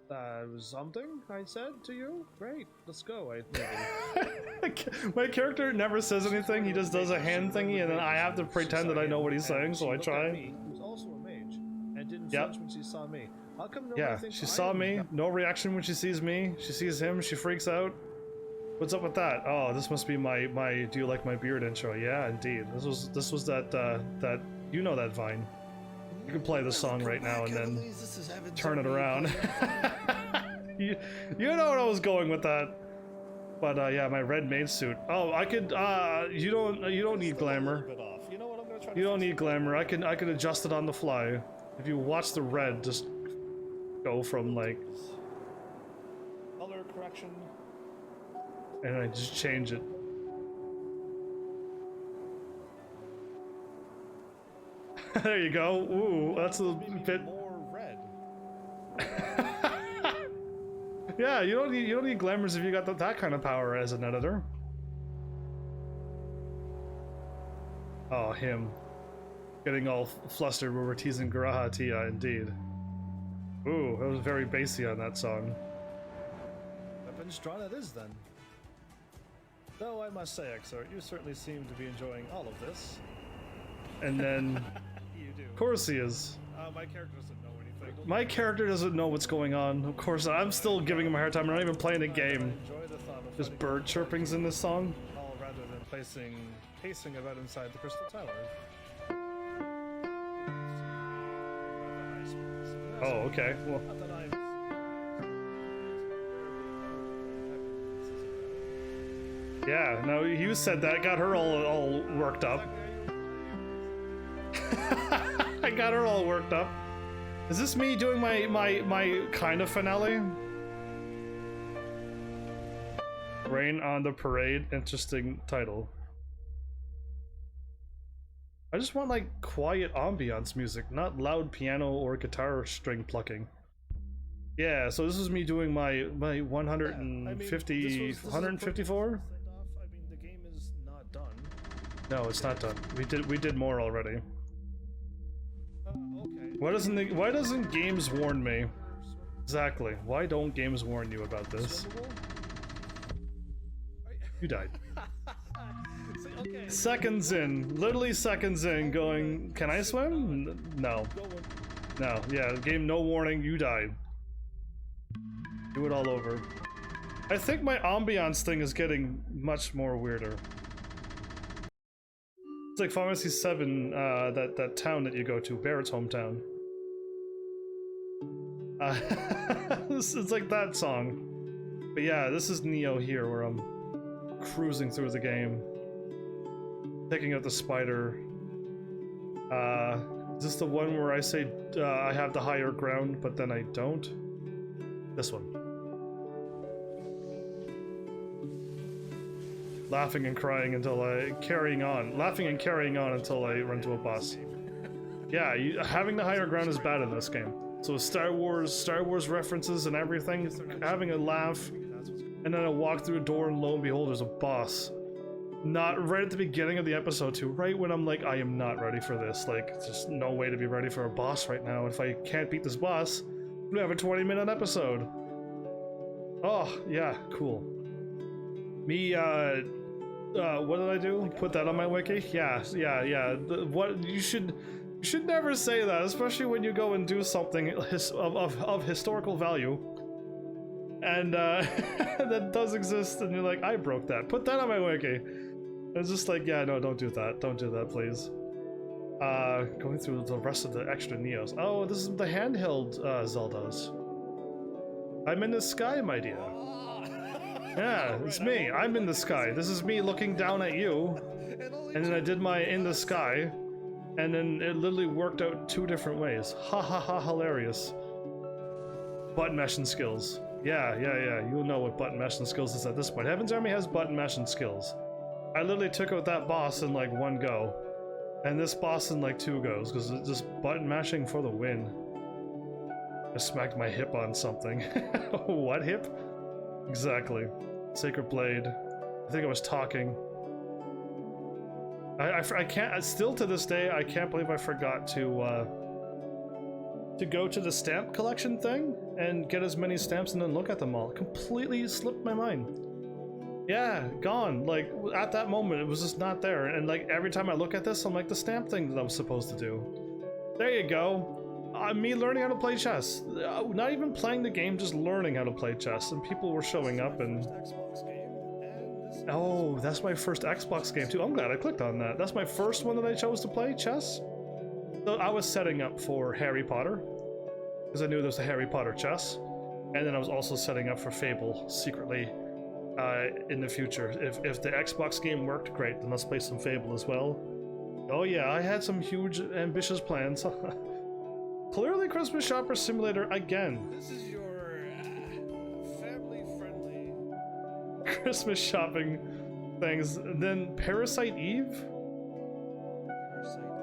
That was something I said to you? Great, let's go. My character never says anything, he just does a hand thingy, and then I have to pretend that I know what he's saying, so I try. Who's also a mage, and didn't flinch when she saw me. How come nobody yeah, thinks she saw me, no reaction when she sees me. She sees him, she freaks out. What's up with that? Oh, this must be my do you like my beard intro. Yeah, indeed. This was that You know that Vine. You can play the song right now and then This is Heaven's turn it Army. around. you know where I was going with that. But yeah, my red maid suit. Oh, I could. You don't need glamour. Bit off. You know what? I'm gonna try. You don't need glamour. I can adjust it on the fly. If you watch the red, just go from like, Color correction. and I just change it. There you go. Ooh, that's a bit. More red. Yeah, you don't need glamours if you got that kind of power as an editor. Oh, him. Getting all flustered when we're teasing Garaha Tia, indeed. Ooh, that was very bassy on that song. Weapons drawn it is then. Though I must say, Exort, you certainly seem to be enjoying all of this. And then, You do. of course he is. My character doesn't know anything. My character doesn't know what's going on. Of course, I'm still giving him a hard time. I'm not even playing a game. Enjoy the thought of There's fighting bird chirpings in this song. all rather than pacing about inside the Crystal Tower. Oh, okay. Well, Not that I'm. yeah. No, you said that. Got her all worked up. I got her all worked up. Is this me doing my kind of finale? Rain on the Parade. Interesting title. I just want like quiet ambiance music, not loud piano or guitar string plucking. Yeah, so this is me doing my 150 154? I mean, the game is not done. No, it's not done. We did more already. Okay. Why doesn't games warn me? Exactly. Why don't games warn you about this? You died. See, okay. Seconds in, literally seconds in, going, can I swim? No. No, yeah, game no warning, you died. Do it all over. I think my ambiance thing is getting much more weirder. It's like Pharmacy 7, that town that you go to, Barrett's hometown. It's like that song. But yeah, this is Neo here, where I'm cruising through the game. Taking out the spider. Is this the one where I say I have the higher ground, but then I don't? This one. Laughing and crying until laughing and carrying on until I run to a boss. Yeah, having the higher ground is bad in this game. So Star Wars references and everything, having a laugh, and then I walk through a door and lo and behold, there's a boss. Not right at the beginning of the episode too, right when I'm like, I am not ready for this. Like, there's no way to be ready for a boss right now. If I can't beat this boss, we have a 20-minute episode. Oh, yeah, cool. Me, what did I do? Put that on my wiki? Yeah. What you should never say that, especially when you go and do something of historical value. And that does exist, and you're like, I broke that. Put that on my wiki. It's just like, yeah, no, don't do that. Don't do that, please. Going through the rest of the extra Neos. Oh, this is the handheld Zeldas. I'm in the sky, my dear. Yeah, it's me. I'm in the sky. This is me looking down at you. And then I did my in the sky. And then it literally worked out 2 different ways. Ha ha ha, hilarious. Button mashing skills. Yeah. You'll know what button mashing skills is at this point. Heaven's Army has button mashing skills. I literally took out that boss in like 1 go. And this boss in like 2 goes, because it's just button mashing for the win. I smacked my hip on something. What hip? Exactly. Sacred Blade. I think I was talking. I can't, still to this day, I can't believe I forgot to go to the stamp collection thing and get as many stamps and then look at them all. It completely slipped my mind. Yeah, gone. Like, at that moment, it was just not there. And like, every time I look at this, I'm like, the stamp thing that I was supposed to do. There you go. Me learning how to play chess. Not even playing the game, just learning how to play chess. And people were showing up and... Oh, that's my first Xbox game too. I'm glad I clicked on that. That's my first one that I chose to play, chess. So I was setting up for Harry Potter, because I knew there was a Harry Potter chess, and then I was also setting up for Fable secretly in the future. If the Xbox game worked, great, then let's play some Fable as well. Oh yeah, I had some huge ambitious plans. Clearly Christmas Shopper Simulator again. This is your family-friendly. Christmas shopping things. Then Parasite Eve?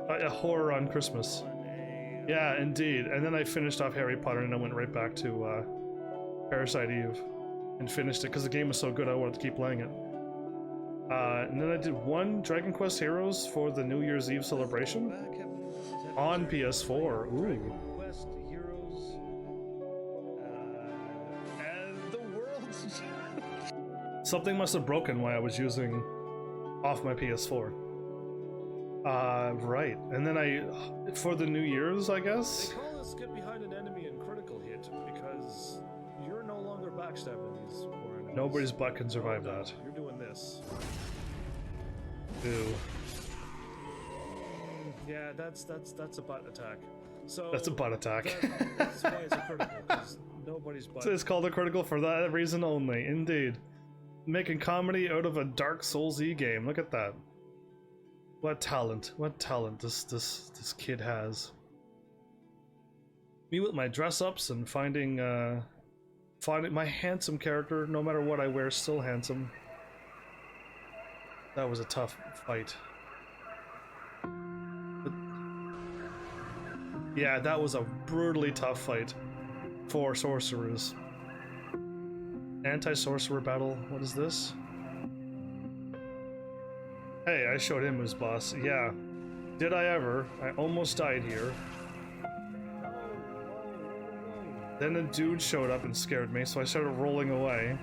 A horror on Christmas. Yeah, indeed. And then I finished off Harry Potter and I went right back to Parasite Eve and finished it because the game was so good I wanted to keep playing it. And then I did one Dragon Quest Heroes for the New Year's Eve celebration on PS4. Ooh. Quest Heroes. And the world's. Something must have broken while I was using off my PS4. Right. And then for the New Year's, I guess? They call this get behind an enemy in critical hit because you're no longer backstabbing these poor enemies. Nobody's butt can survive that. You're doing this. Ew. Yeah, that's a butt attack. So That's a butt attack. That's why it's a critical, because nobody's butt. It's called a critical for that reason only, indeed. Making comedy out of a Dark Souls-y game. Look at that. What talent this kid has. Me with my dress-ups and finding my handsome character, no matter what I wear, still handsome. That was a tough fight. But yeah, that was a brutally tough fight for sorcerers. Anti-sorcerer battle, what is this? Hey, I showed him his boss. Yeah. Did I ever? I almost died here. Then a dude showed up and scared me, so I started rolling away.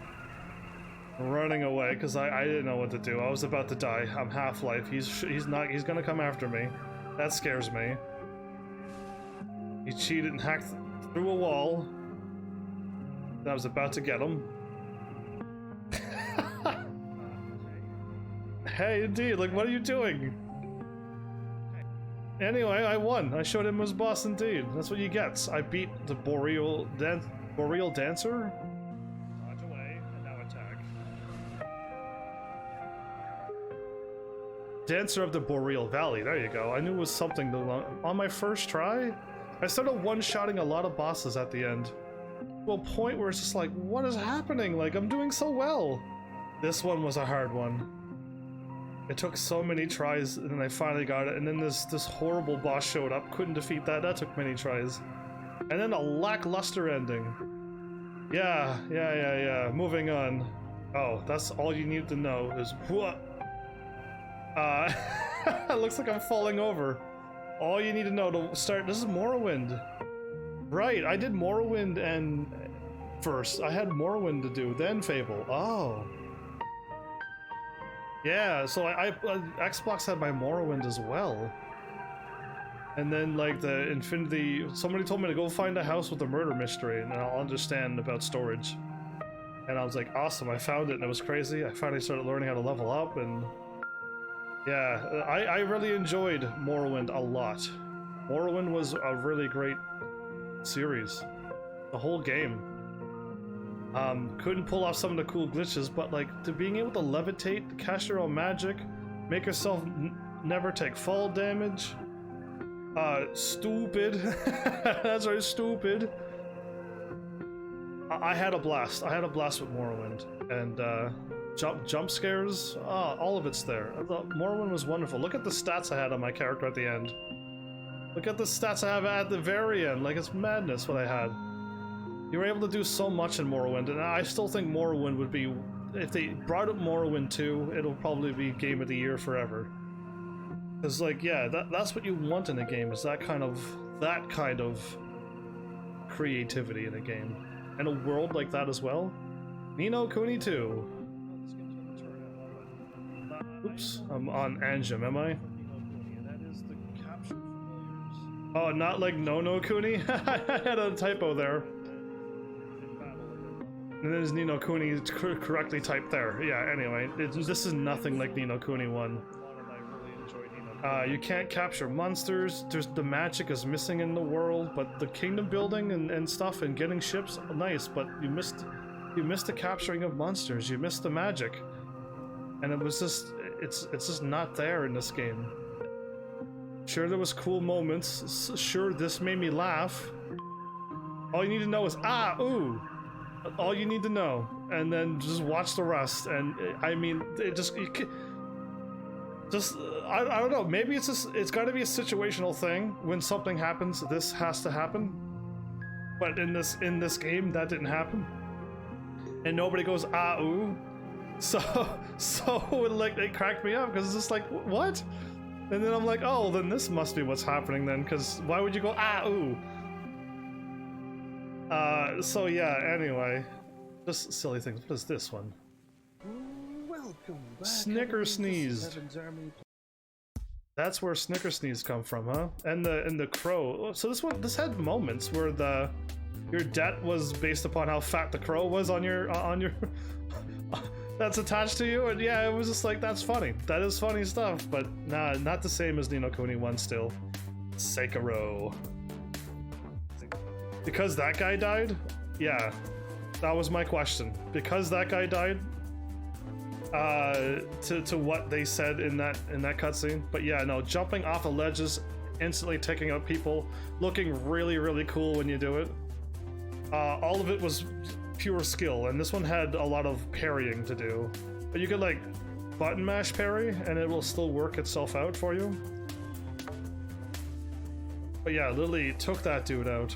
Running away, because I didn't know what to do. I was about to die. I'm Half-Life. He's gonna come after me. That scares me. He cheated and hacked through a wall. I was about to get him. Hey, indeed, like, what are you doing? Anyway, I won. I showed him his boss, indeed. That's what he gets. I beat the Boreal Dancer? Dodge away, and now attack. Dancer of the Boreal Valley, there you go. I knew it was something on my first try. I started one-shotting a lot of bosses at the end. To a point where it's just like, what is happening? Like, I'm doing so well. This one was a hard one. It took so many tries, and then I finally got it, and then this horrible boss showed up, couldn't defeat that, that took many tries. And then a lackluster ending. Yeah, moving on. Oh, that's all you need to know is what? It looks like I'm falling over. All you need to know to start, this is Morrowind. Right, I did Morrowind and first. I had Morrowind to do, then Fable. Oh. Yeah, so Xbox had my Morrowind as well. And then like the Infinity, somebody told me to go find a house with a murder mystery and I'll understand about storage. And I was like, awesome, I found it and it was crazy. I finally started learning how to level up and yeah, I really enjoyed Morrowind a lot. Morrowind was a really great series. The whole game. Couldn't pull off some of the cool glitches, but like to being able to levitate, cast your own magic, make yourself never take fall damage. Stupid. That's right, stupid. I had a blast. I had a blast with Morrowind, and jump scares. All of it's there. I thought Morrowind was wonderful. Look at the stats I had on my character at the end. Look at the stats I have at the very end. Like, it's madness what I had. You were able to do so much in Morrowind, and I still think Morrowind would be, if they brought up Morrowind 2, it'll probably be Game of the Year forever. Because, like, yeah, that's what you want in a game, is that kind of creativity in a game. And a world like that as well. Ni no Kuni 2. Oops, I'm on Anjum, am I? Oh, not like No Kuni? I had a typo there. And there's Ni no Kuni correctly typed there. Yeah, anyway, this is nothing like Ni no Kuni 1. I really enjoyed Ni no You can't capture monsters. The magic is missing in the world, but the kingdom building and stuff and getting ships, nice. But you missed the capturing of monsters. You missed the magic, and it was just it's just not there in this game. Sure, there was cool moments. Sure, this made me laugh. All you need to know is ooh. All you need to know, and then just watch the rest. And I mean, it just I don't know. Maybe it's got to be a situational thing. When something happens, this has to happen. But in this game, that didn't happen, and nobody goes ooh. So like it cracked me up because it's just like what? And then I'm like, oh, then this must be what's happening then, because why would you go ooh? So yeah, anyway. Just silly things. What is this one? Welcome back. Snicker Sneeze. That's where Snicker Sneeze come from, huh? And the crow. So this had moments where your debt was based upon how fat the crow was on your that's attached to you, and yeah, it was just like, that's funny. That is funny stuff, but nah, not the same as Ni no Kuni 1 still. Sekiro. Because that guy died? Yeah, that was my question. Because that guy died, to what they said in that cutscene. But yeah, no, jumping off of ledges, instantly taking out people, looking really, really cool when you do it. All of it was pure skill, and this one had a lot of parrying to do. But you could like button mash parry, and it will still work itself out for you. But yeah, Lily took that dude out.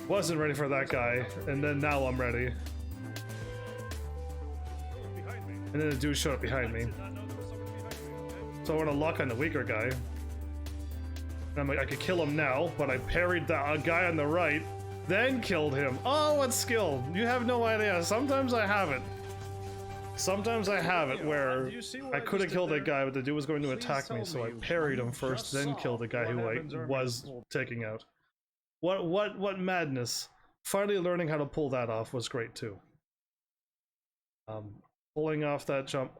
Wasn't ready for that guy, and then now I'm ready. And then the dude showed up behind me. So I want to lock on the weaker guy. And I'm like, I could kill him now, but I parried the guy on the right, then killed him. Oh, what skill! You have no idea. Sometimes I have it. Sometimes I have it where I could have killed that guy, but the dude was going to attack me, so I parried him first, then killed the guy who I was taking out. What madness! Finally learning how to pull that off was great too. Pulling off that jump.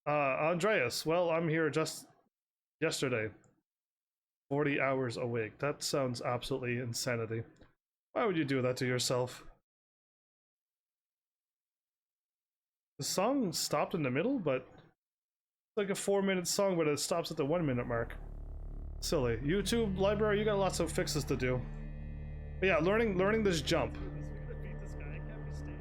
Andreas, well, I'm here just yesterday. 40 hours awake. That sounds absolutely insanity. Why would you do that to yourself? The song stopped in the middle, but it's like a 4-minute song, but it stops at the 1-minute mark. Silly. YouTube library, you got lots of fixes to do. But yeah, learning this jump.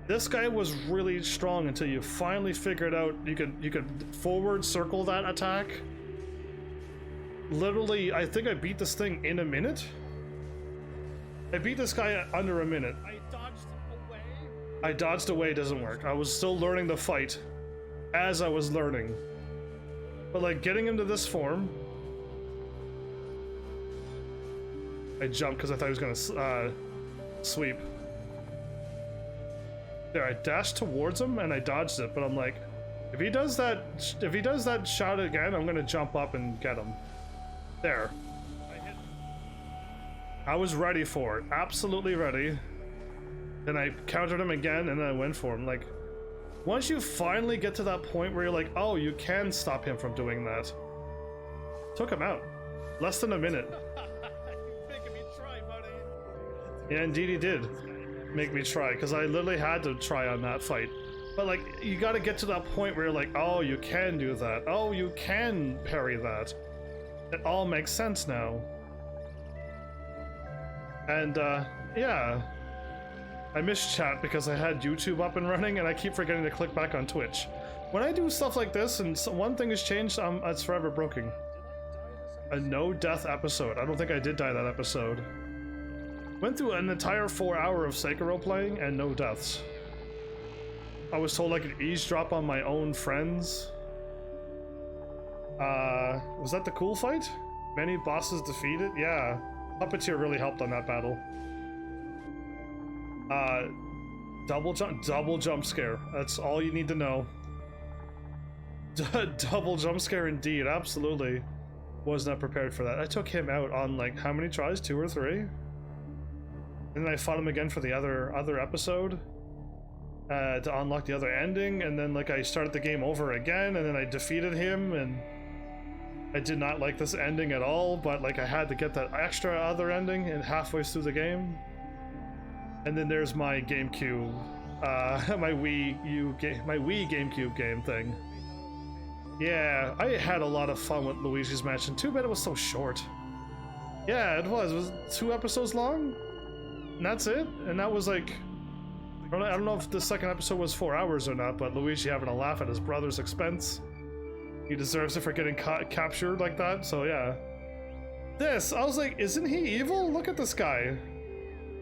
This guy was really strong until you finally figured out you could forward circle that attack. Literally, I think I beat this thing in a minute. I beat this guy under a minute. I dodged away doesn't work. I was still learning the fight as I was learning. But like getting him to this form, I jumped because I thought he was gonna sweep. There, I dashed towards him and I dodged it, but I'm like, if he does that shot again, I'm gonna jump up and get him. There. I was ready for it, absolutely ready. Then I countered him again and then I went for him. Like, once you finally get to that point where you're like, oh, you can stop him from doing that. Took him out. Less than a minute. Making me try, buddy. Yeah, indeed he did make me try, because I literally had to try on that fight. But like, you gotta get to that point where you're like, oh, you can do that. Oh, you can parry that. It all makes sense now. And yeah. I missed chat because I had YouTube up and running and I keep forgetting to click back on Twitch. When I do stuff like this and one thing has changed, it's forever broken. A no death episode. I don't think I did die that episode. Went through an entire 4 hour of Sekiro playing and no deaths. I was told I could eavesdrop on my own friends. Was that the cool fight? Many bosses defeated? Yeah. Puppeteer really helped on that battle. Double jump scare. That's all you need to know. Double jump scare indeed, absolutely. Was not prepared for that. I took him out on like how many tries? 2 or 3? And then I fought him again for the other episode to unlock the other ending, and then like I started the game over again, and then I defeated him, and I did not like this ending at all, but like I had to get that extra other ending and halfway through the game. And then there's my GameCube, my Wii GameCube game thing. Yeah, I had a lot of fun with Luigi's Mansion. Too bad it was so short. Yeah, it was. It was 2 episodes long, and that's it. And that was like, I don't know if the second episode was 4 hours or not, but Luigi having a laugh at his brother's expense. He deserves it for getting captured like that. So yeah, I was like, isn't he evil? Look at this guy.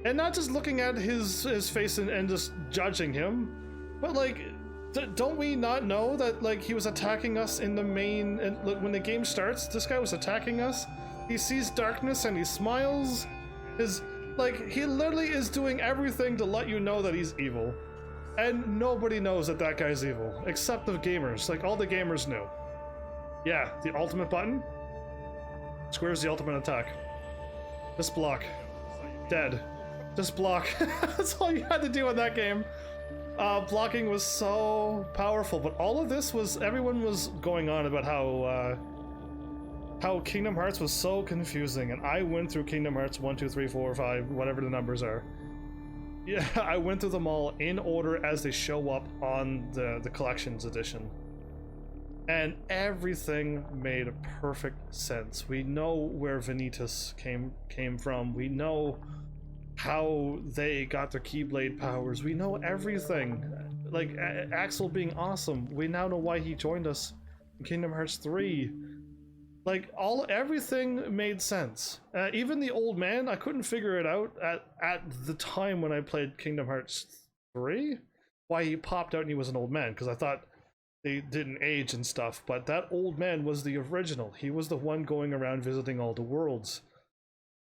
And not just looking at his face and just judging him, but like, don't we not know that like he was attacking us in the main, and like, when the game starts, this guy was attacking us. He sees darkness and he smiles. He literally is doing everything to let you know that he's evil. And nobody knows that that guy's evil, except the gamers. Like, all the gamers knew. Yeah, the ultimate button. Square's the ultimate attack. Just block. Dead. Just block. That's all you had to do in that game. Blocking was so powerful, but all of this was, everyone was going on about how Kingdom Hearts was so confusing, and I went through Kingdom Hearts 1, 2, 3, 4, 5, whatever the numbers are. Yeah, I went through them all in order as they show up on the Collections Edition. And everything made perfect sense. We know where Vanitas came from. We know how they got their Keyblade powers. We know everything. Like, Axel being awesome. We now know why he joined us in Kingdom Hearts 3. Like, everything made sense. Even the old man, I couldn't figure it out at the time when I played Kingdom Hearts 3, why he popped out and he was an old man, because I thought they didn't age and stuff, but that old man was the original. He was the one going around visiting all the worlds.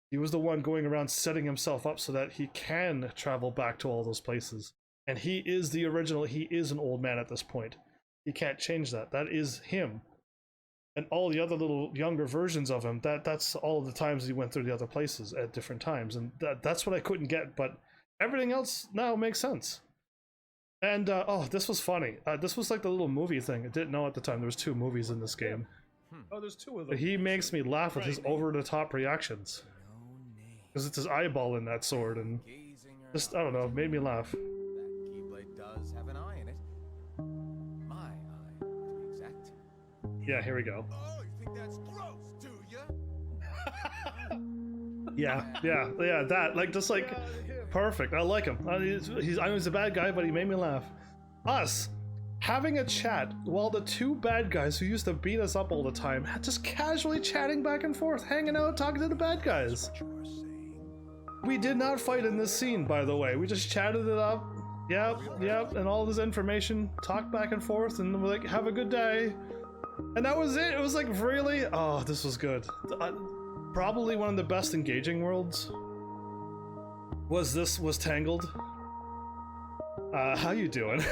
He was the one going around setting himself up so that he can travel back to all those places. And he is the original. He is an old man at this point. He can't change that. That is him. And all the other little younger versions of him, that's all of the times he went through the other places at different times. And that's what I couldn't get, but everything else now makes sense. And, oh, this was funny. This was like the little movie thing. I didn't know at the time there was 2 movies in this game. Oh, there's 2 of them. But he makes me laugh with his over-the-top reactions. Because it's his eyeball in that sword, and just, I don't know, made me laugh. That Keyblade does have an eye in it. My eye, to be exact. Yeah, here we go. Oh, you think that's gross, do you? Yeah, that, like, just like, perfect. I like him. I know he's a bad guy, but he made me laugh. Us having a chat while the 2 bad guys who used to beat us up all the time, just casually chatting back and forth, hanging out, talking to the bad guys. We did not fight in this scene, by the way. We just chatted it up. Yep, and all this information, talked back and forth, and we're like, have a good day. And that was it. It was like, really? Oh, this was good. Probably one of the best engaging worlds was Tangled. How you doing?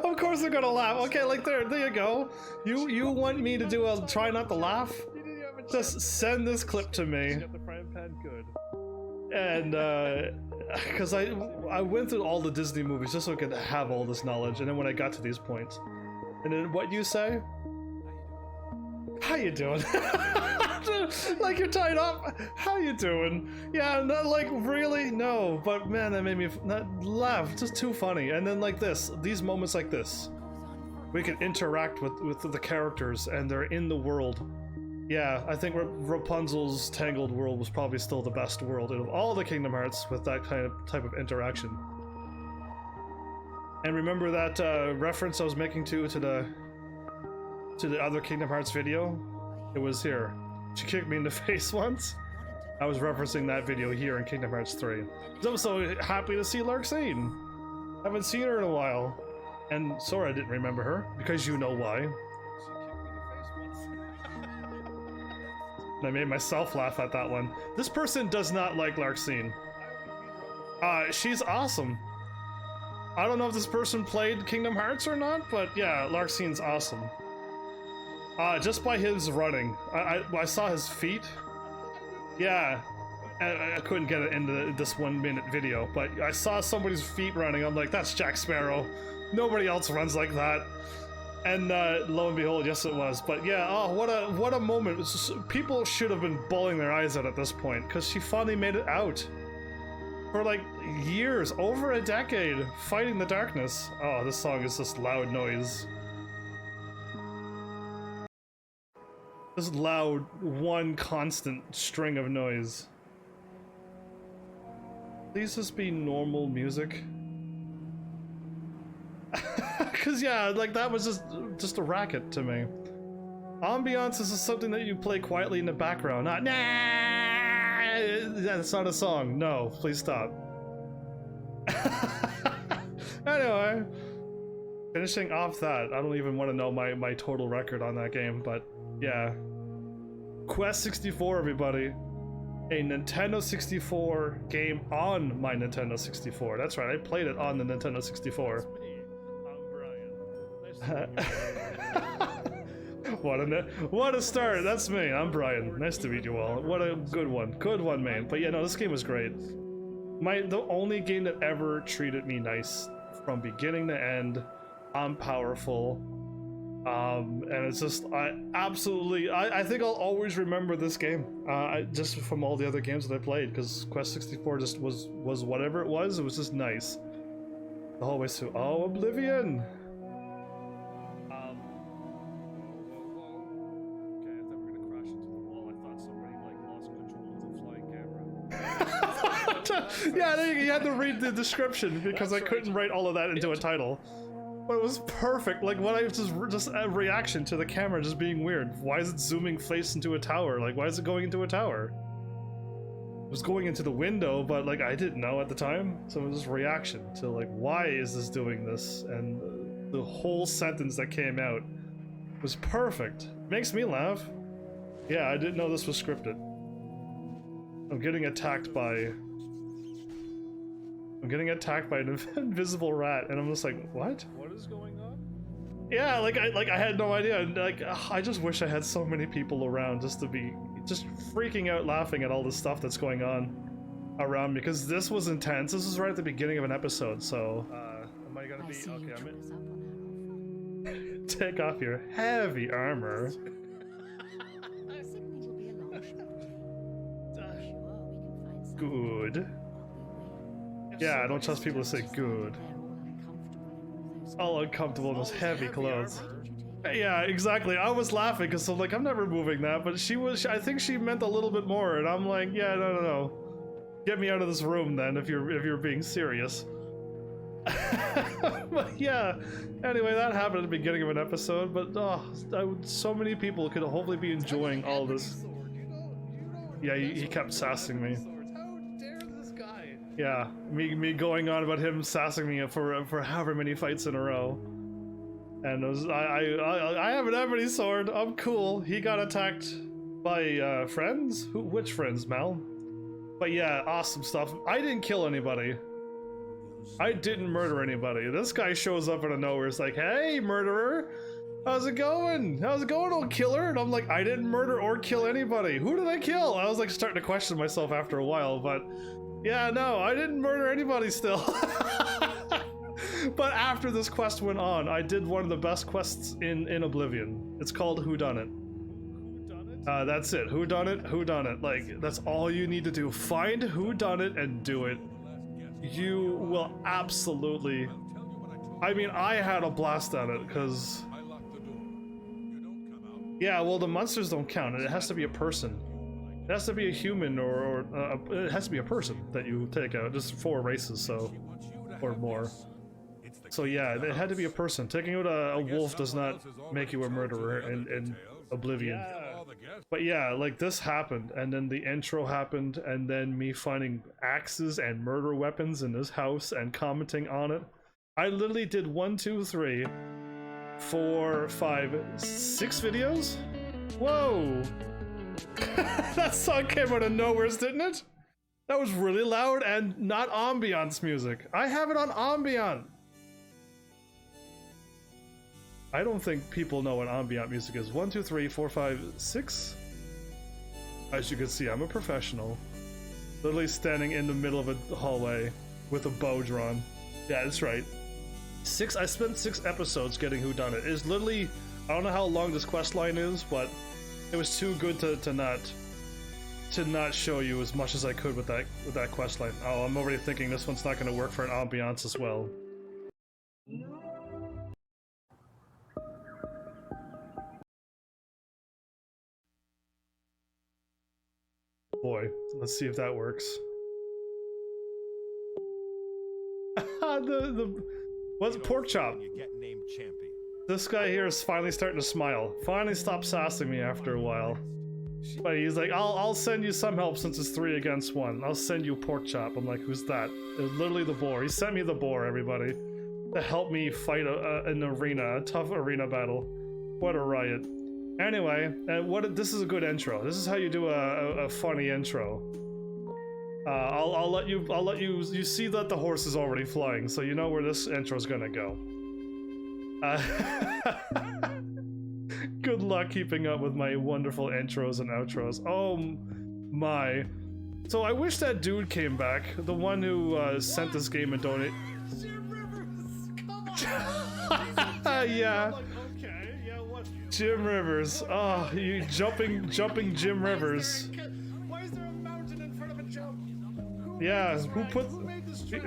Of course they're gonna laugh. Okay, like there you go. You want me to do a try not to laugh? Just send this clip to me. Get the frying pan good. And because I went through all the Disney movies just so I could have all this knowledge, and then when I got to these points, and then what you say? How you doing? Like you're tied up. How you doing? Yeah, not like really no, but man, that made me laugh. Just too funny. And then like these moments like this, we can interact with the characters, and they're in the world. Yeah, I think Rapunzel's Tangled world was probably still the best world of all the Kingdom Hearts with that type of interaction. And remember that reference I was making to the other Kingdom Hearts video? It was here. She kicked me in the face once. I was referencing that video here in Kingdom Hearts 3. I'm so happy to see Larxene. Haven't seen her in a while. And Sora didn't remember her, because you know why. And I made myself laugh at that one. This person does not like Larxene. She's awesome. I don't know if this person played Kingdom Hearts or not, but yeah, Larxene's awesome. Just by his running. I saw his feet. Yeah, I couldn't get it into this 1 minute video, but I saw somebody's feet running. I'm like, that's Jack Sparrow. Nobody else runs like that. And lo and behold, yes it was. But yeah, oh, what a moment. People should have been bawling their eyes out at this point, because she finally made it out. For like years, over a decade, fighting the darkness. Oh, this song is just loud noise. Just loud, one constant string of noise. Please just be normal music. Cause yeah, like that was just a racket to me. Ambiance is just something that you play quietly in the background. Not that's not a song. No, please stop. Anyway, finishing off that, I don't even want to know my total record on that game, but yeah. Quest 64, everybody. A Nintendo 64 game on my Nintendo 64. That's right, I played it on the Nintendo 64. What a start! That's me. I'm Brian. Nice to meet you all. What a good one, man. But yeah, no, this game was great. The only game that ever treated me nice from beginning to end. I'm powerful, and it's just I think I'll always remember this game. Just from all the other games that I played, because Quest 64 just was whatever it was. It was just nice. The whole way through. Oh, Oblivion. Yeah, you had to read the description because I couldn't write all of that into a title. But it was perfect. Like, what I just a reaction to the camera just being weird. Why is it zooming face into a tower? Like, why is it going into a tower? It was going into the window, but like I didn't know at the time. So it was just reaction to like, why is this doing this? And the whole sentence that came out was perfect. Makes me laugh. Yeah, I didn't know this was scripted. I'm getting attacked by an invisible rat, and I'm just like, what? What is going on? Yeah, like I had no idea. Like, I just wish I had so many people around just to be just freaking out laughing at all the stuff that's going on around me, because this was intense. This was right at the beginning of an episode, so am I gonna be okay? I'm in. Take off your heavy armor. Good. Yeah, I don't trust people to say good. All uncomfortable in those heavy clothes. Yeah, exactly. I was laughing because I'm like, I'm not removing that, but I think she meant a little bit more, and I'm like, yeah, no. Get me out of this room then if you're being serious. But yeah, anyway, that happened at the beginning of an episode, but so many people could hopefully be enjoying all this. Yeah, he kept sassing me. Yeah, me going on about him sassing me for however many fights in a row, and it was, I have an ebony sword. I'm cool. He got attacked by friends. Which friends, Mel? But yeah, awesome stuff. I didn't kill anybody. I didn't murder anybody. This guy shows up out of nowhere. It's like, hey, murderer, how's it going? How's it going, old killer? And I'm like, I didn't murder or kill anybody. Who did I kill? I was like starting to question myself after a while, but. Yeah, no, I didn't murder anybody still. But after this quest went on, I did one of the best quests in Oblivion. It's called Whodunit. That's it. Whodunit. Like, that's all you need to do. Find Whodunit and do it. You will absolutely... I mean, I had a blast at it, because... Yeah, well, the monsters don't count. It has to be a person. It has to be a human, or it has to be a person that you take out. Just 4 races, so, or more. So yeah, it had to be a person. Taking out a wolf does not make you a murderer in Oblivion. But yeah, like this happened, and then the intro happened, and then me finding axes and murder weapons in this house and commenting on it. I literally did 1, 2, 3, 4, 5, 6 videos? Whoa! That song came out of nowhere, didn't it? That was really loud and not ambiance music. I have it on ambient. I don't think people know what ambient music is. 1, 2, 3, 4, 5, 6. As you can see, I'm a professional. Literally standing in the middle of a hallway with a bow drawn. Yeah, that's right. I spent 6 episodes getting whodunit. It's literally, I don't know how long this quest line is, but it was too good to not show you as much as I could with that quest line. Oh, I'm already thinking this one's not going to work for an ambiance as well. Boy, let's see if that works. What's pork chop? You get named champion. This guy here is finally starting to smile. Finally stopped sassing me after a while. But he's like, I'll send you some help since it's 3 against 1. I'll send you pork chop. I'm like, who's that? It was literally the boar. He sent me the boar, everybody, to help me fight an arena, a tough arena battle. What a riot. Anyway, this is a good intro. This is how you do a funny intro. I'll let you see that the horse is already flying, so you know where this intro is gonna go. Good luck keeping up with my wonderful intros and outros. Oh my. So I wish that dude came back, the one who sent this game and donated. Yeah. Okay, yeah, what? Jim Rivers. Oh, you jumping Jim Rivers. Why is there a mountain in front of a jump? Yeah, who put... made this track?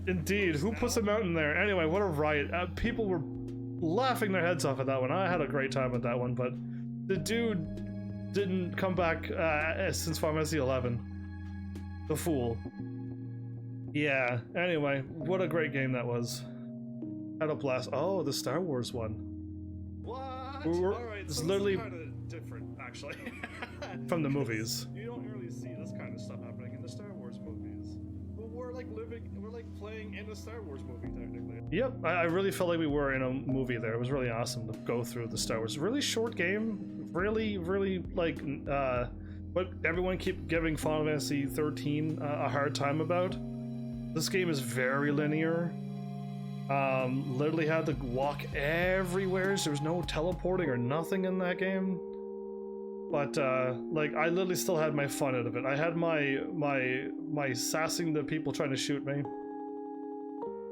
Indeed, who puts a mountain there? Anyway, what a riot. People were laughing their heads off at that one. I had a great time with that one, but the dude didn't come back since Final Fantasy 11. The fool. Yeah, anyway, what a great game that was. Had a blast. Oh, the Star Wars one. What? Alright, It's so literally kind of different, actually. from the movies. You don't really see this kind of stuff happening in the Star Wars movies. But we're like playing in a Star Wars movie, technically. Yep, I really felt like we were in a movie there. It was really awesome to go through the Star Wars. Really short game. Really, like, what everyone keep giving Final Fantasy 13 a hard time about. This game is very linear. Literally had to walk everywhere. So there was no teleporting or nothing in that game. But like, I literally still had my fun out of it. I had my sassing the people trying to shoot me.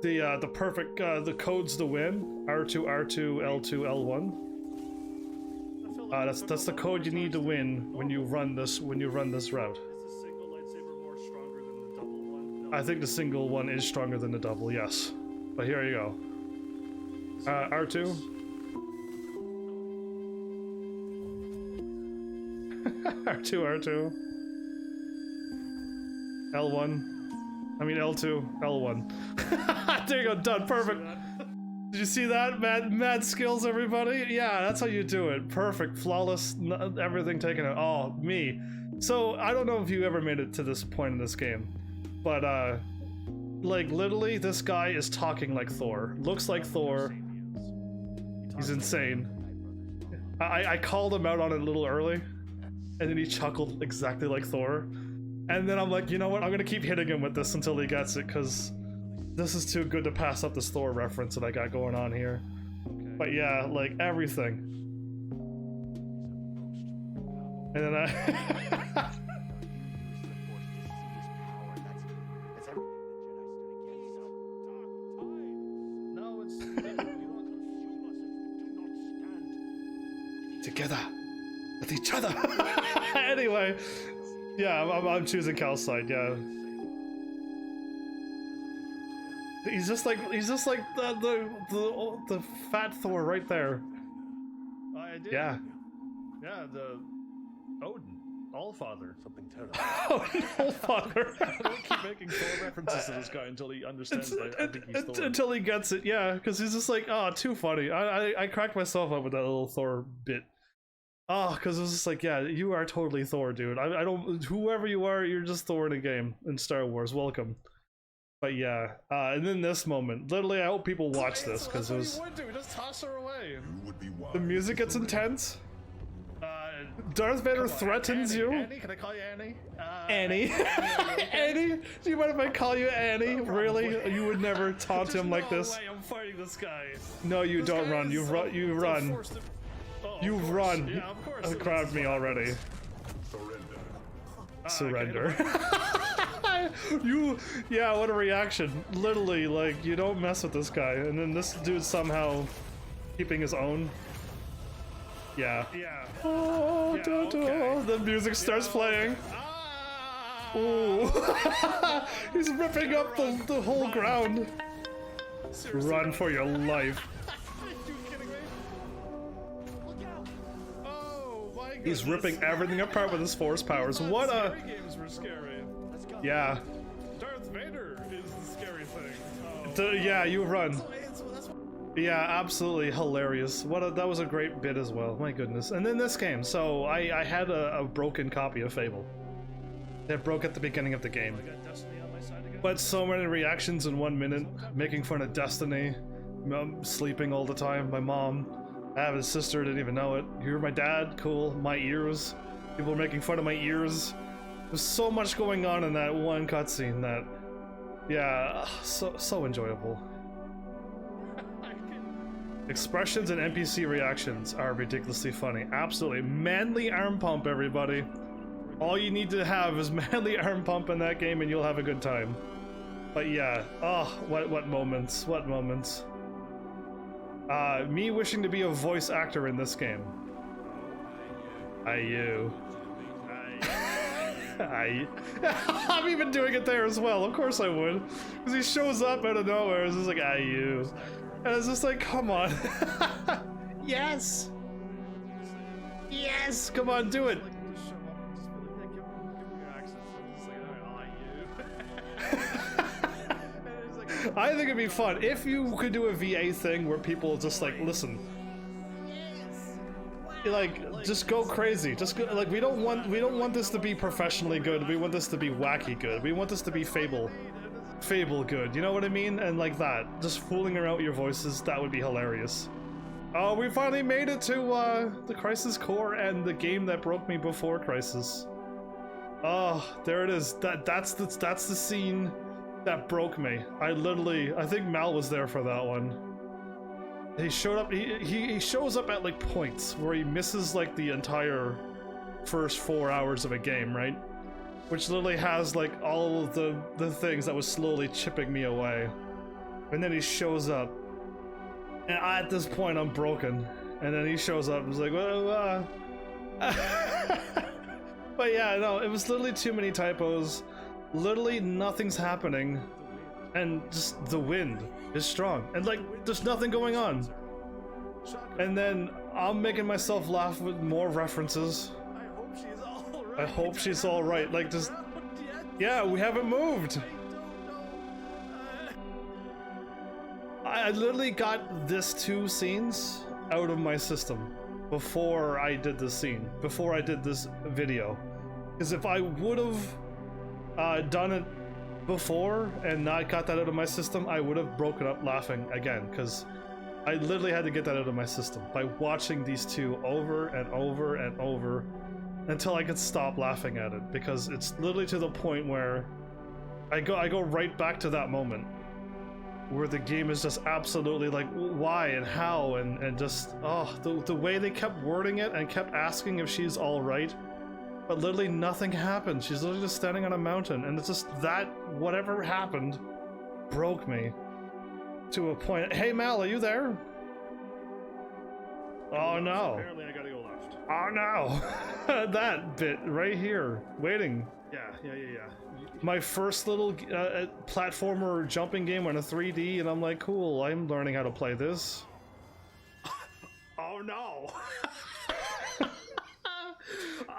The perfect the codes to win: R2 R2 L2 L1. That's the code you need to win when you run this route. Is the single lightsaber more stronger than the double one? No. I think the single one is stronger than the double, yes. But here you go. R2. R2. L1. I mean L2, L1. There you go, done, perfect. Did you see that? Mad skills, everybody? Yeah, that's how you do it. Perfect, flawless, everything taken out. Oh, me. So, I don't know if you ever made it to this point in this game, but like, literally, this guy is talking like Thor. Looks like Thor. He's insane. I called him out on it a little early, and then he chuckled exactly like Thor. And then I'm like, you know what? I'm gonna keep hitting him with this until he gets it, because this is too good to pass up this Thor reference that I got going on here. Okay. But yeah, like, everything. And then I... Together with each other. Anyway, yeah, I'm choosing Cal's side. Yeah, he's just like the fat Thor right there. I did. Yeah. Yeah, the Odin, Allfather. Something terrible. Odin Allfather. Don't keep making Thor references to this guy until he understands that I think he's Thor. Until he gets it, yeah, because he's just like, oh, too funny. I cracked myself up with that little Thor bit. Oh, because it was just like, yeah, you are totally Thor, dude. I don't, whoever you are, you're just Thor in a game in Star Wars. Welcome. But yeah, and then this moment, literally, I hope people watch this because it was. What do? Just toss her away. The music gets intense. Darth Vader threatens Annie, you. Annie, can I call you Annie? Annie. Annie? Do you mind if I call you Annie? Really? You would never taunt him like this? No way, I'm fighting this guy. No, you This don't guy run. is You so- run. You so run. forced to- Oh, of You course. run. Yeah, of course. Grabbed me already. Surrender. Yeah, what a reaction. Literally, like, you don't mess with this guy, and then this dude somehow keeping his own. Yeah. Yeah. Oh, Yeah, okay. the music starts playing. Ah! Ooh. He's ripping up the whole ground. Seriously, Run for your life. Are you kidding me? Oh my god. He's ripping everything apart with his force powers. What a... Scary games were scary. Yeah. Darth Vader is the scary thing. Yeah, you run. Yeah, absolutely hilarious. That was a great bit as well. My goodness. And then this game. So I had a broken copy of Fable. It broke at the beginning of the game. But so many reactions in 1 minute, making fun of Destiny, sleeping all the time, my mom, I have a sister, didn't even know it. You're my dad, cool, my ears, people were making fun of my ears. There's so much going on in that one cutscene that, yeah, so enjoyable. Expressions and NPC reactions are ridiculously funny. Absolutely. Manly arm pump, everybody. All you need to have is manly arm pump in that game and you'll have a good time. But yeah, oh, what moments, what moments. Me wishing to be a voice actor in this game. You. I'm even doing it there as well, of course I would. Because he shows up out of nowhere, it's just like, you. And it's just like, come on. Yes! Yes! Come on, do it! I think it'd be fun if you could do a VA thing where people just like listen, like just go crazy. Just go, like we don't want this to be professionally good. We want this to be wacky good. We want this to be Fable good. You know what I mean? And like that, just fooling around with your voices. That would be hilarious. Oh, we finally made it to the Crisis Core and the game that broke me before Crisis. Oh, there it is. That's the scene that broke me. I think Mal was there for that one. He showed up, he shows up at like points where he misses like the entire first 4 hours of a game, right? Which literally has like all of the things that was slowly chipping me away. And then he shows up. And at this point I'm broken. And then he shows up and was like, well, But yeah, no, it was literally too many typos. Literally nothing's happening, and just the wind is strong, and like there's nothing going on. And then I'm making myself laugh with more references. I hope she's all right. Like just, yeah, we haven't moved. I literally got this 2 scenes out of my system before I did this scene, before I did this video, because if I would have done it before and not got that out of my system, I would have broken up laughing again, because I literally had to get that out of my system by watching these 2 over and over and over until I could stop laughing at it, because it's literally to the point where I go right back to that moment where the game is just absolutely like why and how and just the way they kept wording it and kept asking if she's all right. But literally nothing happened. She's literally just standing on a mountain, and it's just that whatever happened broke me to a point. Hey Mal, are you there? Oh no. Apparently I gotta go left. Oh no. That bit right here, waiting. Yeah. My first little platformer jumping game on a 3D, and I'm like, cool, I'm learning how to play this. Oh no.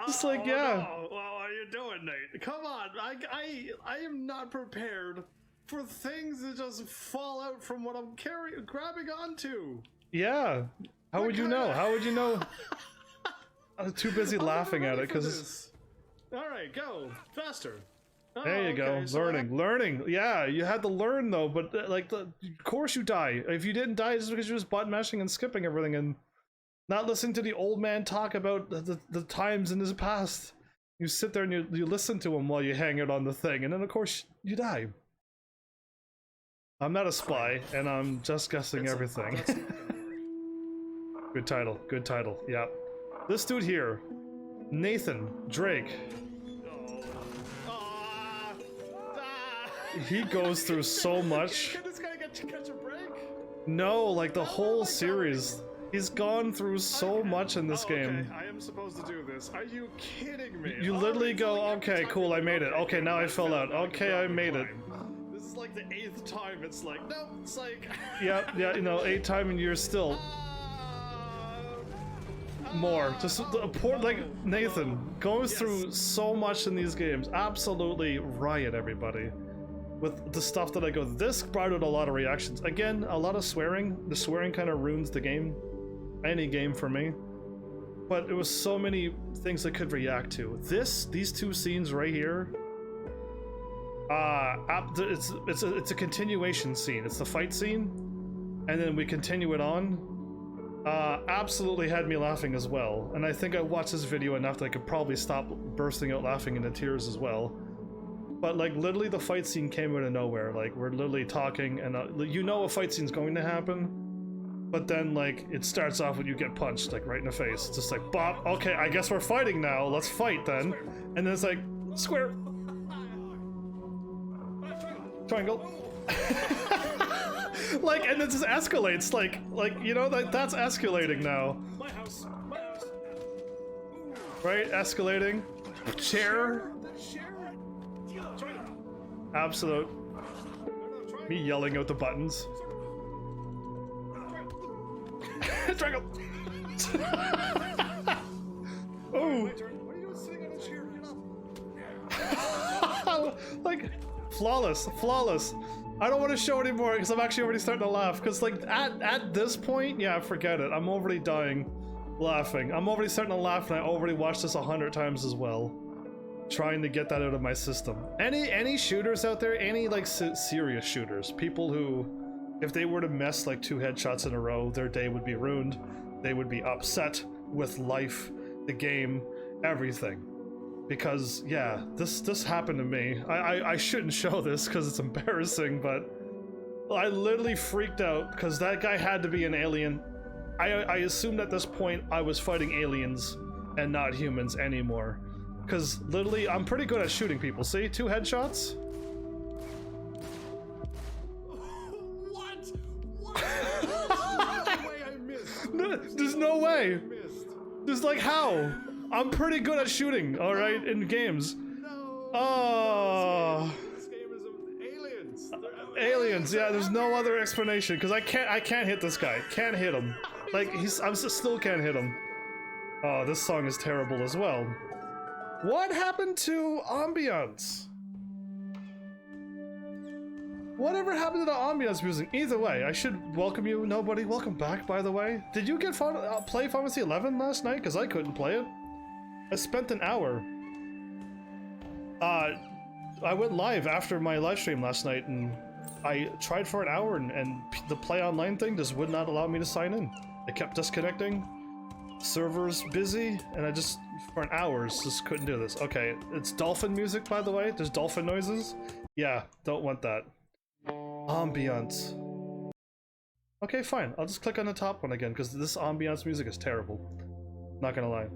Just like, yeah. No. What are you doing, Nate? Come on, I am not prepared for things that just fall out from what I'm grabbing onto. Yeah. How would you know? How would you know? I'm too busy laughing at it because. All right, go faster. Oh, There you go. okay, so Learning. Yeah, you had to learn though, but of course you die. If you didn't die, it's because you're just button mashing and skipping everything and not listening to the old man talk about the times in his past. You sit there and you listen to him while you hang out on the thing, and then of course you die. I'm not a spy, and I'm just guessing everything. Good title. Yeah. This dude here, Nathan Drake. he goes through so much. Can this guy catch a break? No, like the whole series. He's gone through so much in this game. Okay, I am supposed to do this. Are you kidding me? You literally go, okay, cool, I made it. Okay, now I fell out. Okay, I made it. This is like the 8th time. It's like, no, it's like... Yep, yeah, you know, 8 time and you're still more. Just poor, like, Nathan goes through so much in these games. Absolutely riot, everybody. With the stuff that I go, this brought out a lot of reactions. Again, a lot of swearing. The swearing kind of ruins the game. Any game for me. But it was so many things I could react to. These two scenes right here. It's a continuation scene. It's the fight scene, and then we continue it on. Absolutely had me laughing as well. And I think I watched this video enough that I could probably stop bursting out laughing into tears as well. But like literally the fight scene came out of nowhere. Like we're literally talking and you know a fight scene's going to happen, but then like it starts off when you get punched like right in the face. It's just like bop, okay, I guess we're fighting now, let's fight then. And then it's like square, triangle. Like, and it just escalates like you know, that's escalating now. My house. Right, escalating. Chair. Absolute. Me yelling out the buttons. Triangle. Oh. What are you doing sitting on a chair? Get up. Like, flawless. I don't want to show anymore because I'm actually already starting to laugh. Because like at this point, yeah, forget it. I'm already dying laughing. I'm already starting to laugh, and I already watched this 100 times as well. Trying to get that out of my system. Any shooters out there? Any like serious shooters? People who, if they were to miss like 2 headshots in a row, their day would be ruined. They would be upset with life, the game, everything. Because yeah, this happened to me. I shouldn't show this because it's embarrassing, but I literally freaked out because that guy had to be an alien. I assumed at this point I was fighting aliens and not humans anymore. Because literally, I'm pretty good at shooting people. See? 2 headshots? What? No way I missed. No, there's no way. There's like, how? I'm pretty good at shooting, alright, in games. No. Oh. This game is aliens. Aliens, yeah, there's no other explanation. Because I can't hit this guy. Can't hit him. Like, I still can't hit him. Oh, this song is terrible as well. What happened to ambiance? Whatever happened to the ambiance music? Either way, I should welcome you, nobody. Welcome back, by the way. Did you get play Final Fantasy 11 last night? Because I couldn't play it. I spent an hour. I went live after my live stream last night, and I tried for an hour, and the play online thing just would not allow me to sign in. It kept disconnecting. Server's busy, and I just, for an hour, just couldn't do this. Okay, it's dolphin music, by the way. There's dolphin noises. Yeah, don't want that. Ambiance. Okay, fine. I'll just click on the top one again, because this ambiance music is terrible. Not gonna lie.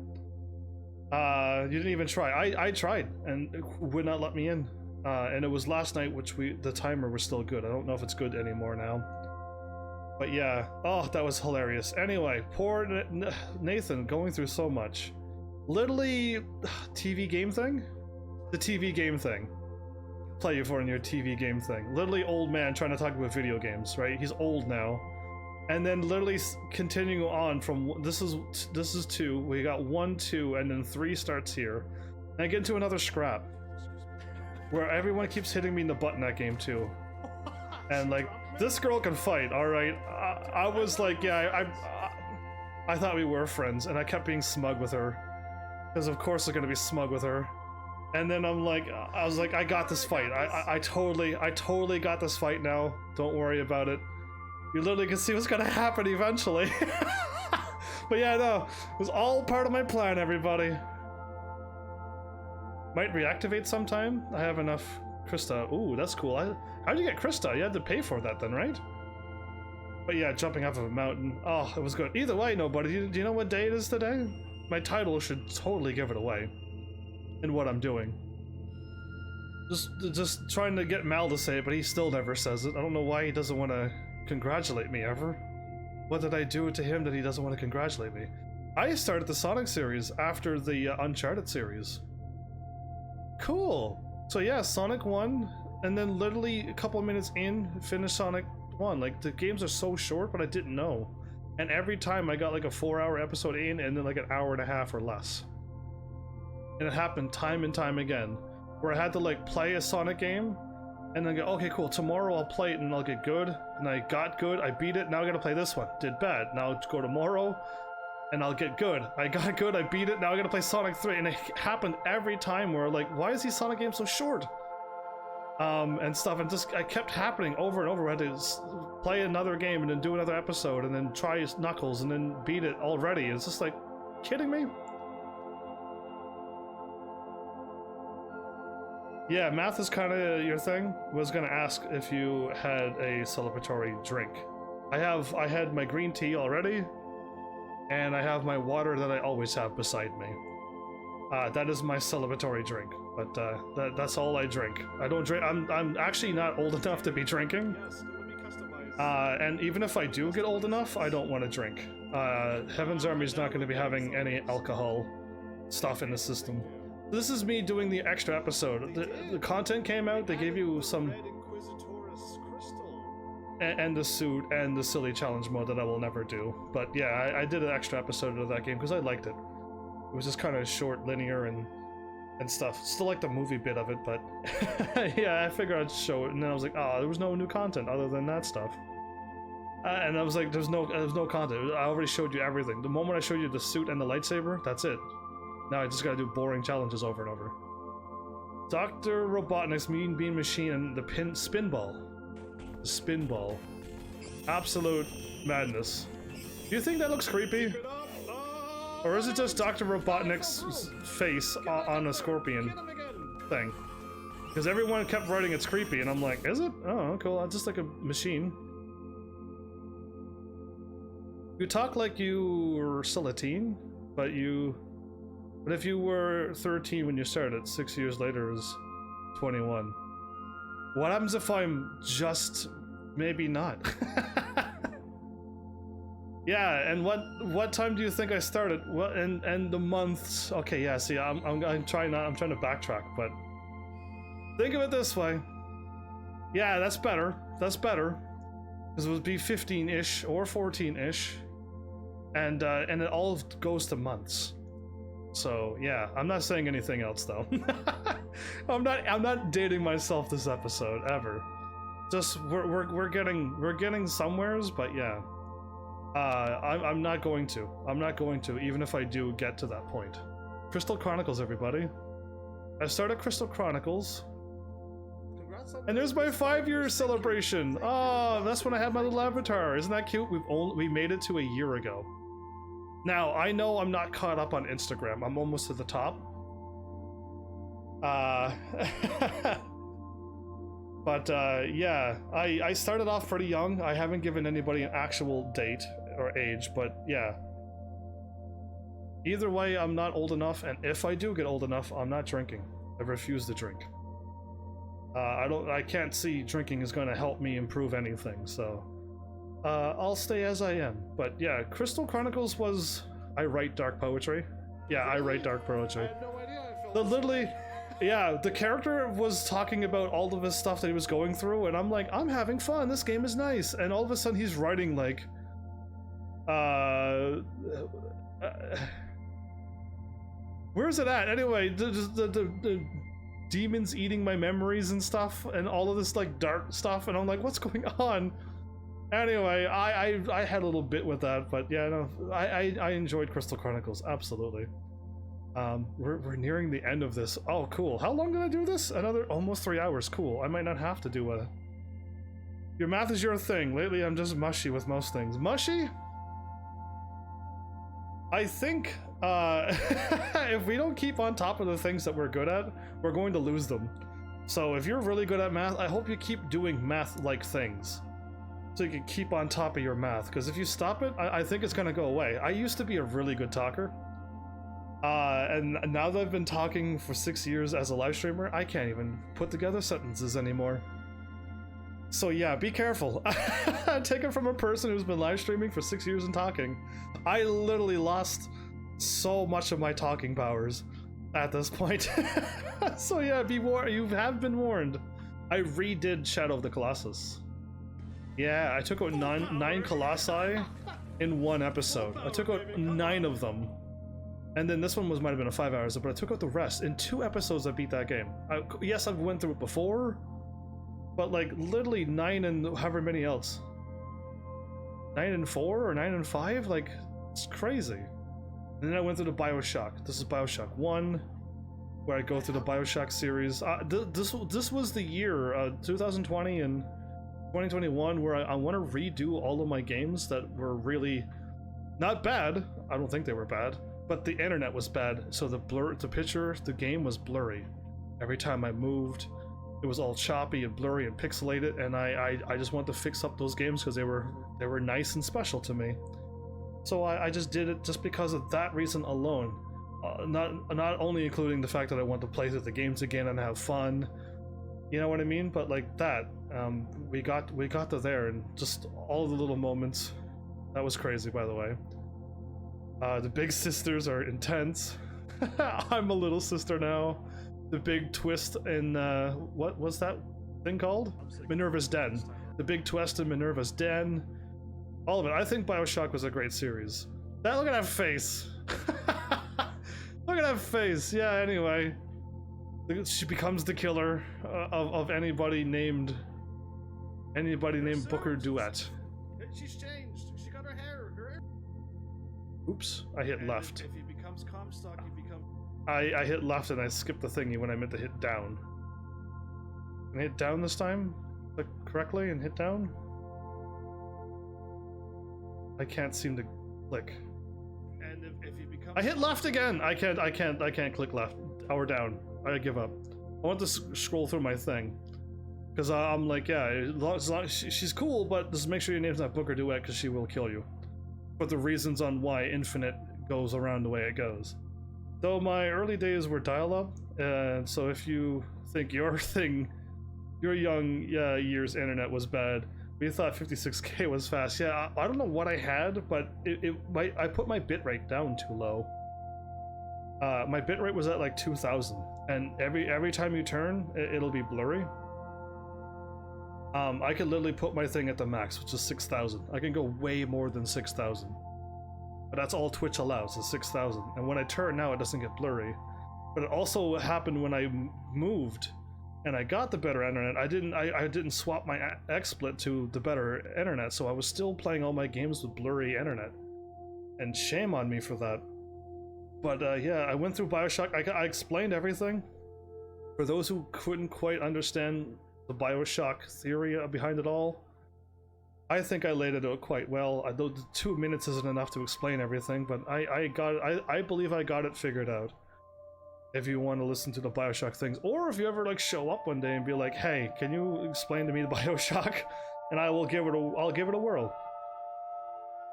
You didn't even try. I tried, and it would not let me in. And it was last night, which the timer was still good. I don't know if it's good anymore now. But yeah, oh, that was hilarious. Anyway, poor Nathan going through so much. Literally, TV game thing? The TV game thing. Play you for in your TV game thing. Literally old man trying to talk about video games, right? He's old now. And then literally continuing on from, this is 2, we got 1, 2, and then 3 starts here. And I get into another scrap. Where everyone keeps hitting me in the butt in that game too. And like, this girl can fight, alright? I was like, yeah, I thought we were friends, and I kept being smug with her. Because of course I'm gonna be smug with her. And then I was like, I got this fight. I totally got this fight now. Don't worry about it. You literally can see what's gonna happen eventually. But yeah, no, it was all part of my plan, everybody. Might reactivate sometime. I have enough Krista. Ooh, that's cool. How'd you get Krista? You had to pay for that then, right? But yeah, jumping off of a mountain. Oh, it was good. Either way, nobody. Do you know what day it is today? My title should totally give it away. In what I'm doing. Just trying to get Mal to say it, but he still never says it. I don't know why he doesn't want to congratulate me ever. What did I do to him that he doesn't want to congratulate me? I started the Sonic series after the Uncharted series. Cool. So yeah, Sonic 1, and then literally a couple of minutes in, finished Sonic 1. Like, the games are so short, but I didn't know. And every time I got like a 4-hour episode in, and then like an hour and a half or less. And it happened time and time again, where I had to like play a Sonic game, and then go, okay, cool, tomorrow I'll play it and I'll get good. And I got good, I beat it, now I gotta play this one. Did bad, now go tomorrow, and I'll get good. I got good, I beat it, now I gotta play Sonic 3. And it happened every time where like, why is these Sonic games so short? And stuff, and just, it kept happening over and over. I had to play another game and then do another episode and then try Knuckles and then beat it already. It's just like, kidding me? Yeah, math is kind of your thing. Was gonna ask if you had a celebratory drink. I had my green tea already, and I have my water that I always have beside me. That is my celebratory drink, but that's all I drink. I don't drink. I'm actually not old enough to be drinking. Yes, let me customize. And even if I do get old enough, I don't want to drink. Heaven's Army is not going to be having any alcohol stuff in the system. This is me doing the extra episode. The content came out, they gave you some... Red Inquisitor's crystal. And the suit and the silly challenge mode that I will never do. But yeah, I did an extra episode of that game because I liked it. It was just kind of short, linear, and stuff. Still like the movie bit of it, but... yeah, I figured I'd show it, and then I was like, oh, there was no new content other than that stuff. And I was like, there's no content. I already showed you everything. The moment I showed you the suit and the lightsaber, that's it. Now I just gotta do boring challenges over and over. Dr. Robotnik's Mean Bean Machine and the Spinball. The Spinball. Absolute madness. Do you think that looks creepy? Or is it just Dr. Robotnik's face on a scorpion thing? Because everyone kept writing it's creepy, and I'm like, is it? Oh, cool, it's just like a machine. You talk like you were still a teen, but if you were 13 when you started, 6 years later is 21. What happens if I'm just maybe not? Yeah, and what time do you think I started? What and the months? Okay, yeah. See, I'm trying to backtrack, but think of it this way. Yeah, that's better. That's better, because it would be 15-ish or 14-ish, and it all goes to months. So yeah, I'm not saying anything else though. I'm not dating myself this episode ever. Just we're getting somewheres, but yeah. I'm not going to. I'm not going to, even if I do get to that point. Crystal Chronicles, everybody. I started Crystal Chronicles. And there's my 5-year celebration. Oh, that's when I had my little avatar. Isn't that cute? We made it to a year ago. Now, I know I'm not caught up on Instagram. I'm almost to the top. But yeah, I started off pretty young. I haven't given anybody an actual date or age, but yeah. Either way, I'm not old enough, and if I do get old enough, I'm not drinking. I refuse to drink. I can't see drinking is going to help me improve anything, so I'll stay as I am. But yeah, Crystal Chronicles was... I write dark poetry. Yeah, I write dark poetry. I had no idea I felt Literally, yeah, the character was talking about all of his stuff that he was going through, and I'm like, I'm having fun, this game is nice. And all of a sudden he's writing like, where's it at? Anyway, the demons eating my memories and stuff, and all of this like dark stuff, and I'm like, what's going on? Anyway, I had a little bit with that, but yeah, no, I enjoyed Crystal Chronicles, absolutely. We're nearing the end of this. Oh, cool. How long did I do this? Another almost 3 hours. Cool. I might not have to do a... Your math is your thing. Lately, I'm just mushy with most things. Mushy? I think, if we don't keep on top of the things that we're good at, we're going to lose them. So if you're really good at math, I hope you keep doing math-like things, so you can keep on top of your math, because if you stop it, I think it's going to go away. I used to be a really good talker. And now that I've been talking for 6 years as a live streamer, I can't even put together sentences anymore. So yeah, be careful. Take it from a person who's been live streaming for 6 years and talking. I literally lost so much of my talking powers at this point. So yeah, be warned. You have been warned. I redid Shadow of the Colossus. Yeah, I took out nine Colossi in one episode. I took out 9 of them. And then this one might have been a 5 hours, but I took out the rest. In 2 episodes, I beat that game. Yes, I've went through it before, but like literally 9 and however many else. 9 and 4 or 9 and 5? Like, it's crazy. And then I went through the Bioshock. This is Bioshock 1, where I go through the Bioshock series. This was the year, 2020 and 2021, where I want to redo all of my games that were really not bad. I don't think they were bad, but the internet was bad. So the game was blurry. Every time I moved, it was all choppy and blurry and pixelated, and I just wanted to fix up those games because they were nice and special to me. So I just did it just because of that reason alone. Not only including the fact that I want to play through the games again and have fun, you know what I mean? But like that, we got to there, and just all the little moments. That was crazy, by the way. The big sisters are intense. I'm a little sister now. The big twist in what was that thing called? Minerva's Den. The big twist in Minerva's Den. All of it. I think Bioshock was a great series. Look at that face. Look at that face. Yeah. Anyway, she becomes the killer of anybody named Booker Duet. She's changed. She got her hair. Oops, I hit left. If he becomes Comstock, he becomes. I hit left and I skipped the thingy when I meant to hit down. Can I hit down this time? Click correctly and hit down? I can't seem to click. And if he becomes. I hit left again! I can't click left or down. I give up. I want to scroll through my thing. Because I'm like, yeah, she's cool, but just make sure your name's not Booker Duet because she will kill you. But the reasons on why Infinite goes around the way it goes. Though my early days were dial-up, so if you think your young years internet was bad, but you thought 56k was fast, yeah, I don't know what I had, but I put my bitrate down too low. My bitrate was at like 2000, and every time you turn, it'll be blurry. I could literally put my thing at the max, which is 6000. I can go way more than 6000. But that's all Twitch allows, is 6000. And when I turn now, it doesn't get blurry. But it also happened when I moved and I got the better internet. I didn't swap my XSplit to the better internet, so I was still playing all my games with blurry internet. And shame on me for that. But yeah, I went through Bioshock. I explained everything. For those who couldn't quite understand the Bioshock theory behind it all, I think I laid it out quite well. Though the 2 minutes isn't enough to explain everything, but I believe I got it figured out. If you want to listen to the Bioshock things, or if you ever like show up one day and be like, "Hey, can you explain to me the Bioshock?" and I'll give it a whirl.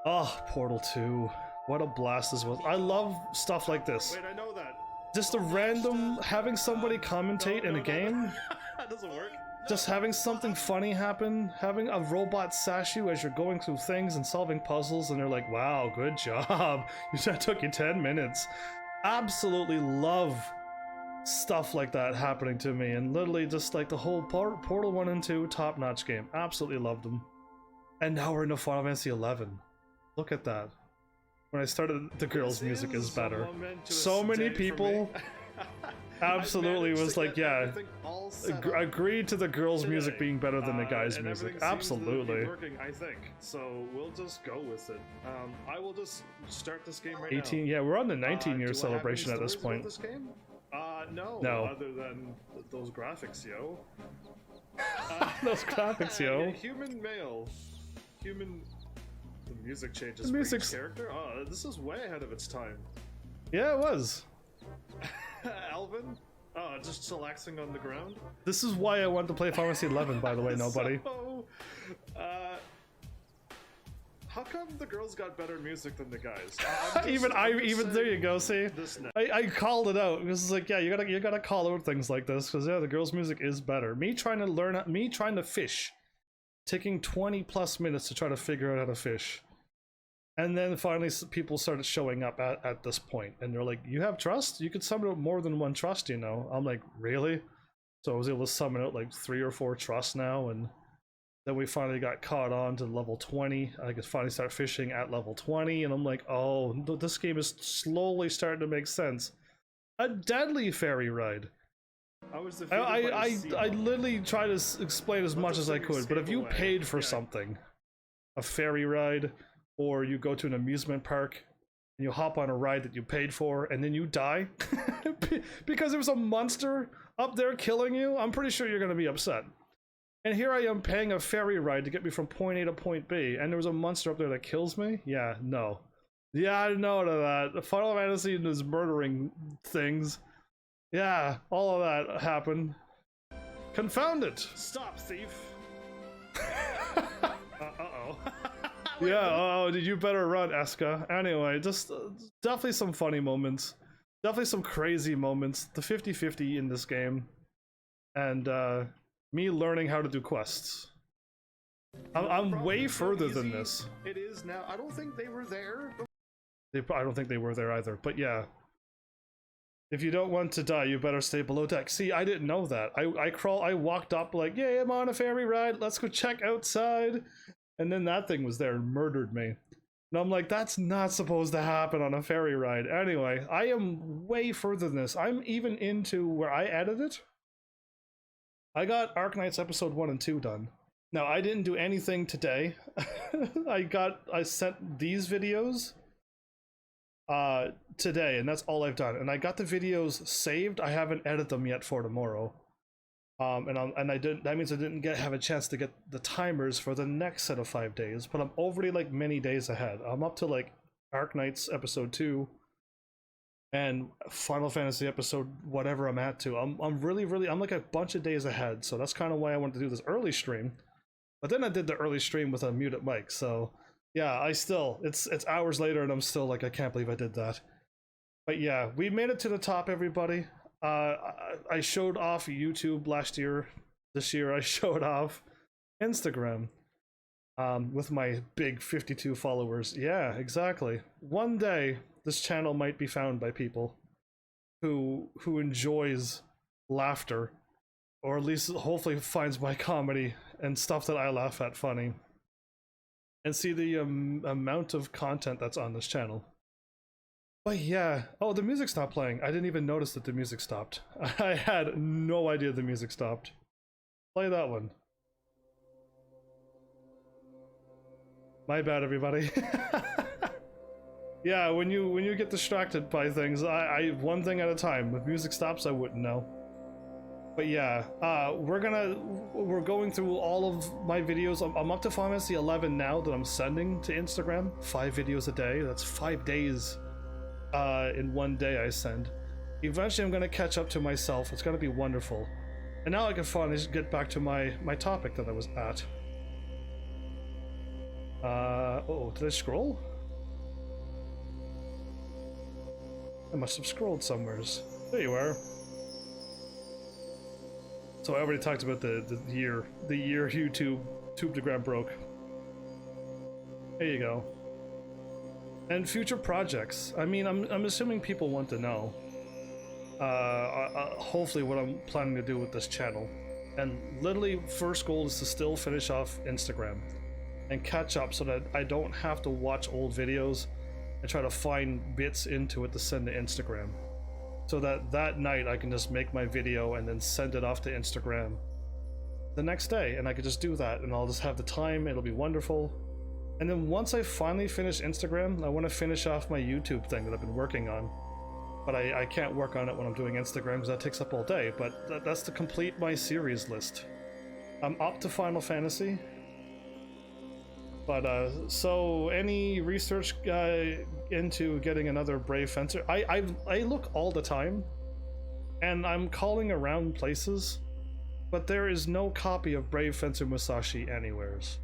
Oh, Portal 2. What a blast this was. I love stuff like this. Wait, I know that. Just a random having somebody commentate in a game. That doesn't work. Just having something funny happen, having a robot sash you as you're going through things and solving puzzles, and they're like, "Wow, good job. That took you 10 minutes." Absolutely love stuff like that happening to me, and literally just like the whole Portal 1 and 2, top-notch game. Absolutely loved them. And now we're into Final Fantasy 11. Look at that. When I started, the girls' music is better. So many people absolutely was like, yeah, agreed to the girls' music being better than the guys' music. Absolutely. Working, I think. So we'll just go with it. I will just start this game right 18, now. yeah, we're on the 19-year celebration at this point. This game? No. No. Other than those graphics, yo. Those graphics, yo. Human male. Human. The music changes The for music's- each character. Oh, this is way ahead of its time. Yeah, it was. Alvin? Oh, just chillaxing on the ground? This is why I want to play Final Fantasy 11, by the way, nobody. So, How come the girls got better music than the guys? Even there you go. See, This now. I called it out because it's like, yeah, you gotta call out things like this because yeah, the girls' music is better. Me trying to fish, taking 20+ minutes to try to figure out how to fish, and then finally people started showing up at this point, and they're like, "You have trust? You could summon out more than one trust, you know?" I'm like, "Really?" So I was able to summon out like 3 or 4 trusts now, and then we finally got caught on to level 20. I could finally start fishing at level 20, and I'm like, oh, this game is slowly starting to make sense. A deadly ferry ride. I was defeated by a I seagull. literally try to explain as Let much the as I singer could, but if escape you away. paid for Yeah. something, a ferry ride, or you go to an amusement park, and you hop on a ride that you paid for, and then you die because there was a monster up there killing you, I'm pretty sure you're going to be upset. And here I am paying a ferry ride to get me from point A to point B, and there was a monster up there that kills me? Yeah, no. Yeah, no to that. The Final Fantasy is murdering things. Yeah, all of that happened. Confound it! Stop, thief! Uh-oh. Yeah, oh, you better run, Eska. Anyway, just definitely some funny moments. Definitely some crazy moments. The 50-50 in this game. And, me learning how to do quests. I'm way further than this. It is now. I don't think they were there. I don't think they were there either, but yeah. If you don't want to die, you better stay below deck. See, I didn't know that. I walked up like, yeah, I'm on a ferry ride, let's go check outside. And then that thing was there and murdered me. And I'm like, that's not supposed to happen on a ferry ride. Anyway, I am way further than this. I'm even into where I edited it. I got Arknights episode 1 and 2 done. Now, I didn't do anything today. I sent these videos today, and that's all I've done. And I got the videos saved. I haven't edited them yet for tomorrow. That means I didn't have a chance to get the timers for the next set of 5 days, but I'm already like many days ahead. I'm up to like Arknights episode 2 and Final Fantasy episode whatever I'm at to. I'm really I'm like a bunch of days ahead, so that's kind of why I wanted to do this early stream. But then I did the early stream with a muted mic, so yeah, it's hours later and I'm still like, I can't believe I did that. But yeah, we made it to the top, everybody. I showed off YouTube last year. This year I showed off Instagram with my big 52 followers. Yeah, exactly. One day this channel might be found by people who enjoys laughter, or at least hopefully finds my comedy and stuff that I laugh at funny, and see the amount of content that's on this channel. But yeah, oh, the music stopped playing. I didn't even notice that the music stopped. I had no idea the music stopped. Play that one. My bad, everybody. Yeah, when you get distracted by things, I one thing at a time. If music stops, I wouldn't know. But yeah, we're going through all of my videos. I'm up to Final Fantasy 11 now that I'm sending to Instagram. 5 videos a day. That's 5 days in one day I send. Eventually I'm gonna catch up to myself. It's gonna be wonderful. And now I can finally get back to my topic that I was at. Oh, did I scroll? I must have scrolled somewheres. There you are. So I already talked about the year YouTube Tubedagram broke. There you go. And future projects. I mean, I'm assuming people want to know. Hopefully what I'm planning to do with this channel. And literally, first goal is to still finish off Instagram and catch up so that I don't have to watch old videos and try to find bits into it to send to Instagram. So that night I can just make my video and then send it off to Instagram the next day, and I could just do that, and I'll just have the time. It'll be wonderful. And then once I finally finish Instagram, I want to finish off my YouTube thing that I've been working on. But I can't work on it when I'm doing Instagram because that takes up all day. But that's to complete my series list. I'm up to Final Fantasy. But so any research into getting another Brave Fencer? I look all the time, and I'm calling around places, but there is no copy of Brave Fencer Musashi anywheres.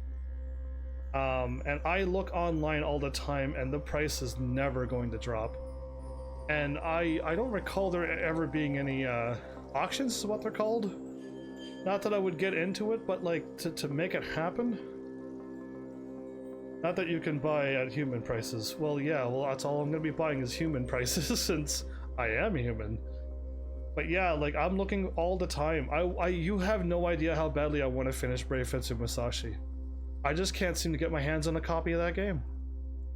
And I look online all the time, and the price is never going to drop. And I don't recall there ever being any auctions, is what they're called. Not that I would get into it, but like to make it happen. Not that you can buy at human prices. Well, yeah, well, that's all I'm gonna be buying is human prices since I am human. But yeah, like I'm looking all the time. You have no idea how badly I want to finish Brave Fencer Musashi. I just can't seem to get my hands on a copy of that game.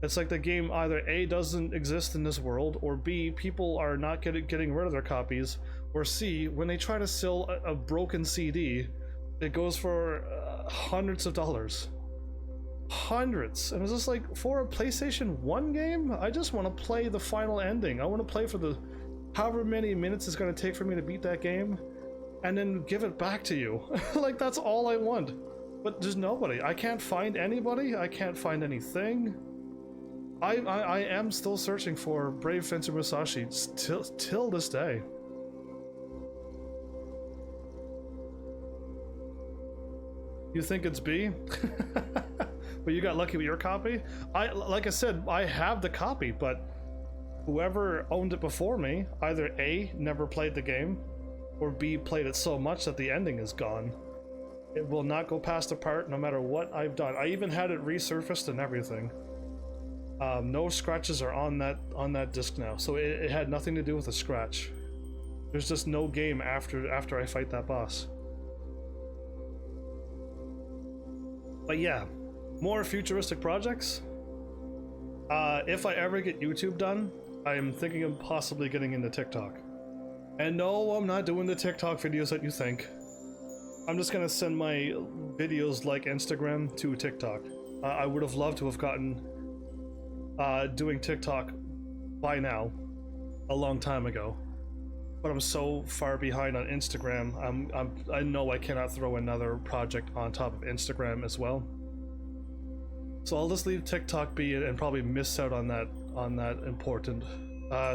It's like the game either A, doesn't exist in this world, or B, people are not getting rid of their copies, or C, when they try to sell a broken CD, it goes for hundreds of dollars. Hundreds. And it's just like, for a PlayStation 1 game, I just want to play the final ending. I want to play for the however many minutes it's going to take for me to beat that game, and then give it back to you. Like, that's all I want. But there's nobody. I can't find anybody. I can't find anything. I am still searching for Brave Fencer Musashi till this day. You think it's B? But you got lucky with your copy? Like I said, I have the copy, but whoever owned it before me either A, never played the game, or B, played it so much that the ending is gone. It will not go past the part no matter what I've done. I even had it resurfaced and everything. No scratches are on that disc now, so it had nothing to do with a scratch. There's just no game after I fight that boss. But yeah, more futuristic projects. If I ever get YouTube done, I'm thinking of possibly getting into TikTok. And no, I'm not doing the TikTok videos that you think. I'm just gonna send my videos like Instagram to TikTok. I would have loved to have gotten doing TikTok by now, a long time ago. But I'm so far behind on Instagram. I know I cannot throw another project on top of Instagram as well. So I'll just leave TikTok be and probably miss out on that important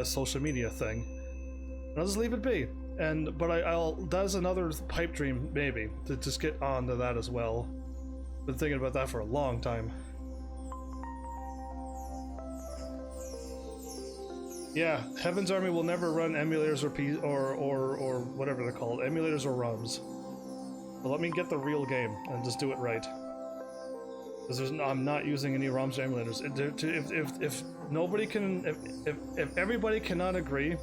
social media thing. And I'll just leave it be. But that's another pipe dream maybe to just get onto that as well. Been thinking about that for a long time. Yeah, Heaven's Army will never run emulators or whatever they're called, emulators or ROMs. But let me get the real game and just do it right. Because I'm not using any ROMs or emulators. If nobody can, if everybody cannot agree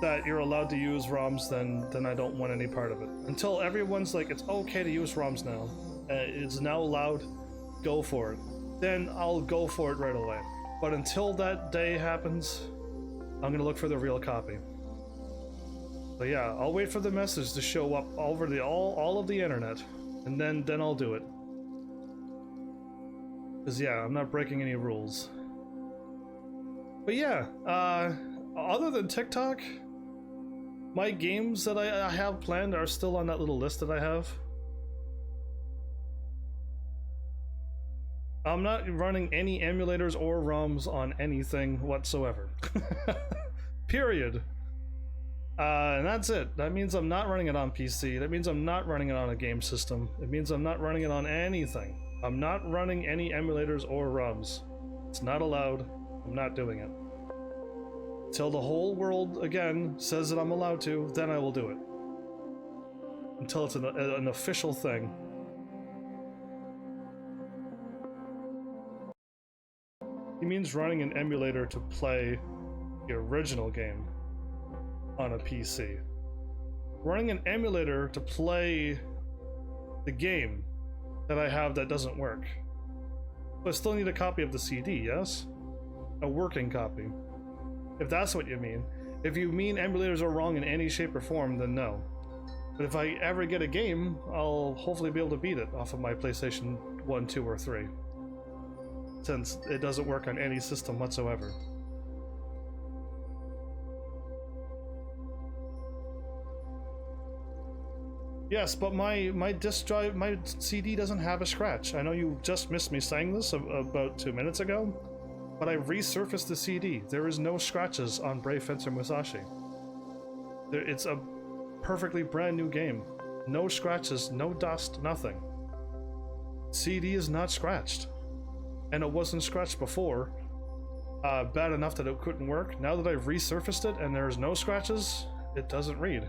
that you're allowed to use ROMs, then I don't want any part of it. Until everyone's like, it's okay to use ROMs now, it's now allowed, go for it. Then I'll go for it right away. But until that day happens, I'm gonna look for the real copy. But yeah, I'll wait for the message to show up over all of the internet, and then I'll do it. Cause yeah, I'm not breaking any rules. But yeah, other than TikTok, my games that I have planned are still on that little list that I have. I'm not running any emulators or ROMs on anything whatsoever. Period. And that's it. That means I'm not running it on PC. That means I'm not running it on a game system. It means I'm not running it on anything. I'm not running any emulators or ROMs. It's not allowed. I'm not doing it. Till the whole world, again, says that I'm allowed to, then I will do it. Until it's an official thing. He means running an emulator to play the original game on a PC. Running an emulator to play the game that I have that doesn't work. But I still need a copy of the CD, yes? A working copy. If that's what you mean. If you mean emulators are wrong in any shape or form, then no. But if I ever get a game, I'll hopefully be able to beat it off of my PlayStation 1, 2, or 3. Since it doesn't work on any system whatsoever. Yes, but my disk drive, my CD doesn't have a scratch. I know you just missed me saying this about 2 minutes ago, but I resurfaced the CD. There is no scratches on Brave Fencer Musashi. It's a perfectly brand new game. No scratches, no dust, nothing. CD is not scratched. And it wasn't scratched before. Bad enough that it couldn't work. Now that I've resurfaced it and there's no scratches, it doesn't read.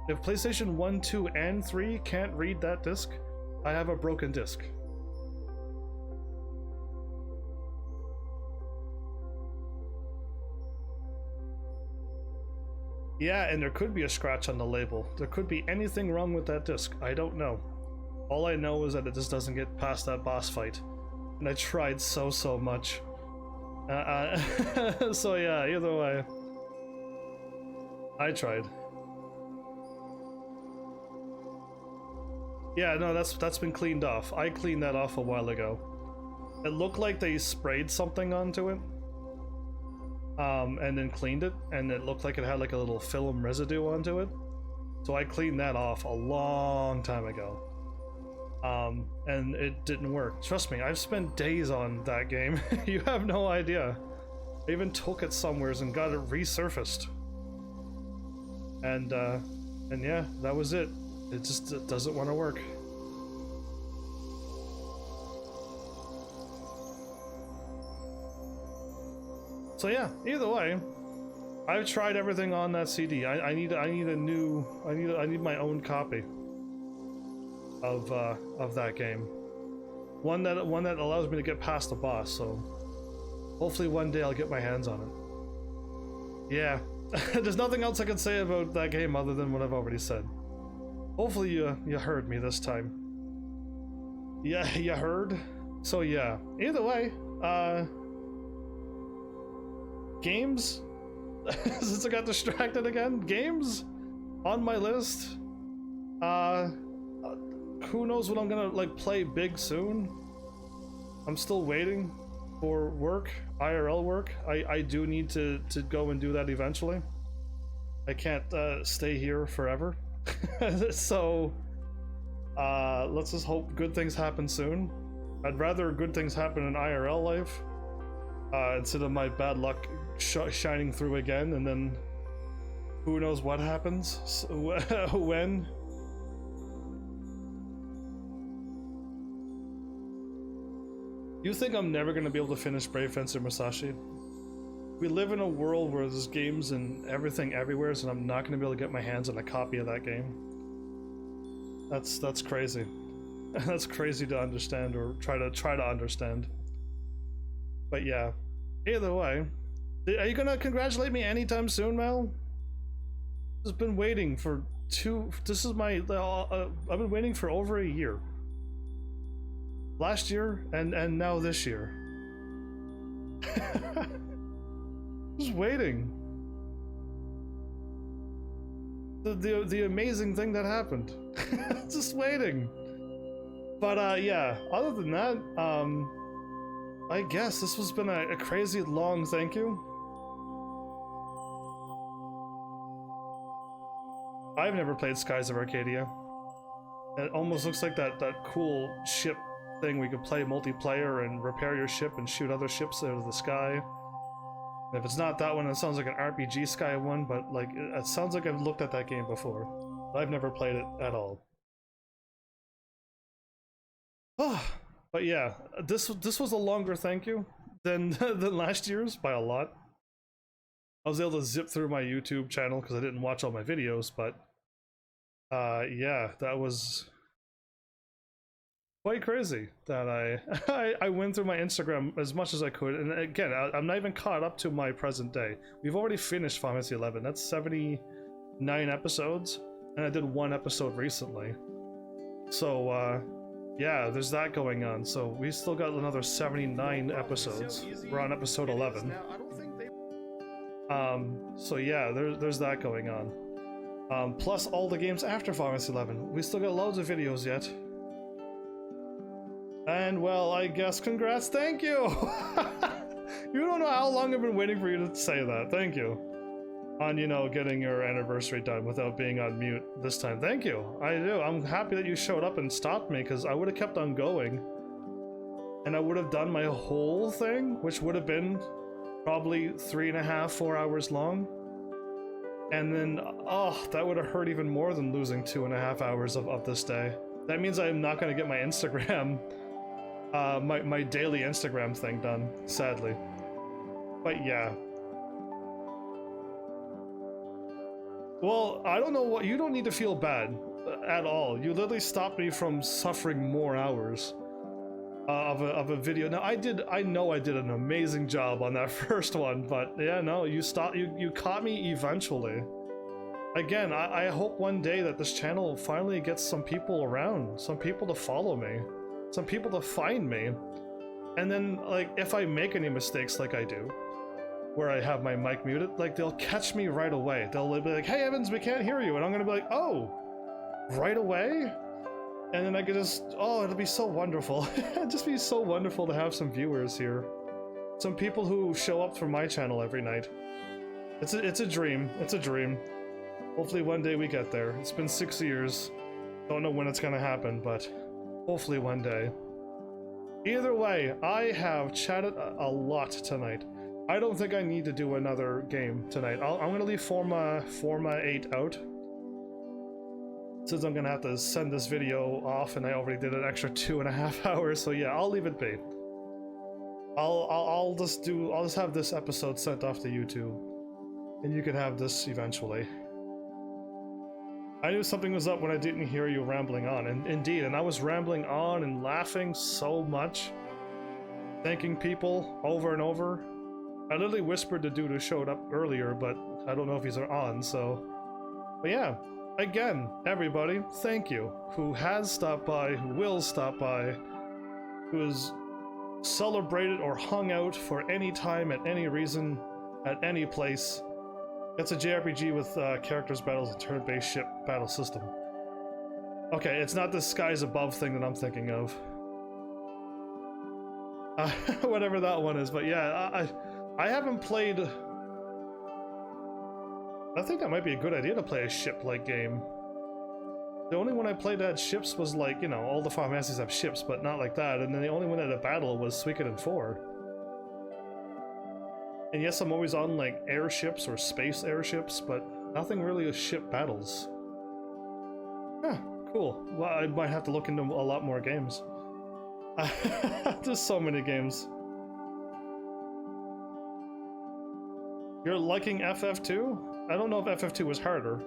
If PlayStation 1, 2, and 3 can't read that disc, I have a broken disc. Yeah, and there could be a scratch on the label. There could be anything wrong with that disc. I don't know. All I know is that it just doesn't get past that boss fight. And I tried so much. So yeah, either way. I tried. Yeah, no, that's been cleaned off. I cleaned that off a while ago. It looked like they sprayed something onto it. And then cleaned it, and it looked like it had like a little film residue onto it. So I cleaned that off a long time ago. And it didn't work. Trust me, I've spent days on that game. You have no idea. I even took it somewheres and got it resurfaced. And yeah, that was it. It doesn't want to work. So yeah, either way, I've tried everything on that CD. I need my own copy of that game. One that allows me to get past the boss, so hopefully one day I'll get my hands on it. Yeah. There's nothing else I can say about that game other than what I've already said. Hopefully you heard me this time. Yeah, you heard? So yeah, either way, games? Since I got distracted again, games on my list. Who knows what I'm gonna like play big soon. I'm still waiting for work, IRL work. I do need to go and do that eventually. I can't stay here forever. So let's just hope good things happen soon. I'd rather good things happen in IRL life instead of my bad luck shining through again, and then who knows what happens when. You think I'm never going to be able to finish Brave Fencer Musashi? We live in a world where there's games and everything everywhere, and I'm not going to be able to get my hands on a copy of that game. That's crazy. That's crazy to understand, or try to understand. But yeah, either way, are you gonna congratulate me anytime soon, Mel? I've been waiting for this is my I've been waiting for over a year. Last year and now this year. Just waiting. The amazing thing that happened. Just waiting. But yeah, other than that, I guess this has been a crazy long thank you. I've never played Skies of Arcadia. It almost looks like that cool ship thing we could play multiplayer and repair your ship and shoot other ships out of the sky. And if it's not that one, it sounds like an RPG Sky one, but like it sounds like I've looked at that game before. I've never played it at all. Oh, but yeah, this was a longer thank you than last year's by a lot. I was able to zip through my YouTube channel because I didn't watch all my videos, but yeah, that was quite crazy that I went through my Instagram as much as I could, and again, I'm not even caught up to my present day. We've already finished Final Fantasy 11. That's 79 episodes, and I did one episode recently. So yeah, there's that going on. So we still got another 79 episodes. We're on episode 11. So yeah, there's that going on. Plus all the games after Final Fantasy 11. We still got loads of videos yet. And well, I guess congrats, thank you! You don't know how long I've been waiting for you to say that, thank you. On, you know, getting your anniversary done without being on mute this time, thank you. I do, I'm happy that you showed up and stopped me, because I would have kept on going. And I would have done my whole thing, which would have been probably 3.5, 4 hours long. And then, oh, that would have hurt even more than losing 2.5 hours of this day. That means I'm not gonna get my Instagram, my daily Instagram thing done, sadly. But yeah. Well, I don't know what, you don't need to feel bad at all. You literally stopped me from suffering more hours of a video. Now I know I did an amazing job on that first one, but yeah, no, you caught me eventually. Again, I hope one day that this channel finally gets some people around, some people to follow me, some people to find me. And then, like, if I make any mistakes like I do, where I have my mic muted, like, they'll catch me right away. They'll be like, hey Evans, we can't hear you. And I'm gonna be like, oh, right away? And then I could just, oh, it'll be so wonderful. It'd just be so wonderful to have some viewers here. Some people who show up for my channel every night. It's a dream, it's a dream. Hopefully one day we get there. It's been 6 years. Don't know when it's gonna happen, but hopefully one day. Either way, I have chatted a lot tonight. I don't think I need to do another game tonight. I'm gonna leave Forma 8 out, since I'm gonna have to send this video off, and I already did an extra 2.5 hours. So yeah, I'll leave it be. I'll just have this episode sent off to YouTube, and you can have this eventually. I knew something was up when I didn't hear you rambling on, and indeed, and I was rambling on and laughing so much, thanking people over and over. I literally whispered the dude who showed up earlier, but I don't know if he's on, so... But yeah, again, everybody, thank you, who has stopped by, who will stop by, who has celebrated or hung out for any time, at any reason, at any place. It's a JRPG with characters, battles, and turn-based ship battle system. Okay, it's not the skies above thing that I'm thinking of. Whatever that one is, but yeah, I haven't played... I think that might be a good idea to play a ship-like game. The only one I played that had ships was, like, you know, all the Final Fantasies have ships, but not like that, and then the only one that had a battle was Suikoden 4. And yes, I'm always on, like, airships or space airships, but nothing really with ship battles. Huh, cool. Well, I might have to look into a lot more games. There's so many games. You're liking FF2? I don't know if FF2 was harder.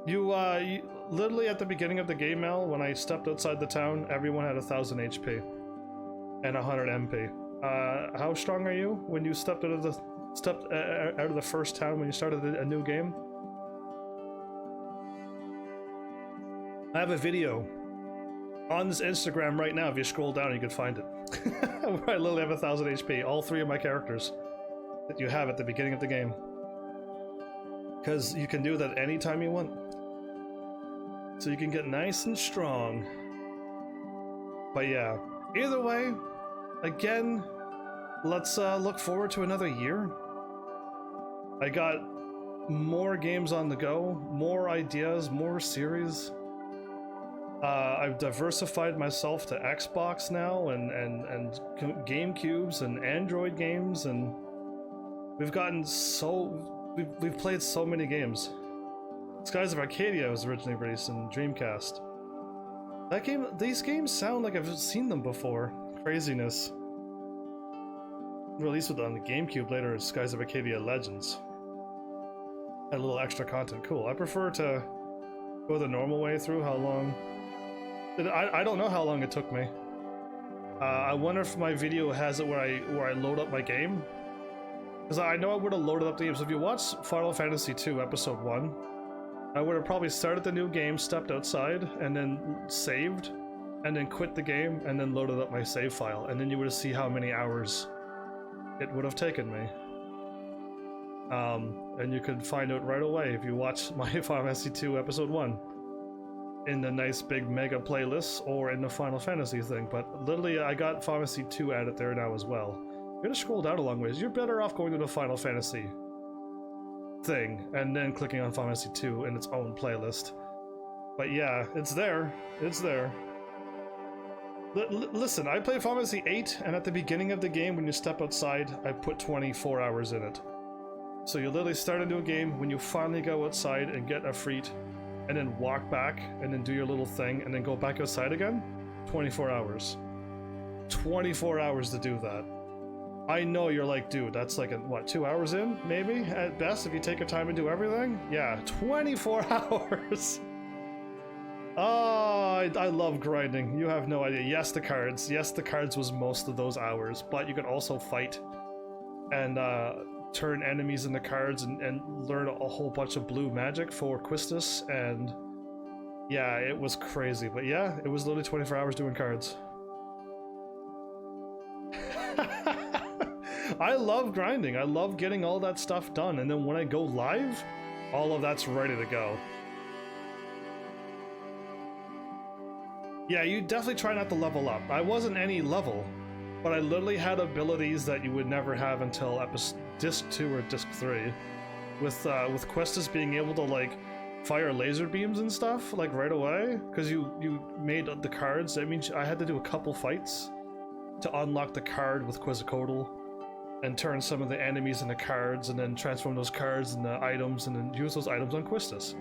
You literally at the beginning of the game, Mel, when I stepped outside the town, everyone had 1000 HP and 100 MP. How strong are you when you stepped out of the first town when you started a new game? I have a video on this Instagram right now. If you scroll down, you can find it. Where I literally have 1000 HP. All 3 of my characters that you have at the beginning of the game. Because you can do that anytime you want. So you can get nice and strong. But yeah, either way, again, let's look forward to another year. I got more games on the go, more ideas, more series. I've diversified myself to Xbox now, and GameCubes and Android games, and we've gotten so... We've played so many games. Skies of Arcadia was originally released in Dreamcast. That game, these games sound like I've seen them before. Craziness. Released on the GameCube later as Skies of Arcadia Legends. Had a little extra content. Cool. I prefer to go the normal way through. How long? I don't know how long it took me. I wonder if my video has it where I load up my game. Because I know I would have loaded up the game. So if you watch Final Fantasy II Episode 1, I would have probably started the new game, stepped outside, and then saved, and then quit the game, and then loaded up my save file. And then you would have seen how many hours it would have taken me. And you could find out right away if you watch my Final Fantasy II Episode 1 in the nice big mega playlist or in the Final Fantasy thing. But literally, I got Final Fantasy II added there now as well. You're gonna scroll down a long ways. You're better off going to the Final Fantasy thing and then clicking on Final Fantasy II in its own playlist. But yeah, it's there. It's there. Listen, I played Final Fantasy VIII, and at the beginning of the game, when you step outside, I put 24 hours in it. So you literally start a new game, when you finally go outside and get a freet, and then walk back, and then do your little thing, and then go back outside again, 24 hours. 24 hours to do that. I know you're like, dude, that's like, what, 2 hours in, maybe? At best, if you take your time and do everything? Yeah, 24 hours! Oh, I love grinding. You have no idea. Yes, the cards. Yes, the cards was most of those hours, but you could also fight and turn enemies into cards and learn a whole bunch of blue magic for Quistis, and yeah, it was crazy. But yeah, it was literally 24 hours doing cards. I love grinding. I love getting all that stuff done, and then when I go live, all of that's ready to go. Yeah, you definitely try not to level up. I wasn't any level, but I literally had abilities that you would never have until disc 2 or disc 3. With Questus being able to like fire laser beams and stuff like right away, because you made the cards. That means I had to do a couple fights to unlock the card with Quetzalcoatl and turn some of the enemies into cards, and then transform those cards into items, and then use those items on Quistis.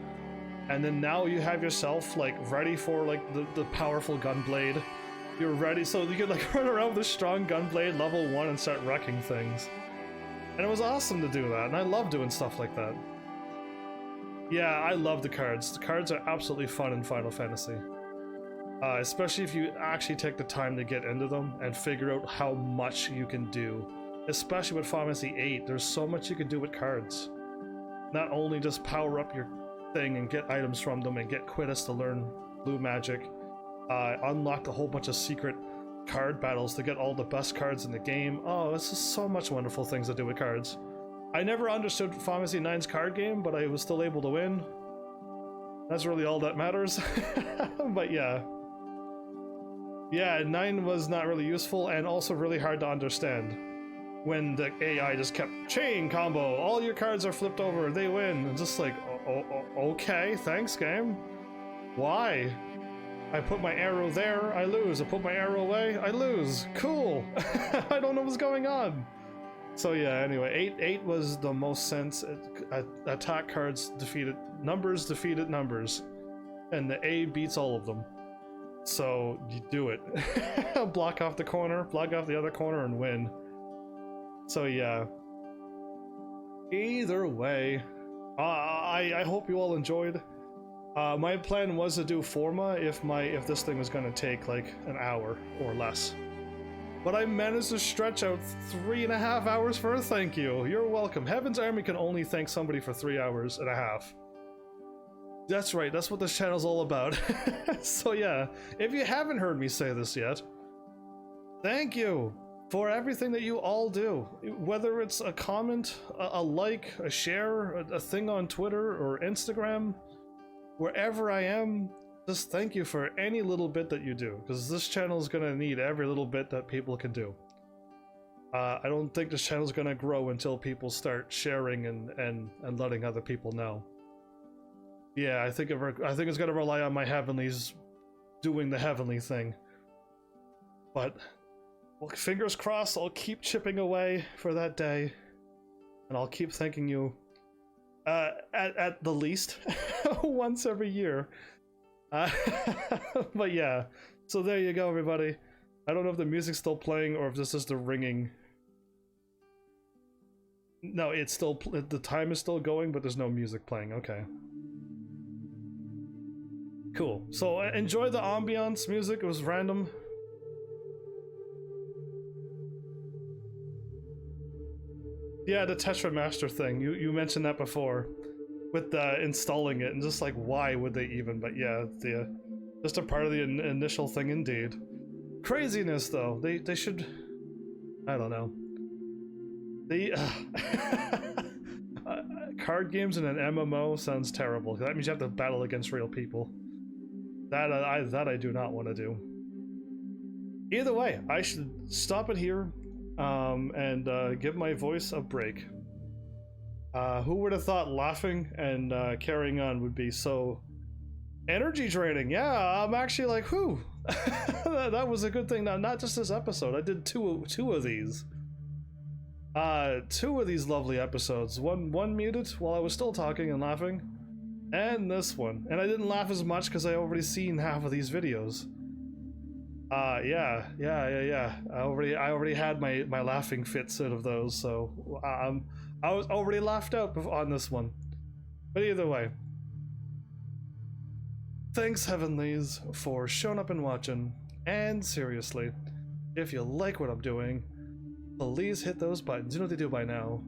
And then now you have yourself like ready for like the powerful gunblade. You're ready, so you can like run around with a strong gunblade level 1 and start wrecking things. And it was awesome to do that, and I love doing stuff like that. Yeah, I love the cards. The cards are absolutely fun in Final Fantasy. Especially if you actually take the time to get into them and figure out how much you can do. Especially with Final Fantasy VIII, there's so much you can do with cards. Not only just power up your thing and get items from them and get Quidus to learn blue magic, unlock a whole bunch of secret card battles to get all the best cards in the game. Oh, it's just so much wonderful things to do with cards. I never understood Final Fantasy IX's card game, but I was still able to win. That's really all that matters. But yeah. Yeah, 9 was not really useful and also really hard to understand. When the AI just kept, chain combo, all your cards are flipped over, they win. And just like, okay, thanks game. Why? I put my arrow there, I lose. I put my arrow away, I lose. Cool. I don't know what's going on. So yeah, anyway, 8 was the most sense. Attack cards defeated numbers, and the A beats all of them. So you do it. Block off the corner, block off the other corner, and win. So yeah. Either way, I hope you all enjoyed. My plan was to do Forma if this thing was gonna take like an hour or less. But I managed to stretch out 3.5 hours for a thank you. You're welcome. Heaven's Army can only thank somebody for 3.5 hours. That's right, that's what this channel's all about. So yeah, if you haven't heard me say this yet, thank you for everything that you all do. Whether it's a comment, a like, a share, a thing on Twitter or Instagram, wherever I am, just thank you for any little bit that you do, because this channel is gonna need every little bit that people can do. I don't think this channel is gonna grow until people start sharing and letting other people know. Yeah, I think it's gonna rely on my heavenlies doing the heavenly thing. But well, fingers crossed, I'll keep chipping away for that day, and I'll keep thanking you at the least once every year. But yeah, so there you go, everybody. I don't know if the music's still playing or if this is the ringing. No, it's still, the time is still going, but there's no music playing. Okay. Cool. So enjoy the ambiance music. It was random. Yeah, the Tetra Master thing. You mentioned that before, with installing it, and just like, why would they even? But yeah, just a part of the initial thing, indeed. Craziness, though. They should. I don't know. Card games in an MMO sounds terrible. That means you have to battle against real people. That I do not want to do. Either way, I should stop it here. And give my voice a break. Who would have thought laughing and carrying on would be so energy draining? Yeah, I'm actually like, whew. That was a good thing. Now, not just this episode. I did two of these. 2 of these lovely episodes. One muted while I was still talking and laughing, And this one. And I didn't laugh as much because I already seen half of these videos. Yeah. I already had my laughing fits out of those, so I was already laughed out on this one. But either way, thanks Heavenlies for showing up and watching. And seriously, if you like what I'm doing, please hit those buttons. You know what to do by now.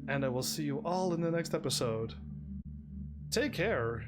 And I will see you all in the next episode. Take care.